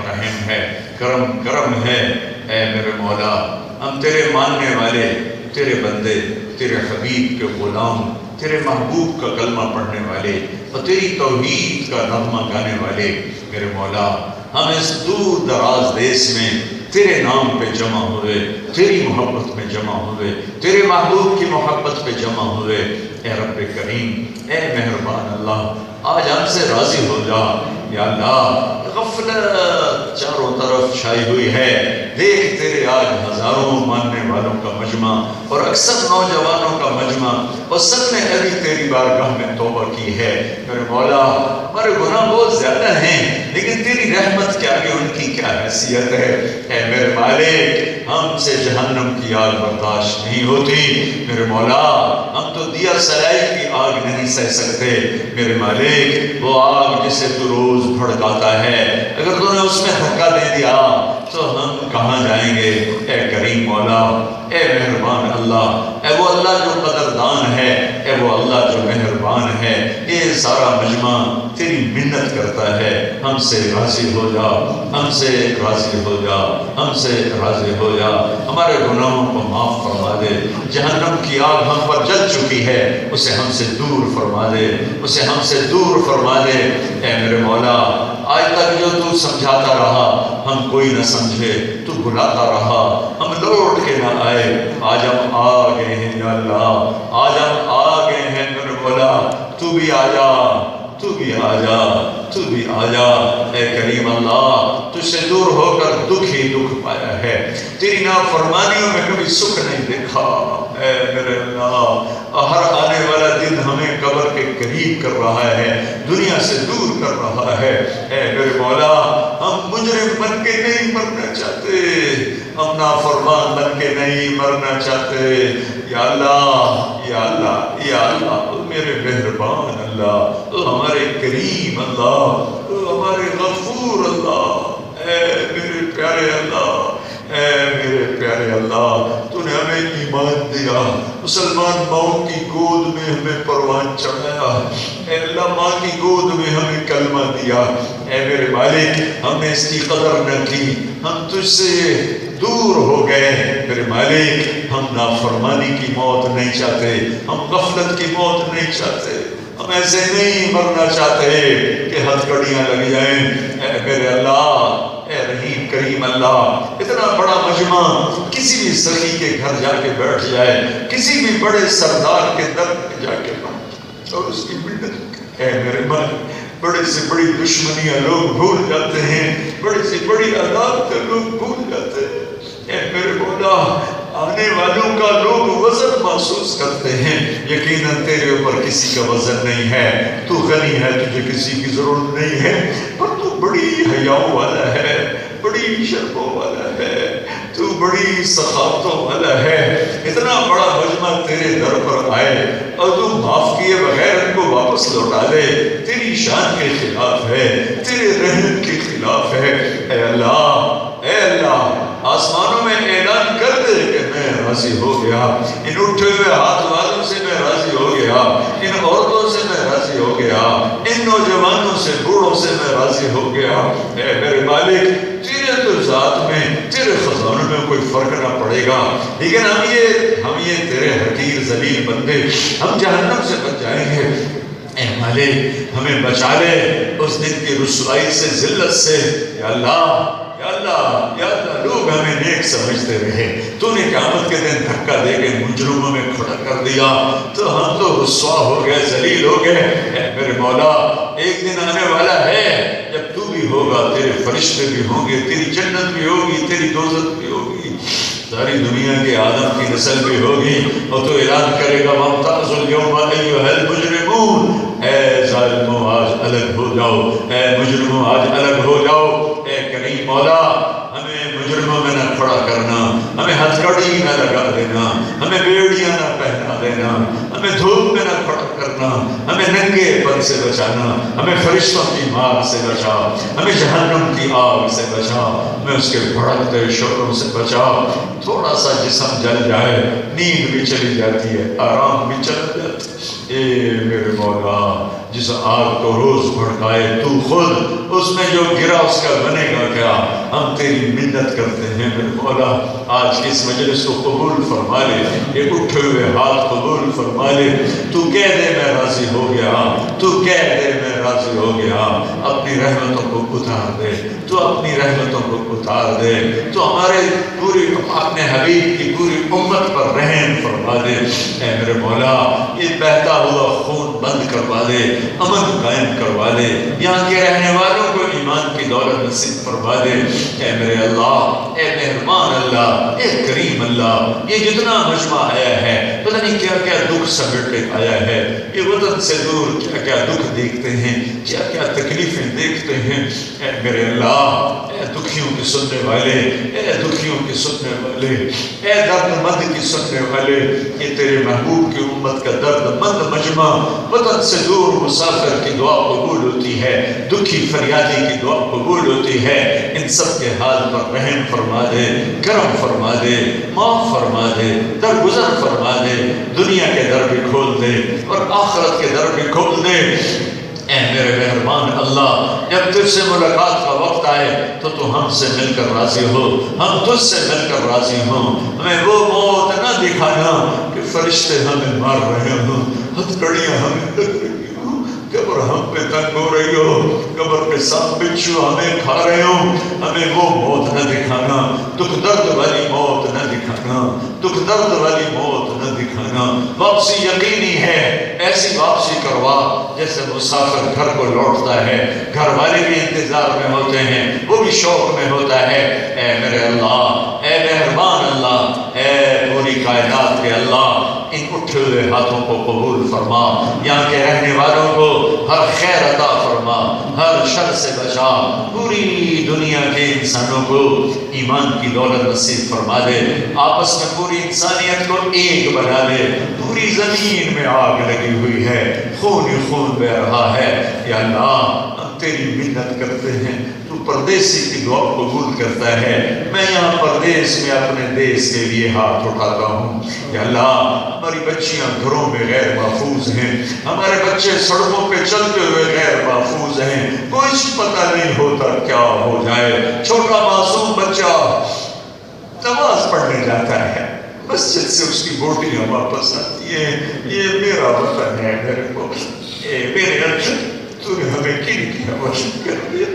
ہے، کرم ہے۔ اے میرے مولا، ہم تیرے ماننے والے، تیرے بندے، تیرے حبیب کے غلام، تیرے محبوب کا کلمہ پڑھنے والے اور تیری توحید کا نغمہ گانے والے، میرے مولا ہم اس دور دراز دیس میں تیرے نام پہ جمع ہوئے، تیری محبت میں جمع ہوئے، تیرے محبوب کی محبت پہ جمع ہوئے۔ اے رب کریم، اے مہربان اللہ، آج ہم سے راضی ہو جا یا اللہ۔ غفلت چاروں طرف چھائی ہوئی ہے، دیکھ تیرے آج ہزاروں ماننے والوں کا مجمع اور اکثر نوجوانوں کا مجمع، اور سب نے ابھی تیری بارگاہ میں توبہ کی ہے۔ میرے مولا ہمارے گناہ بہت زیادہ ہیں، لیکن تیری رحمت کے آگے ان کی کیا حیثیت ہے۔ اے میرے مالک، ہم سے جہنم کی آگ برداشت نہیں ہوتی، میرے مولا ہم تو دیا سلائی کی آگ نہیں سہ سکتے۔ میرے مالک، وہ آگ جسے تو روز بھڑکاتا ہے، اگر تو نے اس میں دھکا دے دیا تو ہم کہاں جائیں گے؟ اے کریم مولا، اے مہربان اللہ، اے وہ اللہ جو قدردان ہے، اے وہ اللہ جو مہربان ہے، یہ سارا مجمع تیری منت کرتا ہے، ہم سے راضی ہو جا، ہم سے راضی ہو جا، ہم سے راضی ہو جا، ہمارے گناہوں کو معاف فرما دے، جہنم کی آگ ہم پر جل چکی ہے اسے ہم سے دور فرما دے، اسے ہم سے دور فرما دے۔ اے میرے مولا، آج تک جو تو سمجھاتا رہا ہم کوئی نہ سمجھے، تو بلاتا رہا ہم لوٹ کے نہ آئے، آج ہم آ گئے ہیں یا اللہ، آج ہم آ گئے ہیں میرے مولا، تو بھی آ جا، تو بھی آ جا، تو بھی آ جا۔ اے کریم اللہ، تجھ سے دور ہو کر دکھ ہی دکھ پایا ہے، تیری نافرمانیوں میں کبھی سکھ نہیں دیکھا۔ اے میرے اللہ، ہر آنے والا دن ہمیں قبر کے قریب کر رہا ہے، دنیا سے دور کر رہا ہے۔ اے میرے مولا، ہم مجرم بن کے نہیں مرنا چاہتے، ہم نافرمان بن کے نہیں مرنا چاہتے۔ یا اللہ، یا اللہ، یا اللہ، میرے مہربان اللہ، ہمارے کریم اللہ، ہمارے غفور اللہ، اے میرے پیارے اللہ، اے میرے پیارے اللہ، تو نے ہمیں ایمان دیا، مسلمان ماؤں کی گود میں ہمیں پروان چڑھایا، اے اللہ ماں کی گود میں ہمیں کلمہ دیا۔ اے میرے مالک، ہم نے اس کی قدر نہ کی، ہم تجھ سے دور ہو گئے۔ میرے مالک، ہم نافرمانی کی موت نہیں چاہتے، ہم غفلت کی موت نہیں چاہتے، ہم ایسے نہیں مرنا چاہتے کہ ہتھکڑیاں لگ جائیں۔ اے میرے اللہ، اے رحیم کریم اللہ، اتنا بڑا مجمع کسی بھی سخی کے گھر جا کے بیٹھ جائے، کسی بھی بڑے سردار کے در پہ جا کے بیٹھ اور اس کی منت، اے میرے مالک، بڑے سے بڑی دشمنیاں لوگ بھول جاتے ہیں، بڑے سے بڑی عداوتیں لوگ بھول جاتے ہیں۔ اے میرے مولا، آنے والوں کا لوگ وزن محسوس کرتے ہیں، یقیناً تیرے اوپر کسی کا وزن نہیں ہے، تو غنی ہے، تجھے کسی کی ضرورت نہیں ہے، پر تو بڑی حیاؤں والا ہے، بڑی شرموں والا ہے، تو بڑی سخاوتوں والا ہے۔ اتنا بڑا مجمع تیرے در پر آئے اور تو معاف کیے بغیر ان کو واپس لوٹا دے، تیری شان کے خلاف ہے، تیرے رحم کے خلاف ہے۔ اے اللہ، اے اللہ، آسمانوں میں اعلان کر دے کہ میں راضی ہو گیا، ان اٹھے ہوئے ہاتھ والوں سے میں راضی ہو گیا، ان عورتوں سے میں راضی ہو گیا، ان نوجوانوں سے بوڑھوں سے میں راضی ہو گیا۔ اے میرے مالک، تیرے تو ذات میں، تیرے خزانوں میں کوئی فرق نہ پڑے گا، لیکن ہم یہ تیرے حقیر ذلیل بندے، ہم جہنم سے بچ جائیں گے۔ اے مالک، ہمیں بچا لے اس دن کی رسوائی سے، ذلت سے۔ یا اللہ، یا اللہ، یا اللہ، لوگ ہمیں نیک سمجھتے رہے، تو نے قیامت کے دن دھکا دے کے مجرموں میں کھڑا کر دیا تو ہم تو رسوا ہو گئے، ذلیل ہو گئے۔ اے میرے مولا، ایک دن آنے والا ہے جب تو بھی ہوگا، تیرے فرشتے بھی ہوں گے، تیری جنت بھی ہوگی، تیری دوزخ بھی ہوگی، ساری دنیا کے آدم کی نسل بھی ہوگی، اور تو اعلان کرے گا وَامْتَازُوا الْيَوْمَ أَيُّهَا الْمُجْرِمُونَ، اے ظالموں آج الگ ہو جاؤ، اے مجرموں آج الگ ہو جاؤ۔ اے کریم مولا، ہمیں مجرموں میں نہ کھڑا کرنا، ہمیں ہتھکڑی نہ لگا دینا، ہمیں بیڑیاں نہ پہنا دینا، ہمیں دھوپ میں نہ کھڑا کرنا، ہمیں ننگے پن سے بچانا، ہمیں فرشتوں کی مار سے بچا، ہمیں جہنم کی آگ سے بچا، ہمیں اس کے بھڑکتے شعلوں سے بچا۔ تھوڑا سا جسم جل جائے، نیند بھی چلی جاتی ہے، آرام بھی چلا جاتا ہے۔ اے میرے مولا، جس آگ کو روز بھڑکائے تو خود، اس میں جو گرا اس کا بنے گا کیا؟ ہم تیری منت کرتے ہیں میرے مولا، آج اس مجلس کو قبول فرما لے، یہ اٹھے ہوئے ہاتھ قبول فرما لے۔ تو کہہ دے میں راضی ہو گیا، تو کہہ دے میں راضی ہو گیا، اپنی رحمتوں کو اتار دے، تو اپنی رحمتوں کو اتار دے، تو ہمارے پوری اپنے حبیب کی پوری امت پر رحم فرما دے۔ اے میرے مولا، یہ بہتا ہوا خون بند کروا دے، امن قائم کروا دے، یہاں کے رہنے والوں کو ایمان کی دولت نصیب فرما دے۔ اے میرے اللہ، اے مہربان اللہ، اے کریم اللہ، یہ جتنا مجمع آیا ہے، پتہ نہیں کیا کیا دکھ سمیٹ کے آیا ہے، یہ وطن سے دور کیا کیا دکھ دیکھتے ہیں، کیا کیا تکلیفیں دیکھتے ہیں۔ اے میرے اللہ، اے دکھیوں کی سننے والے، اے دکھیوں کی سننے والے، اے درد مند کی سننے والے، یہ تیرے محبوب کی امت کا درد مند مجمع، وطن سے دور مسافر کی دعا قبول ہوتی ہے، دکھی فریادی کی دعا قبول ہوتی ہے۔ ان سب کے حال پر رحم فرما دے، کرم فرما دے، معاف فرما دے، درگزر فرما دے، دنیا کے در بھی کھول دے اور آخرت کے در بھی کھول دے۔ اے میرے مہربان اللہ، جب تجھ سے ملاقات کا وقت آئے تو تو ہم سے مل کر راضی ہو، ہم تجھ سے مل کر راضی ہوں۔ ہمیں وہ موت نہ دکھانا کہ فرشتے ہمیں مار رہے ہوں، ہتھکڑیاں ہمیں لگ رہی ہوں، قبر ہم پہ تنگ ہو رہی ہو، قبر پہ سانپ بچھو ہمیں کھا رہے ہوں۔ ہمیں وہ موت نہ دکھانا، دکھ درد والی موت نہ دکھانا، دکھ درد والی موت نہ دکھانا۔ واپسی یقینی ہے، ایسی واپسی کروا جیسے مسافر گھر کو لوٹتا ہے، گھر والے بھی انتظار میں ہوتے ہیں، وہ بھی شوق میں ہوتا ہے۔ اے میرے اللہ، اے مہربان اللہ، اے پوری کائنات کے اللہ، ان اٹھے ہوئے ہاتھوں کو قبول فرما، یہاں کے رہنے والوں کو ہر خیر عطا فرما، ہر شر سے بچا، پوری دنیا کے انسانوں کو ایمان کی دولت نصیب فرما دے، آپس میں پوری انسانیت کو ایک بنا دے۔ پوری زمین میں آگ لگی ہوئی ہے، خون ہی خون بہ رہا ہے، یا اللہ ہم تیری منت کرتے ہیں، تو پردیسی کی دعا قبول کرتا ہے۔ میں یہاں پردیس میں اپنے دیس کے لیے ہاتھ اٹھاتا ہوں، یا اللہ ہماری بچیاں گھروں میں غیر محفوظ ہیں، ہمارے بچے سڑکوں پہ چلتے ہوئے غیر محفوظ ہیں، کچھ پتہ نہیں ہوتا کیا ہو جائے۔ چھوٹا معصوم بچہ نماز پڑھنے جاتا ہے، مسجد سے اس کی بوٹیاں واپس آتی ہیں، یہ میرا وطن ہے میرے کو، میرے اندر تو نے ہمیں کن کی حوالت کر دیا۔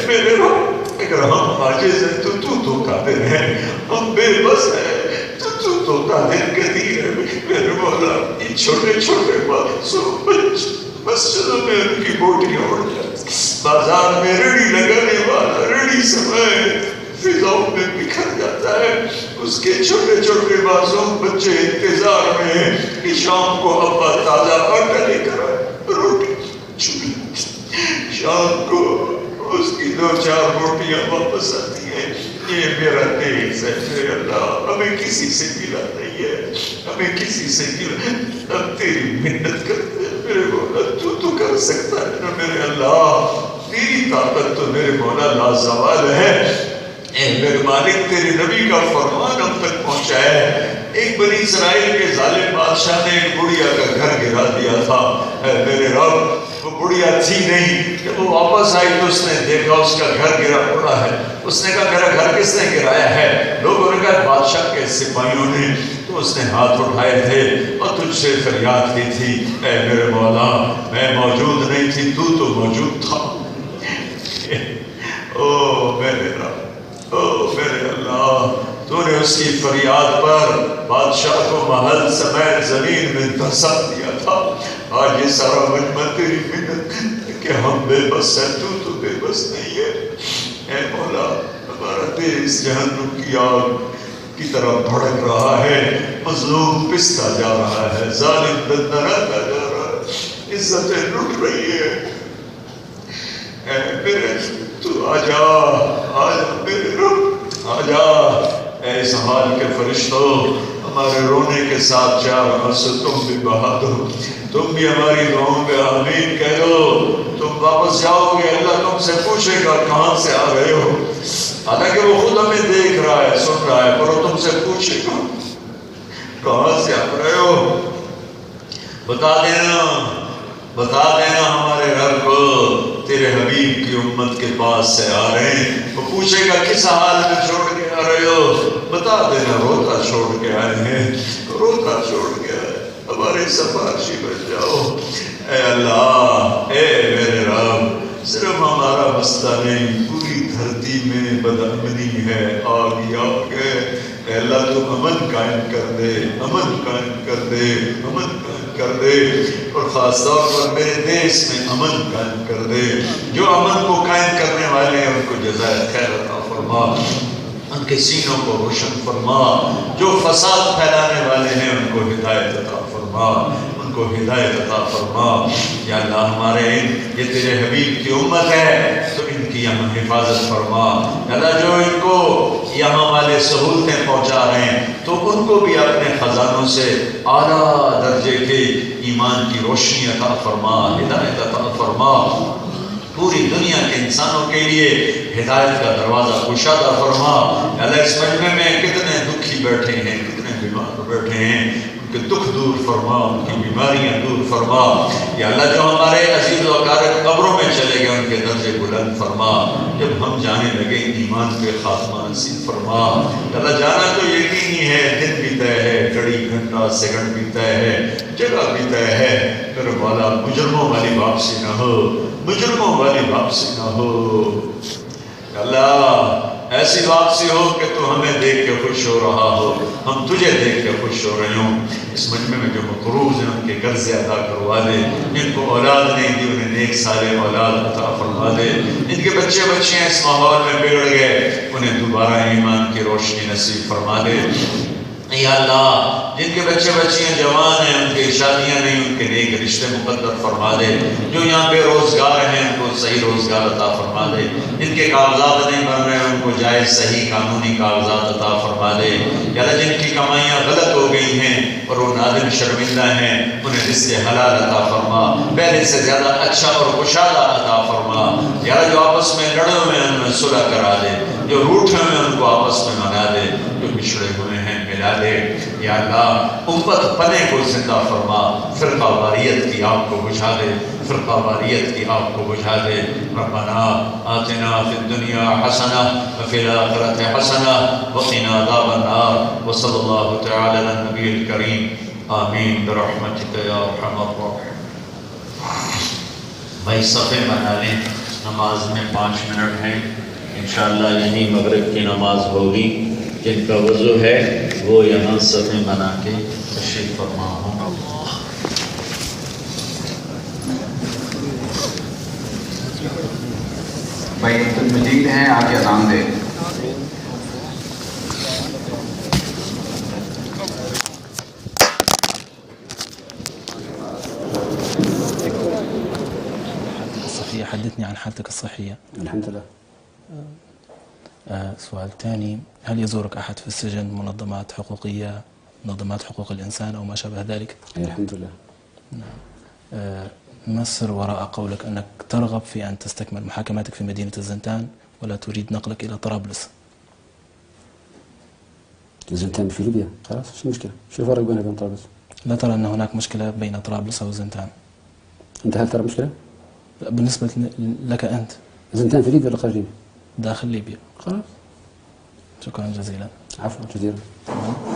میرے رب اگر ہم عاجز ہیں تو دھوکہ دے رہے ہیں، ہم بے بس ہیں تو دھوکہ دے کے دی ہے۔ میرے مولا یہ چھوٹے چھوٹے معصوم بچے مسجدوں میں ان کی بوٹیاں اڑ جاتی، بازار میں ریڑھی لگانے والا ریڑھی سمیت فضاؤں میں بکھر جاتا ہے، اس کے چھوٹے چھوٹے معصوم بچے انتظار میں ہیں کہ شام کو ابا تازہ آٹا لے کر آئے، روٹی شام کو اس کی 2-4 روٹیاں واپس آتی ہیں۔ یہ میرا دیس ہے میرے اللہ، ہمیں کسی سے گلا نہیں ہے، ہمیں کسی سے گلا، ہم تیری منت کرتے ہیں میرے مولا، تو کر سکتا ہے نا میرے اللہ، تیری طاقت تو میرے مولا لازوال ہے۔ اے میرے مالک تیرے نبی کا فرمان ہم تک پہنچا ہے۔ ایک بنی اسرائیل کے ظالم بادشاہ نے ایک بڑھیا کا گھر گرا دیا تھا، اے میرے رب وہ بڑھیا تھی نہیں، جب وہ واپس آئی تو اس نے دیکھا اس کا گھر گرا پڑا ہے، اس نے کہا میرا گھر کس نے گرایا ہے؟ لوگوں نے کہا بادشاہ کے سپاہیوں نے، تو اس نے ہاتھ اٹھائے تھے اور تجھ سے فریاد کی تھی، اے میرے مولا میں موجود نہیں تھی تو موجود تھا۔ او میرے رب، او میرے اللہ، تو نے اس کی فریاد پر بادشاہ کو محل سمیت زمین میں دھسا دیا تھا۔ آج یہ سارا مجمع تیری منت کہ ہم بے بس ہیں، تو بے بس نہیں ہے۔ اے مولا ہمارا دیس جہنم کی آگ کی طرح بھڑک رہا ہے، مظلوم پستا جا رہا ہے، ظالم دندناتا جا رہا ہے، عزتیں لٹ رہی ہے۔ اے میرے تو آجا آجا میرے رب آجا، اے اس حال کے فرشتوں ہمارے رونے کے ساتھ 4 آنسو تم بھی بہا دو، تم بھی ہماری دعاؤں پہ آمین کہہ دو۔ تم واپس جاؤ گے اللہ تم سے پوچھے گا کہاں سے آ رہے ہو، حالانکہ وہ خود ہمیں دیکھ رہا ہے سن رہا ہے، پر وہ تم سے پوچھے گا کہاں سے آ رہے ہو۔ بتا دینا ہمارے رب کو تیرے حبیب کی امت کے پاس سے آ رہے ہیں۔ وہ پوچھے گا کس حال میں چھوڑ کے آ رہے ہو، بتا دینا روتا چھوڑ کے آئے ہیں، روتا چھوڑ کے آئے، ہمارے سفارشی بن جاؤ۔ اے اللہ، اے میرے رب، صرف ہمارا مسئلہ نہیں، پوری دھرتی میں بدامنی ہے، آگ ہے۔ اے اللہ تو امن قائم کر دے، امن قائم کر دے، امن قائم کر دے، اور خاص طور پر میرے دیس میں امن قائم کر دے۔ جو امن کو قائم کرنے والے ہیں ان کو جزائے خیر عطا فرما، ان کے سینوں کو روشن فرما، جو فساد پھیلانے والے ہیں ان کو ہدایت عطا فرما، ان کو ہدایت عطا فرما۔ یا اللہ ہمارے یہ تیرے حبیب کی امت ہے تو ان کی یہاں حفاظت فرما۔ یا اللہ جو ان کو یہاں والے سہولتیں پہنچا رہے ہیں تو ان کو بھی اپنے خزانوں سے اعلیٰ درجے کے ایمان کی روشنی عطا فرما، ہدایت عطا فرما۔ پوری دنیا کے انسانوں کے لیے ہدایت کا دروازہ کشادہ فرما۔ اللہ اس مجمع میں کتنے دکھی بیٹھے ہیں، کتنے بیمار بیٹھے ہیں، ان کے دکھ دور فرما، ان کی بیماریاں دور فرما۔ یا اللہ جو ہمارے عزیز و اقارب قبروں میں چلے گئے ان کے درجے بلند فرما، جب ہم جانے لگے ایمان پہ خاتمہ نصیب فرما۔ اللہ جانا تو یقینی ہے، دن بھی طے ہے، گھڑی گھنٹہ سیکنڈ بھی طے ہے، جگہ بھی طے ہے، پھر مولا مجرموں والی واپسی نہ ہو، مجرموں والی واپسی نہ ہو۔ اللہ ایسی واپسی ہو کہ تو ہمیں دیکھ کے خوش ہو رہا ہو، ہم تجھے دیکھ کے خوش ہو رہے ہوں۔ اس مجمع میں جو مقروض ہیں ان کے قرض ادا کروا دے، جن کو اولاد نہیں دی انہیں نیک صالح اولاد عطا فرما دے، جن کے بچے بچیاں اس ماحول میں بگڑ گئے انہیں دوبارہ ایمان کی روشنی نصیب فرما دے۔ یا اللہ جن کے بچے بچیاں جوان ہیں ان کی شادیاں نہیں، ان کے نیک رشتے مقدر فرما دے، جو یہاں بے روزگار ہیں ان کو صحیح روزگار عطا فرما دے، جن کے کاغذات نہیں بن رہے ہیں ان کو جائز صحیح قانونی کاغذات عطا فرما دے۔ یا اللہ جن کی کمائیاں غلط ہو گئی ہیں اور وہ نادم شرمندہ ہیں انہیں رزق حلال عطا فرما، پہلے سے زیادہ اچھا اور کشادہ عطا فرما۔ یا اللہ جو آپس میں لڑے ہوئے ہیں ان میں صلح کرا دے، جو روٹھے ہوئے ہیں ان کو آپس میں منا دے، جو بچھڑے ہوئے ہیں ملا دے۔ یا اللہ امت پنے کو زندہ فرما، فرقہ واریت کی آگ کو بجھا دے، فرقہ واریت کی آگ کو بجھا دے۔ ربنا آتنا فی الدنیا حسنہ وفی الآخرۃ حسنہ وقنا عذاب النار، وصلی اللہ تعالی علی النبی الکریم، آمین برحمتک یا ارحم الراحمین۔ بھائی صفے بنا لیں، نماز میں 5 منٹ ہیں، انشاءاللہ یہیں مغرب کی نماز ہوگی۔ جن کا وضو ہے وہ یہاں صفیں بنا کے تشریف فرما ہوں۔ بھائی عبد المجید ہیں، آگے اذان دے۔ حدثني عن حالتك الصحية. الحمد لله. سؤال ثاني، هل يزورك أحد في السجن، منظمات حقوقية، منظمات حقوق الإنسان أو ما شابه ذلك؟ الحمد لله. مصر وراء قولك أنك ترغب في أن تستكمل محاكماتك في مدينة الزنتان ولا تريد نقلك إلى طرابلس؟ الزنتان في ليبيا، خلاص شو المشكلة؟ شو الفرق بينها وبين طرابلس؟ لا ترى أن هناك مشكلة بين طرابلس أو الزنتان؟ أنت هل ترى مشكلة؟ بالنسبة لك أنت؟ الزنتان في ليبيا ولا خارج ليبيا؟ داخل ليبيا. خلاص. شكرا جزيلا. عفوا جزيلا.